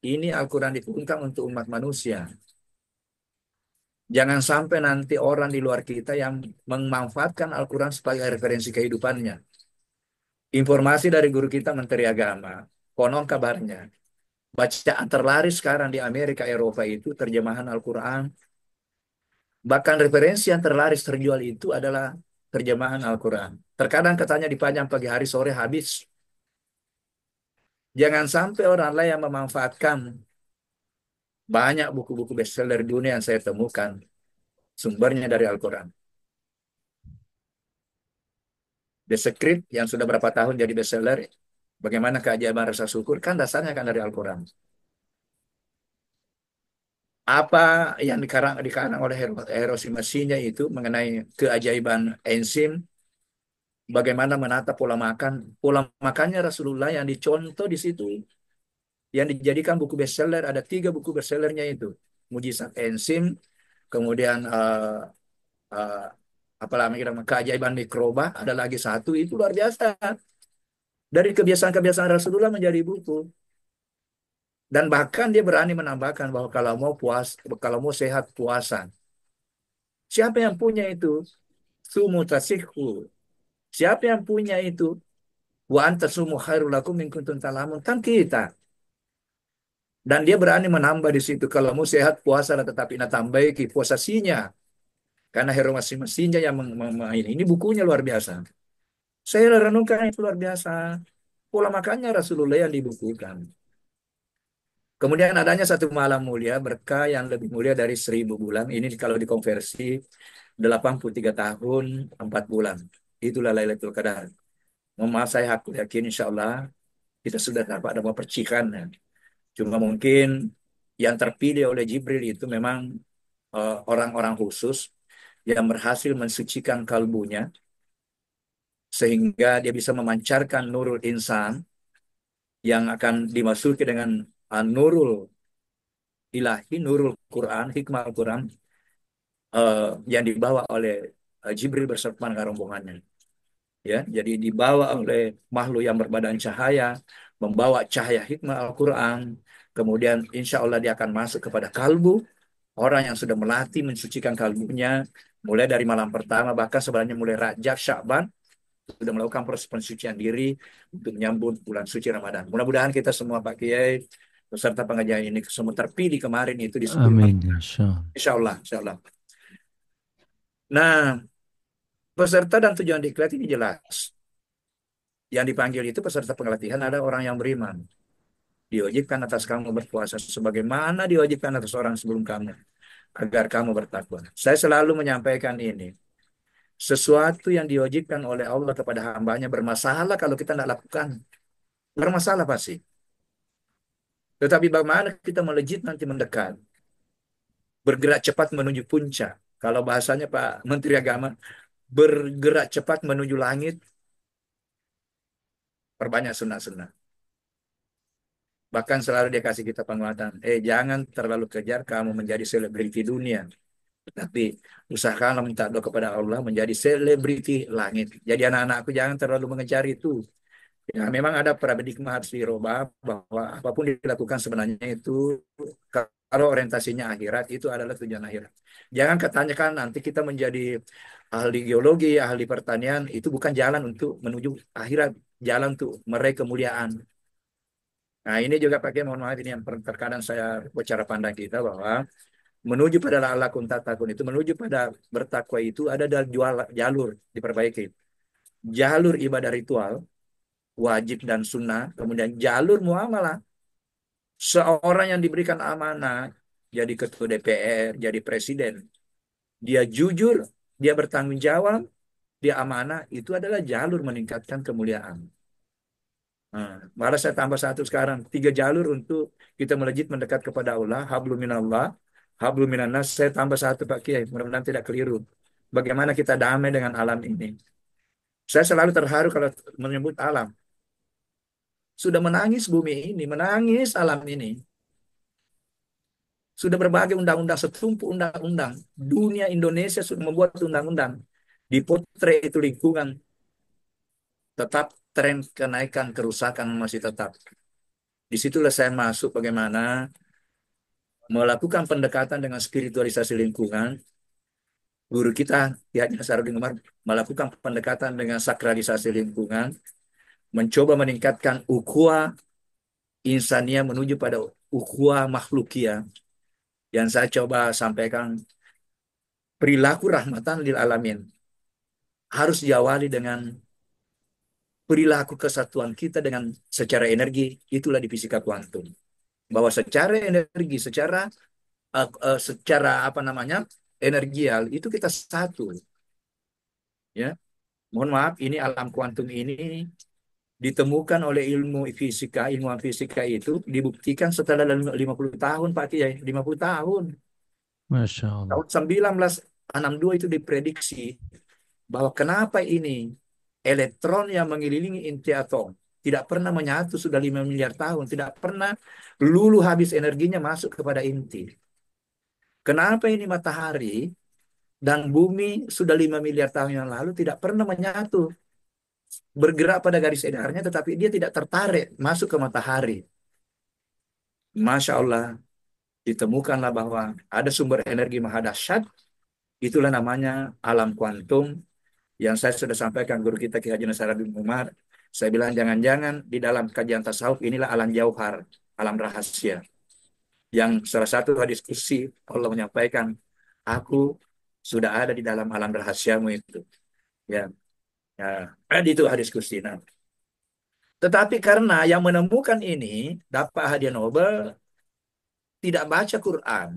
Ini Al-Quran diturunkan untuk umat manusia. Jangan sampai nanti orang di luar kita yang memanfaatkan Al-Quran sebagai referensi kehidupannya. Informasi dari guru kita Menteri Agama. Konon kabarnya. Bacaan terlaris sekarang di Amerika, Eropa itu terjemahan Al-Quran. Bahkan referensi yang terlaris terjual itu adalah terjemahan Al-Quran. Terkadang katanya dipajang pagi hari sore habis. Jangan sampai orang lain yang memanfaatkan banyak buku-buku bestseller dunia yang saya temukan. Sumbernya dari Al-Quran. The Secret yang sudah berapa tahun jadi bestseller. Bagaimana keajaiban rasa syukur. Kan dasarnya kan dari Al-Quran. Apa yang dikarang oleh Hiroshima itu mengenai keajaiban enzim, bagaimana menata pola makannya Rasulullah yang dicontoh di situ, yang dijadikan buku bestseller. Ada 3 buku bestsellernya itu, Mujizat Enzim, kemudian uh, apa namanya keajaiban mikroba, ada lagi satu itu luar biasa. Dari kebiasaan-kebiasaan Rasulullah menjadi buku, dan bahkan dia berani menambahkan bahwa kalau mau sehat puasa. Siapa yang punya itu? Sumu tasihku. Siapa yang punya itu? Wa anta sumu khairul lakum in kuntum ta'lamun. Kan kita. Dan dia berani menambah di situ. Kalau mau sehat puasa tetapi tambahi puasasinya. Karena hero masing-masingnya yang ini bukunya luar biasa. Saya renungkan itu luar biasa. Pola makannya Rasulullah yang dibukukan. Kemudian adanya satu malam mulia, berkah yang lebih mulia dari 1000 bulan. Ini kalau dikonversi 83 tahun 4 bulan. Itulah Lailatul Qadar. Mohon maaf saya yakin insya Allah kita sudah dapat ada percikan. Cuma mungkin yang terpilih oleh Jibril itu memang orang-orang khusus yang berhasil mensucikan kalbunya sehingga dia bisa memancarkan nurul insan yang akan dimasuki dengan nurul ilahi, nurul Quran, hikmah Al-Quran yang dibawa oleh Jibril beserta dengan rombongannya. Ya, jadi dibawa oleh makhluk yang berbadan cahaya, membawa cahaya hikmah Al-Quran, kemudian insya Allah dia akan masuk kepada kalbu orang yang sudah melatih mensucikan kalbunya mulai dari malam pertama, bahkan sebenarnya mulai Rajab Sya'ban sudah melakukan proses pensucian diri untuk menyambut bulan suci Ramadan. Mudah-mudahan kita semua Pak Kiai peserta pengajian ini semua terpilih kemarin itu di 10 Amin, Ramadan. insya Allah. Insya Allah, insya Allah. Nah, peserta dan tujuan diklat ini jelas. Yang dipanggil itu peserta penglatihan ada orang yang beriman. Diwajibkan atas kamu berpuasa sebagaimana diwajibkan atas orang sebelum kamu agar kamu bertakwa. Saya selalu menyampaikan ini. Sesuatu yang diwajibkan oleh Allah kepada hambanya bermasalah kalau kita tidak lakukan. Bermasalah pasti. Tetapi bagaimana kita melejit nanti mendekat. Bergerak cepat menuju puncak. Kalau bahasanya Pak Menteri Agama, bergerak cepat menuju langit, perbanyak sunnah-sunnah. Bahkan selalu dia kasih kita penguatan. Jangan terlalu kejar kamu menjadi selebriti dunia. Tapi usahakanlah minta doa kepada Allah menjadi selebriti langit. Jadi anak-anakku jangan terlalu mengejar itu. Ya, memang ada paradigma harus dirubah bahwa apapun dilakukan sebenarnya itu kalau orientasinya akhirat itu adalah tujuan akhirat. Jangan ketanyakan nanti kita menjadi ahli geologi, ahli pertanian itu bukan jalan untuk menuju akhirat, jalan untuk meraih kemuliaan. Nah, ini juga pakai mohon maaf ini yang terkadang saya cara pandang kita bahwa menuju pada la'alla kunta takun itu menuju pada bertakwa itu ada jalur diperbaiki. Jalur ibadah ritual wajib dan sunnah, kemudian jalur muamalah. Seorang yang diberikan amanah jadi ketua DPR, jadi presiden, dia jujur, dia bertanggung jawab, dia amanah, itu adalah jalur meningkatkan kemuliaan. Nah, malah saya tambah satu sekarang, 3 jalur untuk kita melejit mendekat kepada Allah, hablum minallah, hablum minannas, saya tambah satu Pak Kiai, mudah-mudahan tidak keliru. Bagaimana kita damai dengan alam ini. Saya selalu terharu kalau menyebut alam. Sudah menangis bumi ini, menangis alam ini. Sudah berbagai undang-undang, setumpuk undang-undang. Dunia Indonesia sudah membuat undang-undang. Dipotret itu lingkungan. Tetap tren kenaikan kerusakan masih tetap. Disitulah saya masuk bagaimana melakukan pendekatan dengan spiritualisasi lingkungan. Guru kita, Ki Haji Nasaruddin Umar, melakukan pendekatan dengan sakralisasi lingkungan. Mencoba meningkatkan ukhuwah insania menuju pada ukhuwah makhlukia. Yang saya coba sampaikan perilaku rahmatan lil alamin harus diawali dengan perilaku kesatuan kita dengan secara energi, itulah di fisika kuantum. Bahwa secara energi, secara apa namanya? Energial itu kita satu, ya. Mohon maaf, ini alam kuantum ini ditemukan oleh ilmuwan fisika itu dibuktikan setelah 50 tahun Pak Kiai, 50 tahun. Masya Allah. Tahun 1962 itu diprediksi bahwa kenapa ini elektron yang mengelilingi inti atom tidak pernah menyatu sudah 5 miliar tahun, tidak pernah luluh habis energinya masuk kepada inti. Kenapa ini matahari dan bumi sudah 5 miliar tahun yang lalu tidak pernah menyatu, bergerak pada garis edarnya tetapi dia tidak tertarik masuk ke matahari. Masya Allah, ditemukanlah bahwa ada sumber energi maha dahsyat, itulah namanya alam kuantum yang saya sudah sampaikan guru kita Ki Haji Nasaruddin Umar. Saya bilang jangan-jangan di dalam kajian tasawuf inilah alam jauhar, alam rahasia. Yang salah satu diskusi Allah menyampaikan, aku sudah ada di dalam alam rahasiamu itu. Ya, ya, itu diskusi. Nah, tetapi karena yang menemukan ini dapat hadiah Nobel tidak baca Quran,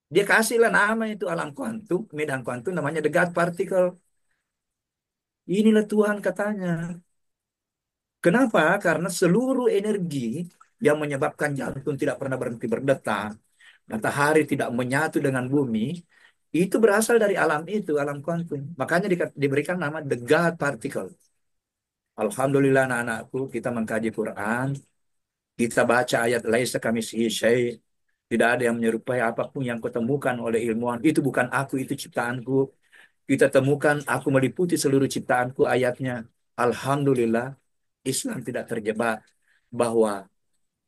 dia kasihlah nama itu alam kuantum, medan kuantum namanya the God particle. Inilah Tuhan katanya. Kenapa? Karena seluruh energi yang menyebabkan jantung tidak pernah berhenti berdetak, matahari tidak menyatu dengan bumi, itu berasal dari alam itu, alam kuantum. Makanya diberikan nama the God particle. Alhamdulillah anak-anakku, kita mengkaji Quran, kita baca ayat laisa kamitslihi syai'. Tidak ada yang menyerupai apapun yang kutemukan oleh ilmuwan. Itu bukan aku, itu ciptaanku. Kita temukan aku meliputi seluruh ciptaanku ayatnya. Alhamdulillah, Islam tidak terjebak bahwa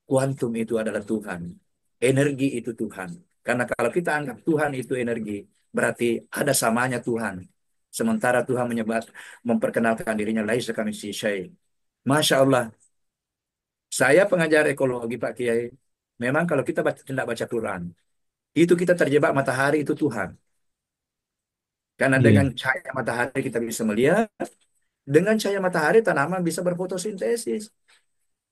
kuantum itu adalah Tuhan. Energi itu Tuhan. Karena kalau kita anggap Tuhan itu energi, berarti ada samanya Tuhan. Sementara Tuhan memperkenalkan dirinya laisa kamitslihi syai'. Masya Allah, saya pengajar ekologi Pak Kiai. Memang kalau kita tidak baca Quran, itu kita terjebak matahari itu Tuhan. Karena dengan Iya. cahaya matahari kita bisa melihat, dengan cahaya matahari tanaman bisa berfotosintesis.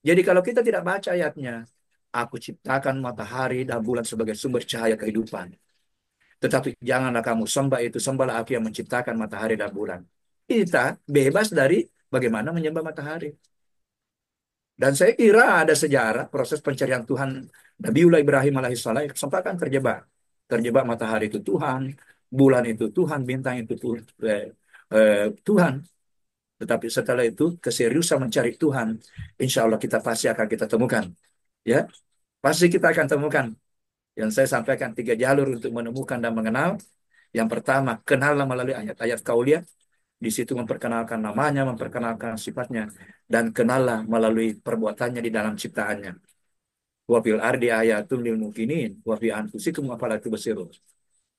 Jadi kalau kita tidak baca ayatnya, aku ciptakan matahari dan bulan sebagai sumber cahaya kehidupan. Tetapi janganlah kamu sembah itu, sembahlah aku yang menciptakan matahari dan bulan. Kita bebas dari bagaimana menyembah matahari. Dan saya kira ada sejarah proses pencarian Tuhan Nabiullah Ibrahim alaihissalam sempat kan terjebak. Terjebak matahari itu Tuhan, bulan itu Tuhan, bintang itu Tuhan. Tetapi setelah itu keseriusan mencari Tuhan, insya Allah kita pasti akan kita temukan. Ya, pasti kita akan temukan. Yang saya sampaikan 3 jalur untuk menemukan dan mengenal. Yang pertama, kenallah melalui ayat-ayat Qauliyah. Di situ memperkenalkan namanya, memperkenalkan sifatnya, dan kenallah melalui perbuatannya di dalam ciptaannya. Wa fil ardi ayatun lil mukminin wa fi anfusikum afala tubsirun.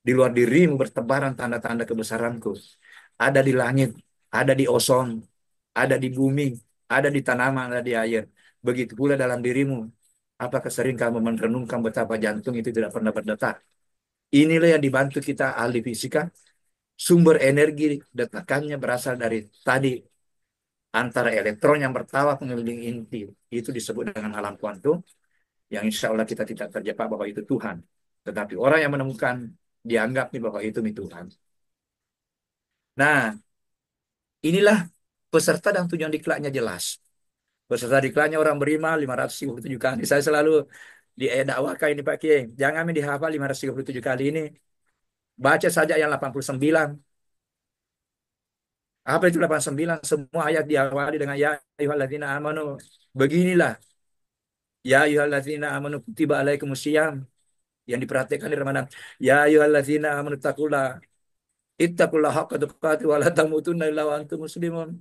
Di luar dirimu bertebaran tanda-tanda kebesaranku. Ada di langit, ada di ozon, ada di bumi, ada di tanaman, ada di air. Begitu pula dalam dirimu. Apakah sering kamu merenungkan betapa jantung itu tidak pernah berdetak? Inilah yang dibantu kita ahli fisika. Sumber energi detakannya berasal dari tadi antara elektron yang bertawa mengelilingi inti. Itu disebut dengan alam kuantum yang insya Allah kita tidak terjebak bahwa itu Tuhan. Tetapi orang yang menemukan dianggap nih bahwa itu nih Tuhan. Nah, inilah peserta dan tujuan diklatnya jelas. Peserta diklatnya orang beriman 537 kali. Saya selalu dakwakan ini Pak Kiai. Jangan dihafal 537 kali ini. Baca saja yang 89. Apa itu 89? Semua ayat diawali dengan ya ayyuhalladzina amanu. Beginilah. Ya ayyuhalladzina amanu kutiba alaikumusiyam. Yang diperhatikan di Ramadan. Ya ayyuhalladzina amanu taqullah. Ittaqullah haqqa tuqatih wa la tamutunna illa wa antum muslimun.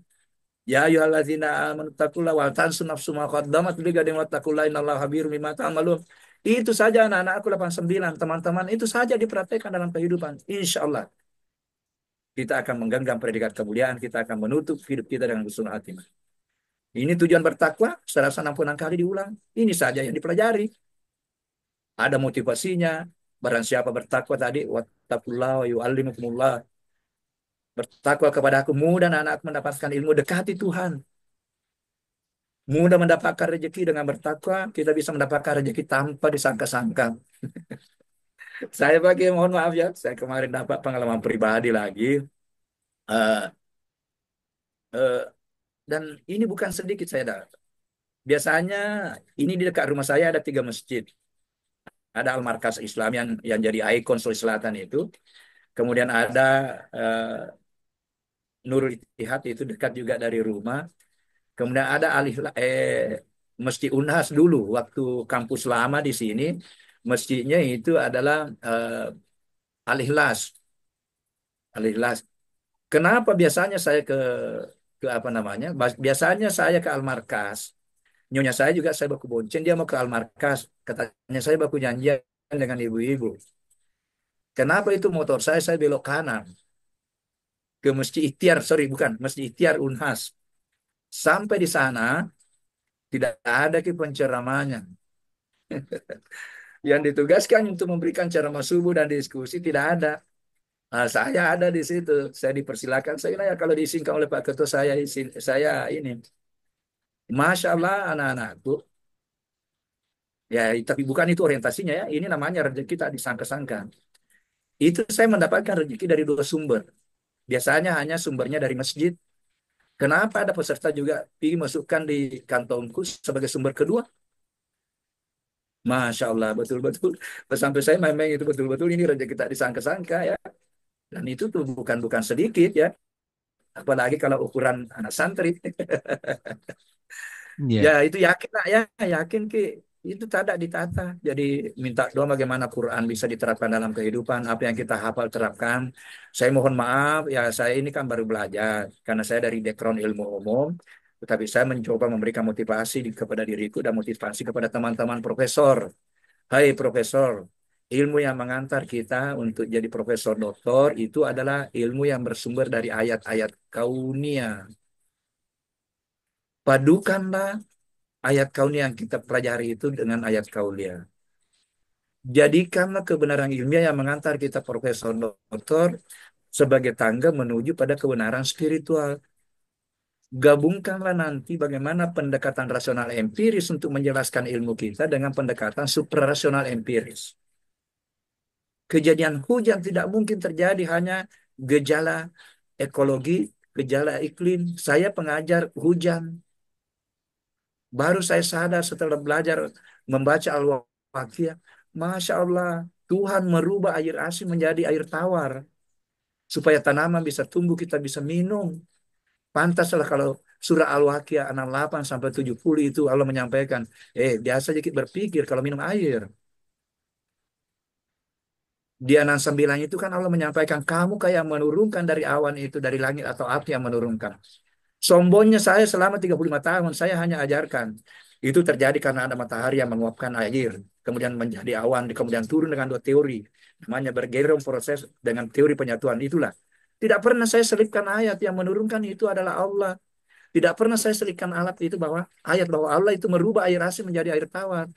Ya ayyuhalladzina amanu taqullaha wal tansu nafsum ma qaddamat ligadin wattaqullaha innallaha khabirum bima ta'malun. Itu saja anak-anakku 89, teman-teman, itu saja diperhatikan dalam kehidupan. Insya Allah kita akan menggenggam predikat kemuliaan, kita akan menutup hidup kita dengan husnul khatimah. Ini tujuan bertakwa, 166 kali diulang. Ini saja yang dipelajari. Ada motivasinya. Barang siapa bertakwa tadi, wattaqullaha wa yu'allimukumullah. Bertakwa kepada aku, mudah anak mendapatkan ilmu, dekati Tuhan. Mudah mendapatkan rezeki dengan bertakwa, kita bisa mendapatkan rezeki tanpa disangka-sangka. Saya bagi mohon maaf ya, saya kemarin dapat pengalaman pribadi lagi. Eh, eh, dan ini bukan sedikit saya dapat. Biasanya ini di dekat rumah saya ada 3 masjid. Ada Al-Markas Islam yang jadi ikon Sulawesi Selatan itu. Kemudian ada Nurul Ittihad itu dekat juga dari rumah. Kemudian ada Masjid Unhas dulu waktu kampus lama di sini, masjidnya itu adalah Al-Ikhlas. Al-Ikhlas. Kenapa biasanya saya ke apa namanya? Biasanya saya ke Al-Markas. Nyonya saya juga saya baku bonceng, dia mau ke Al-Markas. Katanya saya baku janjian dengan ibu-ibu. Kenapa itu motor saya belok kanan ke Masjid Ikhtiar, sorry bukan, Masjid Ikhtiar Unhas. Sampai di sana tidak ada penceramahnya. Yang ditugaskan untuk memberikan ceramah subuh dan diskusi tidak ada. Nah, saya ada di situ. Saya dipersilakan. Saya bilang ya kalau diizinkan oleh Pak Ketua saya ini. Masya Allah anak-anakku. Ya, tapi bukan itu orientasinya ya. Ini namanya rezeki tak disangka-sangka. Itu saya mendapatkan rezeki dari 2 sumber. Biasanya hanya sumbernya dari masjid. Kenapa ada peserta juga masukkan di kantongku sebagai sumber kedua? Masya Allah, betul-betul. Sampai saya memang itu betul-betul ini rezeki tak disangka-sangka ya. Dan itu tuh bukan bukan sedikit ya. Apalagi kalau ukuran anak santri. Ya Iya. itu yakin lah ya, yakin Ki. Itu tak ada ditata. Jadi minta doa bagaimana Quran bisa diterapkan dalam kehidupan. Apa yang kita hafal terapkan. Saya mohon maaf, ya saya ini kan baru belajar. Karena saya dari background ilmu umum. Tetapi saya mencoba memberikan motivasi kepada diriku dan motivasi kepada teman-teman profesor. Hai profesor, ilmu yang mengantar kita untuk jadi profesor doktor itu adalah ilmu yang bersumber dari ayat-ayat kaunia. Padukanlah ayat kaunia yang kita pelajari itu dengan ayat kaulia. Jadikanlah kebenaran ilmiah yang mengantar kita profesor doktor sebagai tangga menuju pada kebenaran spiritual. Gabungkanlah nanti bagaimana pendekatan rasional empiris untuk menjelaskan ilmu kita dengan pendekatan suprarasional empiris. Kejadian hujan tidak mungkin terjadi hanya gejala ekologi, gejala iklim. Saya pengajar hujan. Baru saya sadar setelah belajar membaca Al-Waqiah. Masya Allah, Tuhan merubah air asin menjadi air tawar. Supaya tanaman bisa tumbuh, kita bisa minum. Pantaslah kalau surah Al-Waqiah 68 sampai 70 itu Allah menyampaikan, biasa aja kita berpikir kalau minum air. Di 69 itu kan Allah menyampaikan, kamu kayak menurunkan dari awan itu, dari langit atau api yang menurunkan. Sombongnya saya selama 35 tahun, saya hanya ajarkan. Itu terjadi karena ada matahari yang menguapkan air, kemudian menjadi awan, kemudian turun dengan dua teori. Namanya bergerong proses dengan teori penyatuan. Itulah. Tidak pernah saya selipkan ayat yang menurunkan itu adalah Allah. Tidak pernah saya selipkan alat itu bahwa ayat bahwa Allah itu merubah air asin menjadi air tawar.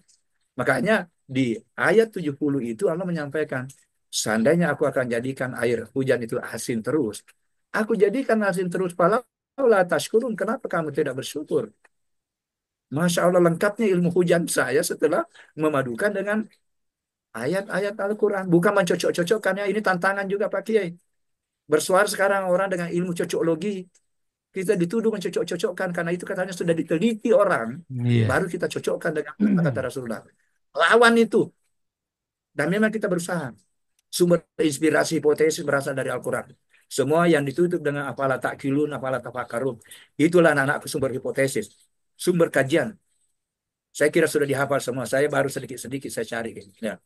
Makanya di ayat 70 itu Allah menyampaikan, seandainya aku akan jadikan air hujan itu asin terus, aku jadikan asin terus, la tashkurun, kenapa kamu tidak bersyukur? Masya Allah lengkapnya ilmu hujan saya setelah memadukan dengan ayat-ayat Al-Quran. Bukan mencocok-cocokkan ya, ini tantangan juga Pak Kiai. Bersuara sekarang orang dengan ilmu cocoklogi. Kita dituduh mencocok-cocokkan karena itu katanya sudah diteliti orang. Iya. Baru kita cocokkan dengan kata Rasulullah. Lawan itu. Dan memang kita berusaha. Sumber inspirasi hipotesis berasal dari Al-Quran. Semua yang ditutup dengan apalah takkilun, apalah tafakarun. Itulah anak-anakku sumber hipotesis. Sumber kajian. Saya kira sudah dihafal semua. Saya baru sedikit-sedikit saya cari. Ya.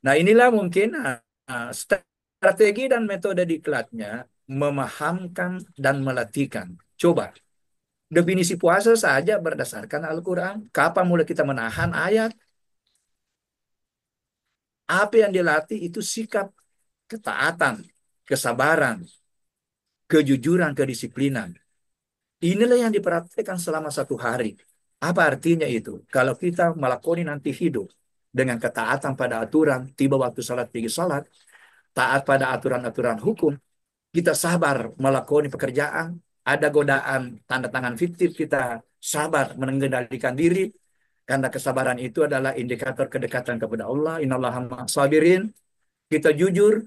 Nah inilah mungkin strategi dan metode diklatnya memahamkan dan melatihkan. Coba. Definisi puasa saja berdasarkan Al-Quran. Kapan mulai kita menahan ayat? Apa yang dilatih itu sikap ketaatan, kesabaran, kejujuran, kedisiplinan. Inilah yang diperhatikan selama satu hari. Apa artinya itu? Kalau kita melakoni nanti hidup dengan ketaatan pada aturan, tiba waktu salat pergi salat, taat pada aturan-aturan hukum, kita sabar melakoni pekerjaan, ada godaan tanda tangan fiktif, kita sabar mengendalikan diri, karena kesabaran itu adalah indikator kedekatan kepada Allah. Innallaha sabirin. Kita jujur,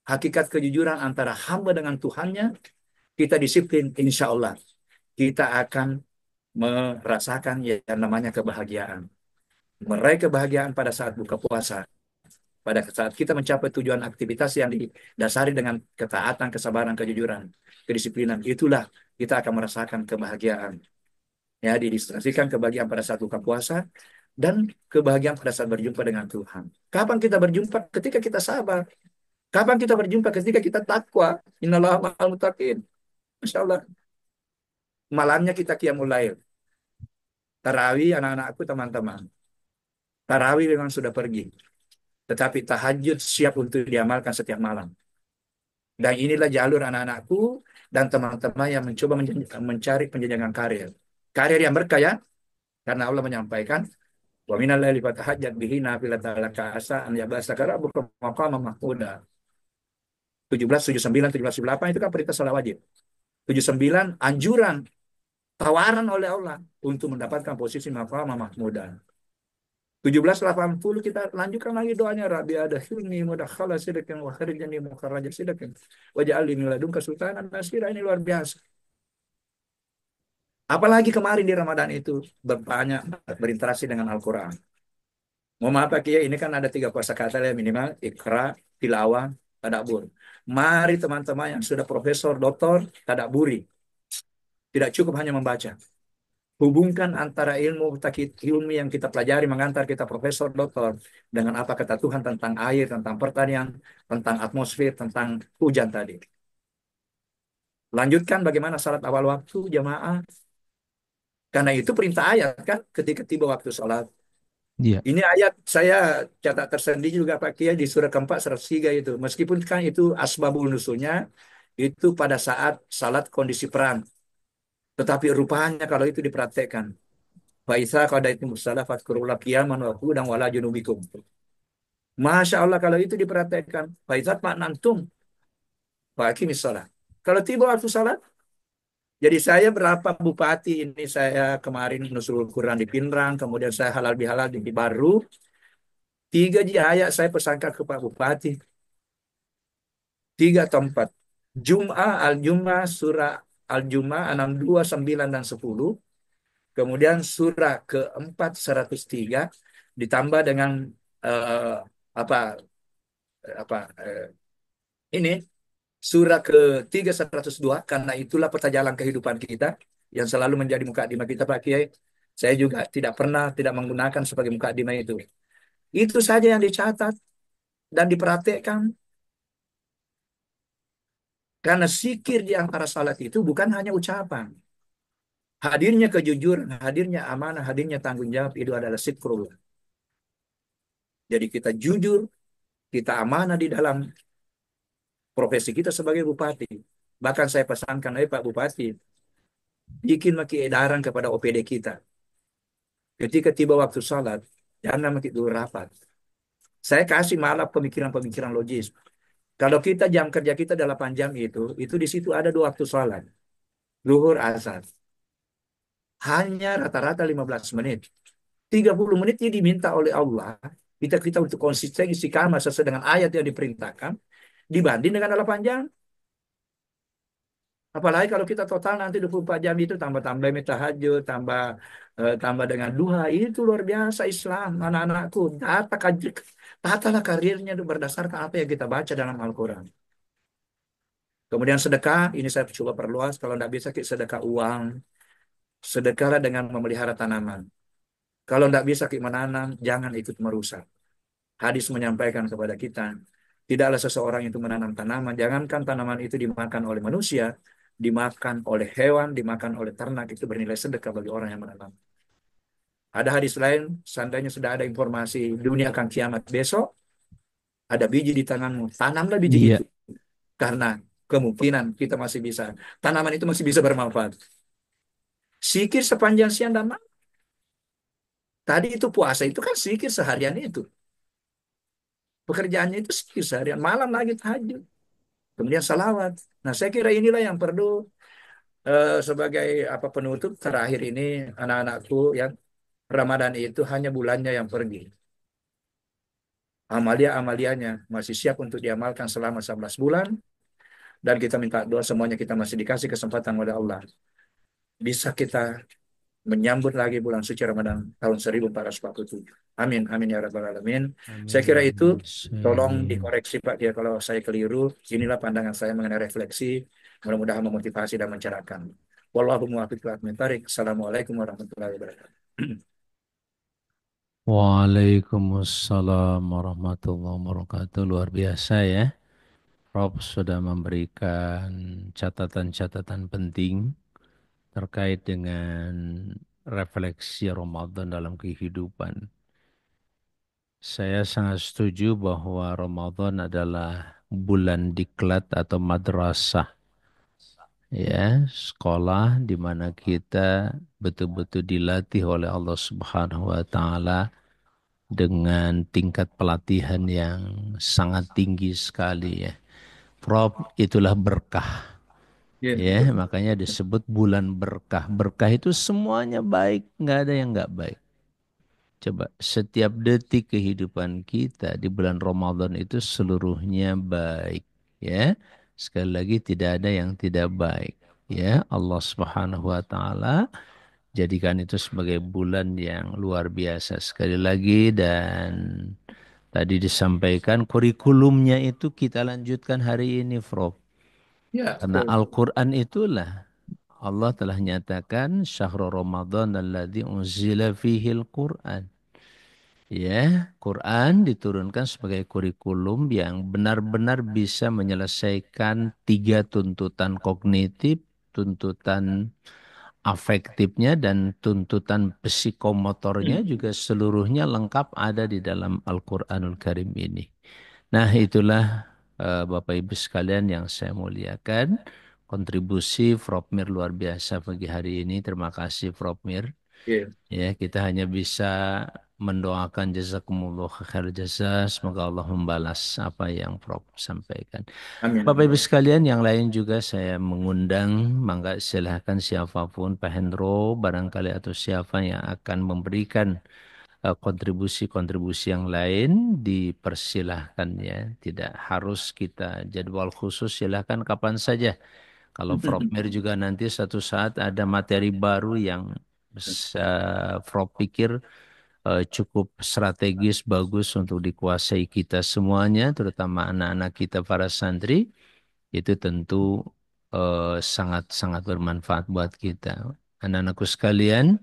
hakikat kejujuran antara hamba dengan Tuhannya, kita disiplin, insya Allah kita akan merasakan yang namanya kebahagiaan. Meraih kebahagiaan pada saat buka puasa. Pada saat kita mencapai tujuan aktivitas yang didasari dengan ketaatan, kesabaran, kejujuran, kedisiplinan. Itulah kita akan merasakan kebahagiaan. Ya, didistrasikan kebahagiaan pada saat buka puasa dan kebahagiaan pada saat berjumpa dengan Tuhan. Kapan kita berjumpa? Ketika kita sabar. Kapan kita berjumpa? Ketika kita takwa. Innallaha ma'al muttaqin. Masya Allah. Malamnya kita qiyamul lail. Tarawih anak-anakku teman-teman. Tarawih memang sudah pergi. Tetapi tahajud siap untuk diamalkan setiap malam. Dan inilah jalur anak-anakku dan teman-teman yang mencoba mencari penjenjangan karir. Karir yang berkah ya. Karena Allah menyampaikan, wa minal laili fatahajjat bihi nafilatan laka asa an yab'asaka rabbuka maqaman mahmuda. 17, 79, 17, 78 itu kan perintah salat wajib. 79 anjuran, tawaran oleh Allah untuk mendapatkan posisi maqaman mahmuda. 1780 kita lanjutkan lagi doanya Rabbi adkhilni mudakhala sidqin wa kharijni mukharaja sidqin waj'alni min ladunka sultanan nasira. Ini luar biasa. Apalagi kemarin di Ramadan itu berbanyak berinteraksi dengan Al-Quran. Mau maaf Pak Kiai, ini kan ada tiga kosakata ya minimal, ikra, tilawah, tadabbur. Mari teman-teman yang sudah profesor, doktor, tadabburi. Tidak cukup hanya membaca. Hubungkan antara ilmu yang kita pelajari mengantar kita profesor, doktor, dengan apa kata Tuhan tentang air, tentang pertanian, tentang atmosfer, tentang hujan tadi. Lanjutkan bagaimana salat awal waktu jamaah. Karena itu perintah ayat kan ketika tiba waktu sholat. Iya. Ini ayat saya catat tersendiri juga Pak Kiai di surah keempat 103 itu. Meskipun kan itu asbabun nusulnya itu pada saat salat kondisi perang. Tetapi rupanya kalau itu diperhatikan. Faisa qadaitum shalah fadhkurullah qiyaman wa qu'udan wala junubikum. Masya Allah kalau itu diperhatikan. Faizat maknantum faqimis shalah. Kalau tiba waktu salat, jadi saya berapa bupati ini saya kemarin nusul Quran di Pinrang, kemudian saya halal bihalal di Baru. Tiga ayat saya pesankan ke Pak Bupati. Tiga tempat. Jum'ah, Al-Jum'ah, surah Al-Jum'ah 62, 9, dan 10. Kemudian surah keempat 103 ditambah dengan eh, apa apa ini surah ketiga 102 karena itulah peta jalan kehidupan kita yang selalu menjadi mukadimah kita Pak Kiai. Saya juga tidak pernah tidak menggunakan sebagai mukadimah itu. Itu saja yang dicatat dan diperhatikan. Karena sikir di antara salat itu bukan hanya ucapan. Hadirnya kejujuran, hadirnya amanah, hadirnya tanggung jawab itu adalah sikrullah. Jadi kita jujur, kita amanah di dalam profesi kita sebagai bupati. Bahkan saya pesankan, Pak Bupati, bikin maki edaran kepada OPD kita. Ketika tiba waktu salat, jangan maki dulu rapat. Saya kasih malah pemikiran-pemikiran logis. Kalau kita jam kerja kita 8 jam itu di situ ada dua waktu salat. Zuhur, asar. Hanya rata-rata 15 menit. 30 menit ini diminta oleh Allah kita untuk konsisten istiqamah sesuai dengan ayat yang diperintahkan dibanding dengan 8 jam. Apalagi kalau kita total nanti 24 jam itu tambah-tambah tahajud, tambah dengan duha, itu luar biasa Islam, anak-anakku. Tatalah karirnya itu berdasarkan apa yang kita baca dalam Al-Quran. Kemudian sedekah, ini saya coba perluas, kalau tidak bisa sedekah uang, sedekahlah dengan memelihara tanaman. Kalau tidak bisa menanam, jangan ikut merusak. Hadis menyampaikan kepada kita, tidaklah seseorang itu menanam tanaman, jangankan tanaman itu dimakan oleh manusia, dimakan oleh hewan, dimakan oleh ternak, itu bernilai sedekah bagi orang yang menanam. Ada hadis lain, seandainya sudah ada informasi dunia akan kiamat besok, ada biji di tanganmu, tanamlah biji Iya. itu. Karena kemungkinan kita masih bisa, tanaman itu masih bisa bermanfaat. Sikir sepanjang siang dan malam. Tadi itu puasa itu kan sikir seharian itu. Pekerjaannya itu sikir seharian, malam lagi tahajud. Kemudian salawat. Nah, saya kira inilah yang perlu sebagai apa penutup terakhir ini anak-anakku yang Ramadan itu hanya bulannya yang pergi. Amalia-amalianya masih siap untuk diamalkan selama 11 bulan dan kita minta doa semuanya kita masih dikasih kesempatan oleh Allah. Bisa kita menyambut lagi bulan suci Ramadan tahun 1447. Amin, amin ya rabbal alamin. Saya kira itu Amin. tolong Amin. dikoreksi Pak ya kalau saya keliru. Inilah pandangan saya mengenai refleksi. Mudah-mudahan memotivasi dan mencerahkan. Wallahu muwaffiq ila aqwamit thoriq. Assalamualaikum warahmatullahi wabarakatuh. Waalaikumsalam warahmatullahi wabarakatuh. Luar biasa ya. Rob sudah memberikan catatan-catatan penting terkait dengan refleksi Ramadan dalam kehidupan. Saya sangat setuju bahwa Ramadan adalah bulan diklat atau madrasah, ya, sekolah di mana kita betul-betul dilatih oleh Allah Subhanahu wa taala dengan tingkat pelatihan yang sangat tinggi sekali ya. Prof, itulah berkah. Ya, Ya, makanya disebut bulan berkah. Berkah itu semuanya baik, nggak ada yang nggak baik. Coba setiap detik kehidupan kita di bulan Ramadan itu seluruhnya baik. Ya, sekali lagi tidak ada yang tidak baik. Ya, Allah Subhanahu wa taala Jadikan itu sebagai bulan yang luar biasa sekali lagi. Dan tadi disampaikan kurikulumnya itu kita lanjutkan hari ini, Prof. Ya, Karena betul. Al-Quran itulah Allah telah nyatakan syahrul Ramadan alladzi unzila fihil Quran. Ya, Quran diturunkan sebagai kurikulum yang benar-benar bisa menyelesaikan tiga tuntutan kognitif, tuntutan afektifnya, dan tuntutan psikomotornya juga seluruhnya lengkap ada di dalam Al-Quranul Karim ini. Nah, itulah Bapak Ibu sekalian yang saya muliakan. Kontribusi Prof Mir luar biasa pagi hari ini. Terima kasih Prof Mir. Oke. Ya, kita hanya bisa mendoakan jazakumullah khair jazaa. Semoga Allah membalas apa yang Prof sampaikan. Amin, Bapak Ibu amin. sekalian yang lain juga saya mengundang, mangga silahkan siapapun Pak Hendro barangkali atau siapa yang akan memberikan kontribusi-kontribusi yang lain dipersilahkan ya. Tidak harus kita jadwal khusus, silahkan kapan saja. Kalau Prof Mir juga nanti satu saat ada materi baru yang Prof pikir cukup strategis, bagus untuk dikuasai kita semuanya, terutama anak-anak kita para santri, itu tentu sangat-sangat bermanfaat buat kita. Anak-anakku sekalian,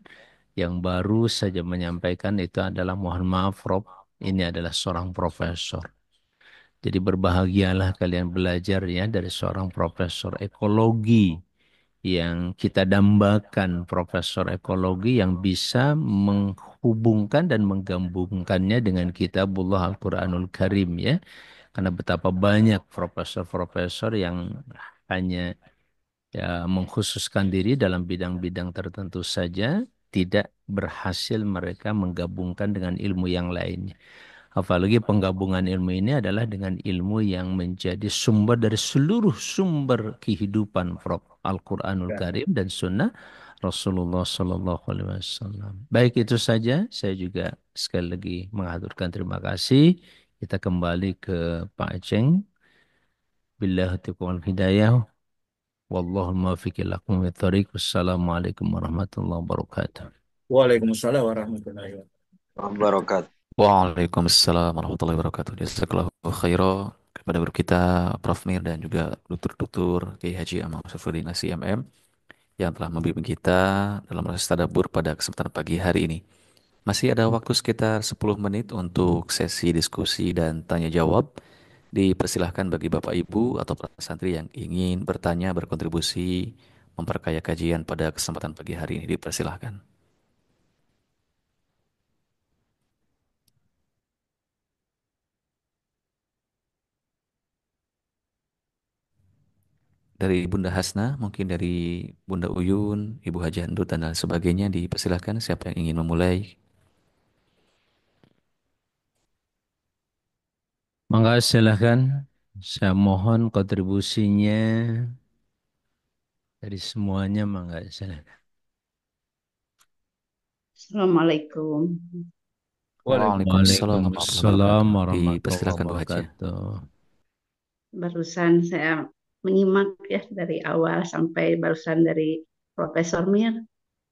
yang baru saja menyampaikan itu adalah mohon maaf, Prof, ini adalah seorang profesor. Jadi berbahagialah kalian belajar ya dari seorang profesor ekologi yang kita dambakan, profesor ekologi yang bisa menghubungkan dan menggabungkannya dengan kitabullah Al-Quranul Karim ya. Karena betapa banyak profesor-profesor yang hanya ya mengkhususkan diri dalam bidang-bidang tertentu saja, tidak berhasil mereka menggabungkan dengan ilmu yang lainnya. Apalagi penggabungan ilmu ini adalah dengan ilmu yang menjadi sumber dari seluruh sumber kehidupan, Prof. Al-Quranul Ya. Karim dan Sunnah Rasulullah Sallallahu Alaihi Wasallam. Baik, itu saja. Saya juga sekali lagi mengaturkan terima kasih. Kita kembali ke Pak Aceng. Billahi taufiq wal hidayah. Wallahu muwaffiq ila aqwamit thoriq. Wassalamualaikum warahmatullahi wabarakatuh. Waalaikumsalam warahmatullahi wabarakatuh. Waalaikumsalam warahmatullahi wabarakatuh. Jazakallahu khairan kepada guru kita Prof Mir dan juga Dr. Kiai Haji Ahmad Syafruddin SIMM yang telah membimbing kita dalam proses tadabbur pada kesempatan pagi hari ini. Masih ada waktu sekitar 10 menit untuk sesi diskusi dan tanya jawab. Dipersilahkan bagi Bapak Ibu atau para santri yang ingin bertanya, berkontribusi, memperkaya kajian pada kesempatan pagi hari ini. Dipersilahkan. Dari Bunda Hasna, mungkin dari Bunda Uyun, Ibu Haji Handut, dan lain sebagainya. Dipersilahkan siapa yang ingin memulai. Mangga silahkan. Saya mohon kontribusinya dari semuanya, mangga silahkan. Assalamualaikum. Waalaikumsalam warahmatullahi Waalaikumsalam wabarakatuh. warahmatullahi Dipersilahkan Bu Haji. wabarakatuh. Barusan saya menyimak ya dari awal sampai barusan dari Profesor Mir.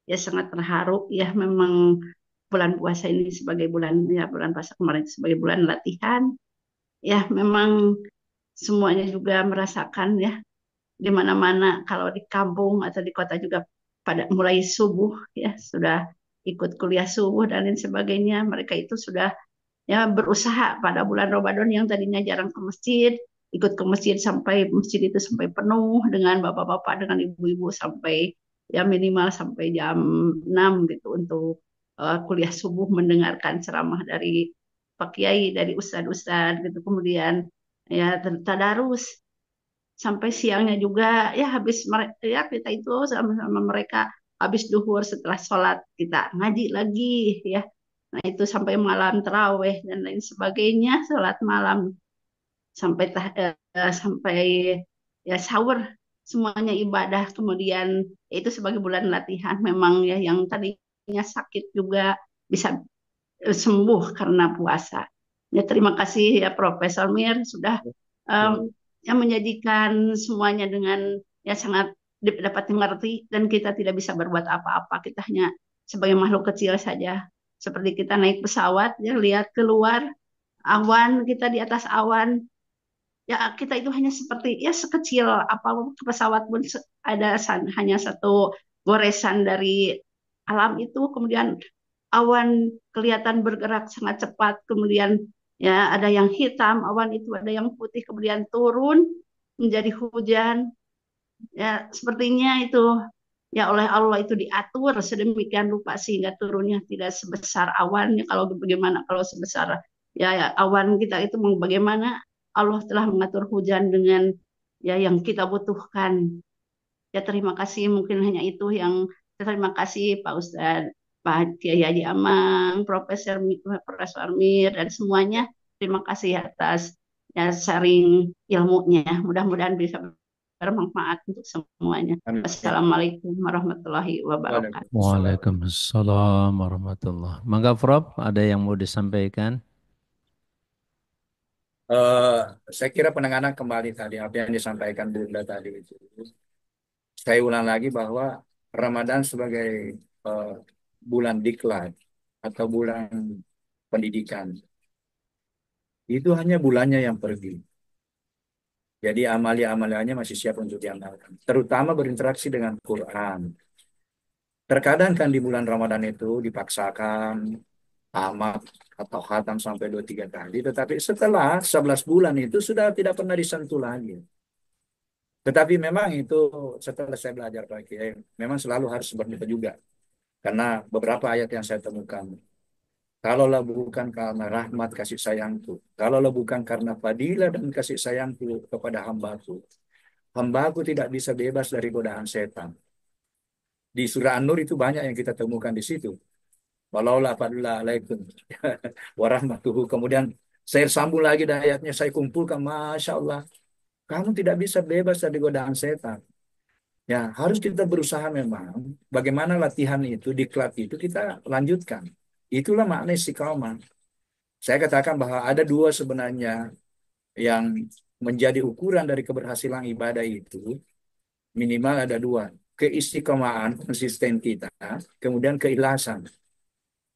Ya sangat terharu ya memang bulan puasa ini sebagai bulan ya bulan puasa kemarin sebagai bulan latihan. Ya memang semuanya juga merasakan ya di mana-mana kalau di kampung atau di kota juga pada mulai subuh ya sudah ikut kuliah subuh dan lain sebagainya. Mereka itu sudah ya berusaha pada bulan Ramadan yang tadinya jarang ke masjid, ikut ke masjid sampai masjid itu sampai penuh dengan bapak-bapak dengan ibu-ibu sampai ya minimal sampai jam 6 gitu untuk kuliah subuh mendengarkan ceramah dari Pak Kiai, dari ustadz-ustadz gitu. Kemudian ya tadarus sampai siangnya juga ya habis ya kita itu sama-sama mereka habis duhur setelah sholat kita ngaji lagi ya. Nah, itu sampai malam terawih dan lain sebagainya, sholat malam sampai sampai ya sahur semuanya ibadah. Kemudian ya itu sebagai bulan latihan memang ya yang tadinya sakit juga bisa sembuh karena puasa. Ya terima kasih ya Profesor Mir sudah wabarakatuh. yang menyajikan semuanya dengan ya sangat dapat mengerti dan kita tidak bisa berbuat apa-apa. Kita hanya sebagai makhluk kecil saja. Seperti kita naik pesawat, ya lihat keluar awan, kita di atas awan, ya kita itu hanya seperti ya sekecil apapun pesawat pun ada hanya satu goresan dari alam itu, kemudian awan kelihatan bergerak sangat cepat, kemudian ya ada yang hitam awan itu, ada yang putih, kemudian turun menjadi hujan. Ya sepertinya itu ya oleh Allah itu diatur sedemikian rupa sehingga turunnya tidak sebesar awannya. Kalau bagaimana kalau sebesar ya awan kita itu mau bagaimana, Allah telah mengatur hujan dengan ya yang kita butuhkan. Ya terima kasih, mungkin hanya itu yang terima kasih Pak Ustadz, Pak Kiai Haji Amang, Profesor Mir dan semuanya. Terima kasih atas ya sharing ilmunya. Mudah-mudahan bisa bermanfaat untuk semuanya. Amin. Wassalamualaikum warahmatullahi wabarakatuh. Waalaikumsalam. Waalaikumsalam warahmatullah. Mangga Prof, ada yang mau disampaikan? Eh, saya kira penanganan kembali tadi apa yang disampaikan Bunda tadi itu. Saya ulang lagi bahwa Ramadan sebagai eh, bulan diklat atau bulan pendidikan itu hanya bulannya yang pergi. Jadi amalia-amaliannya masih siap untuk diamalkan. Terutama berinteraksi dengan Quran. Terkadang kan di bulan Ramadan itu dipaksakan tamat atau khatam sampai 2 3 kali. Tetapi setelah 11 bulan itu sudah tidak pernah disentuh lagi. Tetapi memang itu setelah saya belajar Pak Kiai, memang selalu harus seperti itu juga. Karena beberapa ayat yang saya temukan, kalaulah bukan karena rahmat kasih sayangku, kalaulah bukan karena fadilah dan kasih sayangku kepada hambaku, hambaku tidak bisa bebas dari godaan setan. Di surah An-Nur itu banyak yang kita temukan di situ. Walaulah fadlullah alaikum warahmatuhu. Kemudian saya sambung lagi dari ayatnya, saya kumpulkan, Masya Allah, kamu tidak bisa bebas dari godaan setan. Ya, harus kita berusaha memang. Bagaimana latihan itu, diklat itu kita lanjutkan. Itulah makna istiqamah. Saya katakan bahwa ada dua sebenarnya yang menjadi ukuran dari keberhasilan ibadah itu. Minimal ada dua. Keistiqomahan, konsisten kita. Kemudian keikhlasan.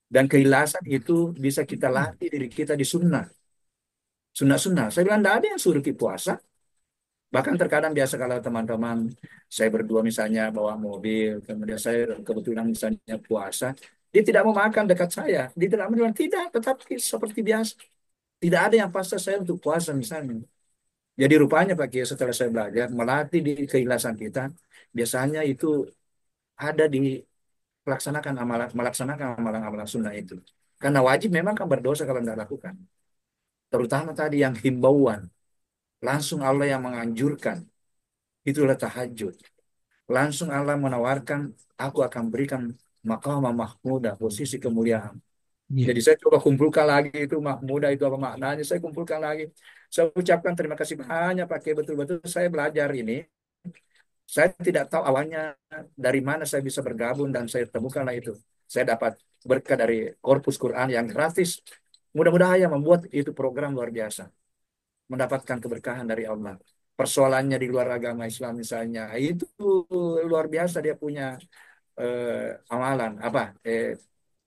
Dan keikhlasan itu bisa kita latih diri kita di sunnah. Sunnah-sunnah. Saya bilang, tidak ada yang suruh kita puasa. Bahkan terkadang biasa kalau teman-teman saya berdua misalnya bawa mobil, kemudian saya kebetulan misalnya puasa, dia tidak mau makan dekat saya. Dia tidak mau bilang, tidak, tetap seperti biasa. Tidak ada yang paksa saya untuk puasa misalnya. Jadi rupanya Pak Kiai setelah saya belajar, melatih di keikhlasan kita, biasanya itu ada di melaksanakan amalan-amalan sunnah itu. Karena wajib memang kan berdosa kalau tidak lakukan. Terutama tadi yang himbauan. Langsung Allah yang menganjurkan. Itulah tahajud. Langsung Allah menawarkan, aku akan berikan maqamah mahmudah, posisi kemuliaan. Iya. Jadi saya coba kumpulkan lagi itu mahmudah itu apa maknanya. Saya kumpulkan lagi. Saya ucapkan terima kasih banyak pakai betul-betul saya belajar ini. Saya tidak tahu awalnya dari mana saya bisa bergabung dan saya temukanlah itu. Saya dapat berkat dari korpus Quran yang gratis. Mudah-mudahan yang membuat itu program luar biasa. Mendapatkan keberkahan dari Allah. Persoalannya di luar agama Islam misalnya, itu luar biasa dia punya amalan apa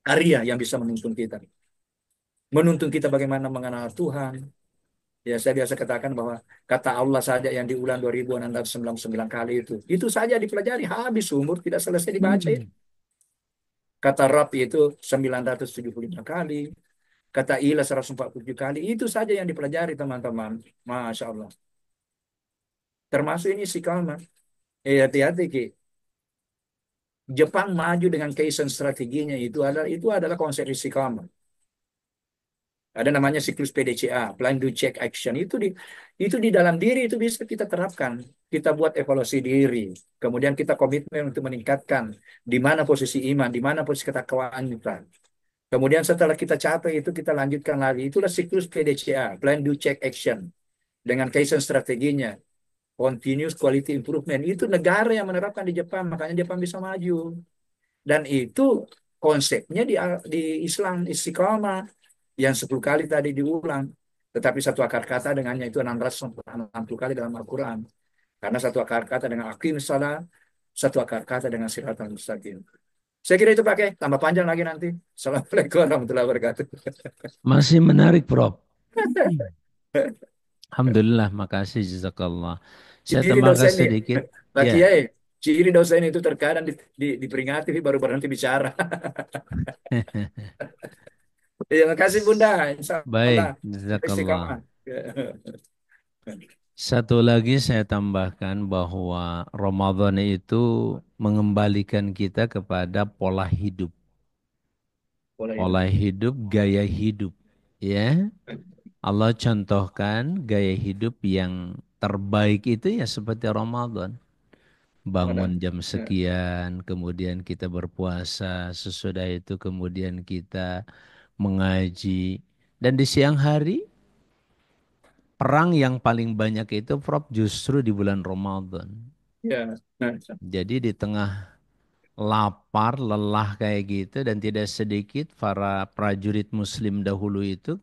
karya yang bisa menuntun kita bagaimana mengenal Tuhan. Ya saya biasa katakan bahwa kata Allah saja yang diulang 2699 kali itu saja dipelajari habis umur tidak selesai dibaca ya. Kata Rabb itu 975 kali, kata Ilah 147 kali, itu saja yang dipelajari teman-teman. Masya Allah. Termasuk ini istiqamah. Hati-hati Ki. Jepang maju dengan Kaizen strateginya itu adalah konsep istiqamah. Ada namanya siklus PDCA, Plan Do Check Action. Itu di dalam diri itu bisa kita terapkan. Kita buat evaluasi diri. Kemudian kita komitmen untuk meningkatkan di mana posisi iman, di mana posisi ketakwaan kita. Kemudian setelah kita capai itu kita lanjutkan lagi. Itulah siklus PDCA, Plan Do Check Action. Dengan Kaizen strateginya, Continuous Quality Improvement. Itu negara yang menerapkan di Jepang, makanya Jepang bisa maju. Dan itu konsepnya di Islam istiqamah yang 10 kali tadi diulang. Tetapi satu akar kata dengannya itu 660 kali dalam Al-Quran. Karena satu akar kata dengan akim salah, satu akar kata dengan siratal mustaqim. Saya kira itu pakai tambah panjang lagi nanti. Assalamualaikum warahmatullahi wabarakatuh. Masih menarik, Prof. Alhamdulillah, makasih jazakallah. Saya Ciri tambahkan dosen nih, sedikit. Pak Ya. Kiai. Ciri dosen itu terkadang diperingati baru berhenti bicara. Terima kasih Bunda. Insya Allah Baik, kita istiqamah. jazakallah. Satu lagi saya tambahkan bahwa Ramadan itu mengembalikan kita kepada pola hidup. Pola hidup. Pola hidup, gaya hidup. Ya, Allah contohkan gaya hidup yang terbaik itu ya seperti Ramadan. Ramadan. Bangun jam sekian, kemudian kita berpuasa, sesudah itu kemudian kita mengaji. Dan di siang hari, perang yang paling banyak itu Prof justru di bulan Ramadan. Ya. Jadi di tengah lapar, lelah kayak gitu dan tidak sedikit para prajurit muslim dahulu itu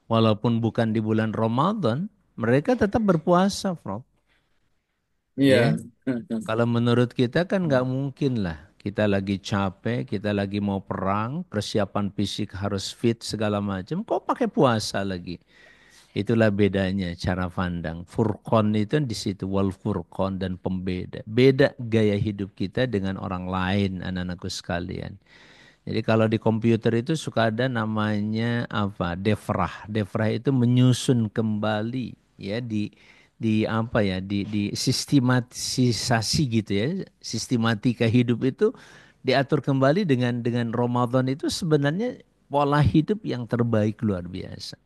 walaupun bukan di bulan Ramadan, mereka tetap berpuasa, Prof. Ya. Iya. Kalau menurut kita kan nggak mungkin lah. Kita lagi capek, kita lagi mau perang, persiapan fisik harus fit segala macam. Kok pakai puasa lagi? Itulah bedanya cara pandang. Furqan itu di situ wal furqan dan pembeda. Beda gaya hidup kita dengan orang lain, anak-anakku sekalian. Jadi kalau di komputer itu suka ada namanya apa? Defrah. Defrah itu menyusun kembali ya di apa ya? Di sistematisasi gitu ya. Sistematika hidup itu diatur kembali dengan Ramadan itu sebenarnya pola hidup yang terbaik luar biasa.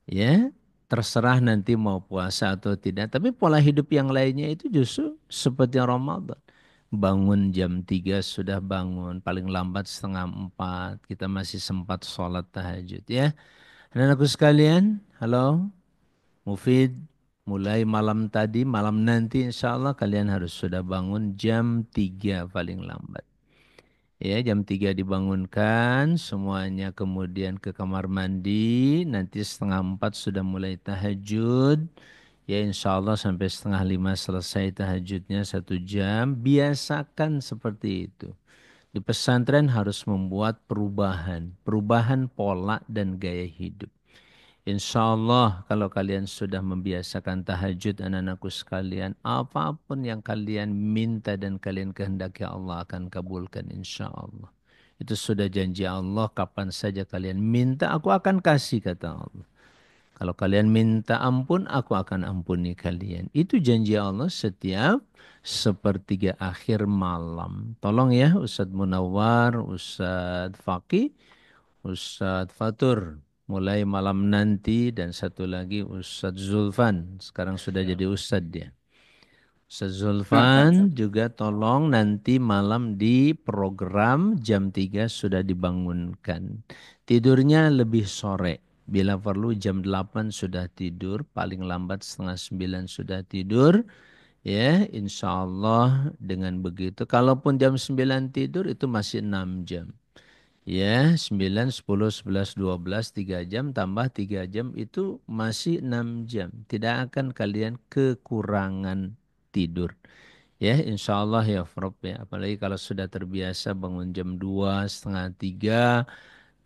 Ya, terserah nanti mau puasa atau tidak. Tapi pola hidup yang lainnya itu justru seperti Ramadan. Bangun jam 3 sudah bangun, paling lambat setengah 4. Kita masih sempat sholat tahajud ya. Dan aku sekalian, halo, Mufid, mulai malam tadi, malam nanti insya Allah kalian harus sudah bangun jam 3 paling lambat. Ya, jam 3 dibangunkan, semuanya kemudian ke kamar mandi, nanti setengah 4 sudah mulai tahajud. Ya, insya Allah sampai setengah 5 selesai tahajudnya 1 jam. Biasakan seperti itu. Di pesantren harus membuat perubahan, perubahan pola dan gaya hidup. Insya Allah kalau kalian sudah membiasakan tahajud anak-anakku sekalian, apapun yang kalian minta dan kalian kehendaki Allah akan kabulkan insya Allah. Itu sudah janji Allah, kapan saja kalian minta aku akan kasih kata Allah. Kalau kalian minta ampun, aku akan ampuni kalian. Itu janji Allah setiap sepertiga akhir malam. Tolong ya Ustadz Munawar, Ustadz Faqih, Ustadz Fatur. Mulai malam nanti dan satu lagi Ustadz Zulfan. Sekarang sudah jadi Ustadz dia. Ustadz Zulfan juga tolong nanti malam di program jam 3 sudah dibangunkan. Tidurnya lebih sore. Bila perlu jam 8 sudah tidur. Paling lambat setengah 9 sudah tidur. Ya, insya Allah dengan begitu. Kalaupun jam 9 tidur itu masih 6 jam. Ya, 9, 10, 11, 12, 3 jam tambah 3 jam itu masih 6 jam. Tidak akan kalian kekurangan tidur. Ya, insya Allah ya, Prof ya. Apalagi kalau sudah terbiasa bangun jam 2, setengah 3,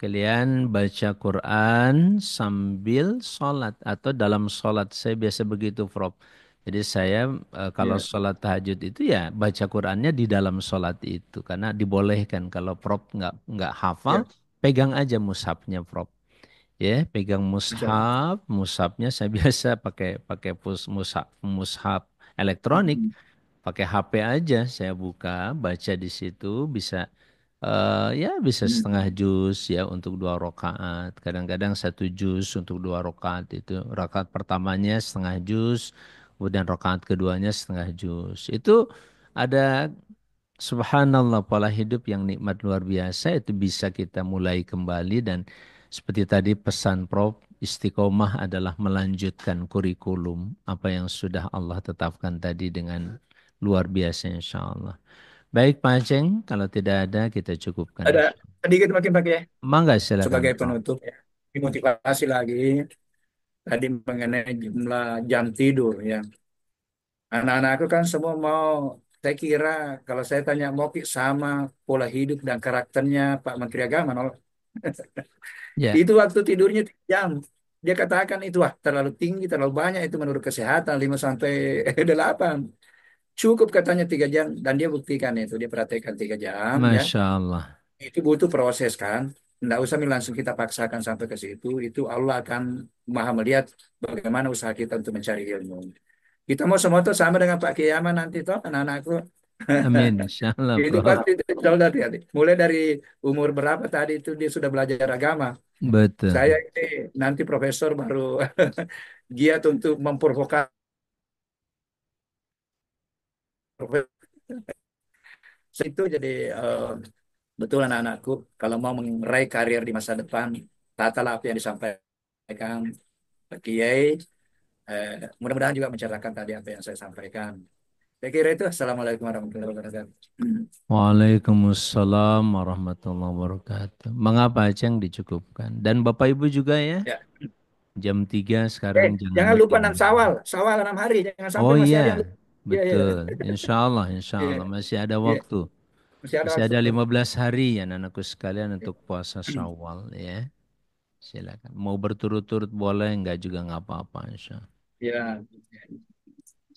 kalian baca Quran sambil sholat atau dalam sholat. Saya biasa begitu, Prof. Jadi saya kalau Iya. sholat tahajud itu ya baca Qurannya di dalam sholat itu karena dibolehkan. Kalau Prof nggak hafal, Iya. pegang aja mushafnya, Prof. Ya, pegang Insya Allah. mushafnya saya biasa pakai pakai mushaf elektronik. Pakai HP aja saya buka, baca di situ bisa ya bisa setengah juz ya untuk 2 rakaat. Kadang-kadang 1 juz untuk 2 rakaat itu. Rakaat pertamanya setengah juz, kemudian rakaat keduanya setengah juz. Itu ada subhanallah pola hidup yang nikmat luar biasa itu bisa kita mulai kembali dan seperti tadi pesan Prof, istiqomah adalah melanjutkan kurikulum apa yang sudah Allah tetapkan tadi dengan luar biasa insya Allah. Baik Pak Aceng, kalau tidak ada kita cukupkan Ada insya Allah. sedikit mungkin pakai Mangga silakan sebagai Prof. penutup ya. Dimotivasi lagi tadi mengenai jumlah jam tidur ya. Anak-anakku kan semua mau Saya kira kalau saya tanya Moki sama pola hidup dan karakternya Pak Menteri Agama, nolak. Ya, Itu waktu tidurnya 3 jam. Dia katakan itu wah terlalu tinggi, terlalu banyak itu menurut kesehatan 5 sampai 8. Cukup katanya 3 jam dan dia buktikan itu, dia praktekkan 3 jam ya. Masya Allah. Itu butuh proses kan. Nggak usah langsung kita paksakan sampai ke situ. Itu Allah akan maha melihat bagaimana usaha kita untuk mencari ilmu. Kita mau semoto sama dengan Pak Kiyaman nanti toh anak-anakku. Amin, insya Allah, Itu Prof. pasti itu insya hati. Mulai dari umur berapa tadi itu dia sudah belajar agama. Saya Betul. ini nanti profesor baru giat untuk memprovokasi itu jadi betul anak-anakku kalau mau meraih karir di masa depan tatalah apa yang disampaikan Pak Kiai mudah-mudahan juga menceritakan tadi apa yang saya sampaikan. Saya kira itu. Assalamualaikum warahmatullahi wabarakatuh. Waalaikumsalam warahmatullahi wabarakatuh. Mengapa Aceng dicukupkan? Dan Bapak Ibu juga ya, Ya. jam 3 sekarang jangan Jangan lupa 6 ditinggal. Sawal. Sawal 6 hari. Jangan Oh sampai masih iya, ada yang lupa. Iya, iya. betul. Insya Iya, Allah masih ada iya. waktu. Masih ada Masih waktu. ada 15 hari ya anakku sekalian untuk puasa Syawal ya. Silakan. Mau berturut-turut boleh, enggak juga nggak apa-apa insya Allah. Ya.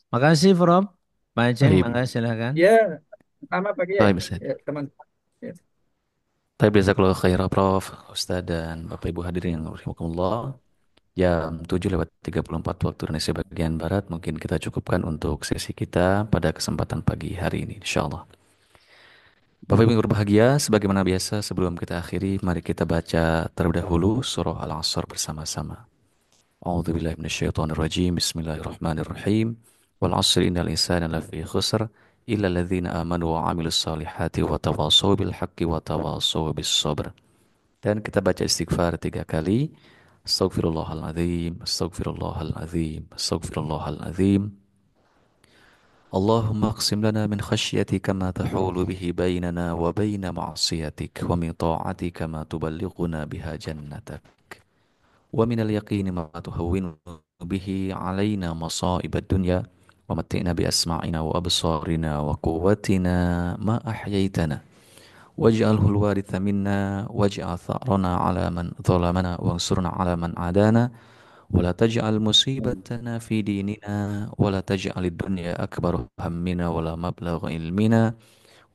Makasih Prof. Pak Aceng, Baik, mangga silakan. Ya, sama Pak Kiai. baik Ustaz. Ya, teman. Ya. Baik, jazakallahu khairan Prof, Ustaz dan Bapak Ibu hadirin yang rahimakumullah. Jam 7 lewat 34 waktu Indonesia bagian Barat. Mungkin kita cukupkan untuk sesi kita pada kesempatan pagi hari ini, insyaallah. Bapak Ibu yang berbahagia, sebagaimana biasa sebelum kita akhiri, mari kita baca terlebih dahulu surah Al-Asr bersama-sama. A'udzubillahi minasyaitonirrajim. Bismillahirrahmanirrahim. Wal 'asri innal insana lafi khusr illa alladzina amanu wa 'amilus solihati wa tawassaw bil haqqi wa tawassaw bis sabr. Dan kita baca istighfar 3 kali. Astaghfirullahaladzim, astaghfirullahaladzim, astaghfirullahaladzim. اللهم اقسم لنا من خشيتك ما تحول به بيننا وبين معصيتك ومن طاعتك ما تبلغنا بها جنتك ومن اليقين ما تهون به علينا مصائب الدنيا ومتئنا بأسماعنا وأبصارنا وقوتنا ما أحييتنا واجعله الوارث منا واجعل ثأرنا على من ظلمنا وانصرنا على من عادانا ولا تجعل مصيبتنا في ديننا ولا تجعل الدنيا أكبر همنا ولا مبلغ علمنا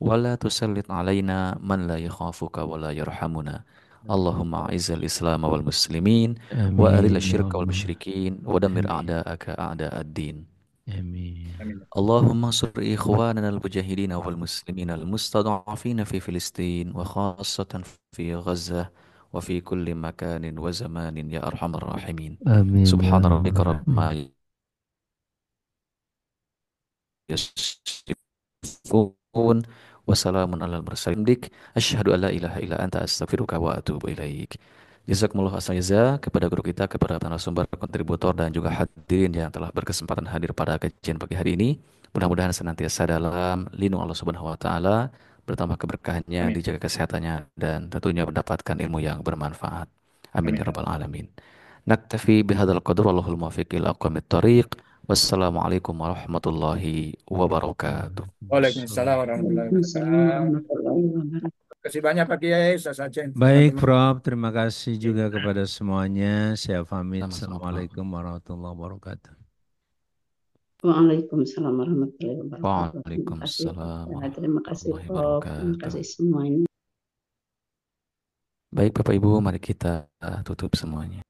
ولا تسلط علينا من لا يخافك ولا يرحمنا اللهم أعز الإسلام والمسلمين وأذل Amin ya الشرك Allah. والمشركين ودمر Amin. أعداءك أعداء الدين Amin. Amin. اللهم انصر إخواننا المجاهدين والمسلمين المستضعفين في فلسطين وخاصة في غزة وفي كل مكان وزمان يا أرحم الراحمين Amin ya سبحان Rabbal ربك رب Alamin. ما يصفون وسلام على المرسلين dik asyhadu alla ilaha illa anta astaghfiruka wa atubu ilaik. Jazakumullah asal jaza kepada guru kita, kepada narasumber, kontributor dan juga hadirin yang telah berkesempatan hadir pada kajian pagi hari ini. Mudah-mudahan senantiasa dalam lindung Allah Subhanahu wa taala, bertambah keberkahannya, Amin. dijaga kesehatannya dan tentunya mendapatkan ilmu yang bermanfaat. Amin Amin. ya rabbal alamin. Naktafi bihadzal qadr wallahul muwaffiq ila aqwamit thoriq. Wassalamualaikum warahmatullahi wabarakatuh. Waalaikumsalam warahmatullahi Waalaikumsalam wabarakatuh. warahmatullahi wabarakatuh. Terima kasih banyak Pak Kiai, Ustaz Aceh, Baik teman-teman. Prof, terima kasih juga kepada semuanya. Saya pamit. Sama-sama, Prof. Assalamualaikum warahmatullahi wabarakatuh. Waalaikumsalam warahmatullahi wabarakatuh. Terima kasih Waalaikumsalam Ustaz. Terima kasih warahmatullahi Prof. Terima wabarakatuh. kasih semuanya. Baik Bapak Ibu, mari kita tutup semuanya.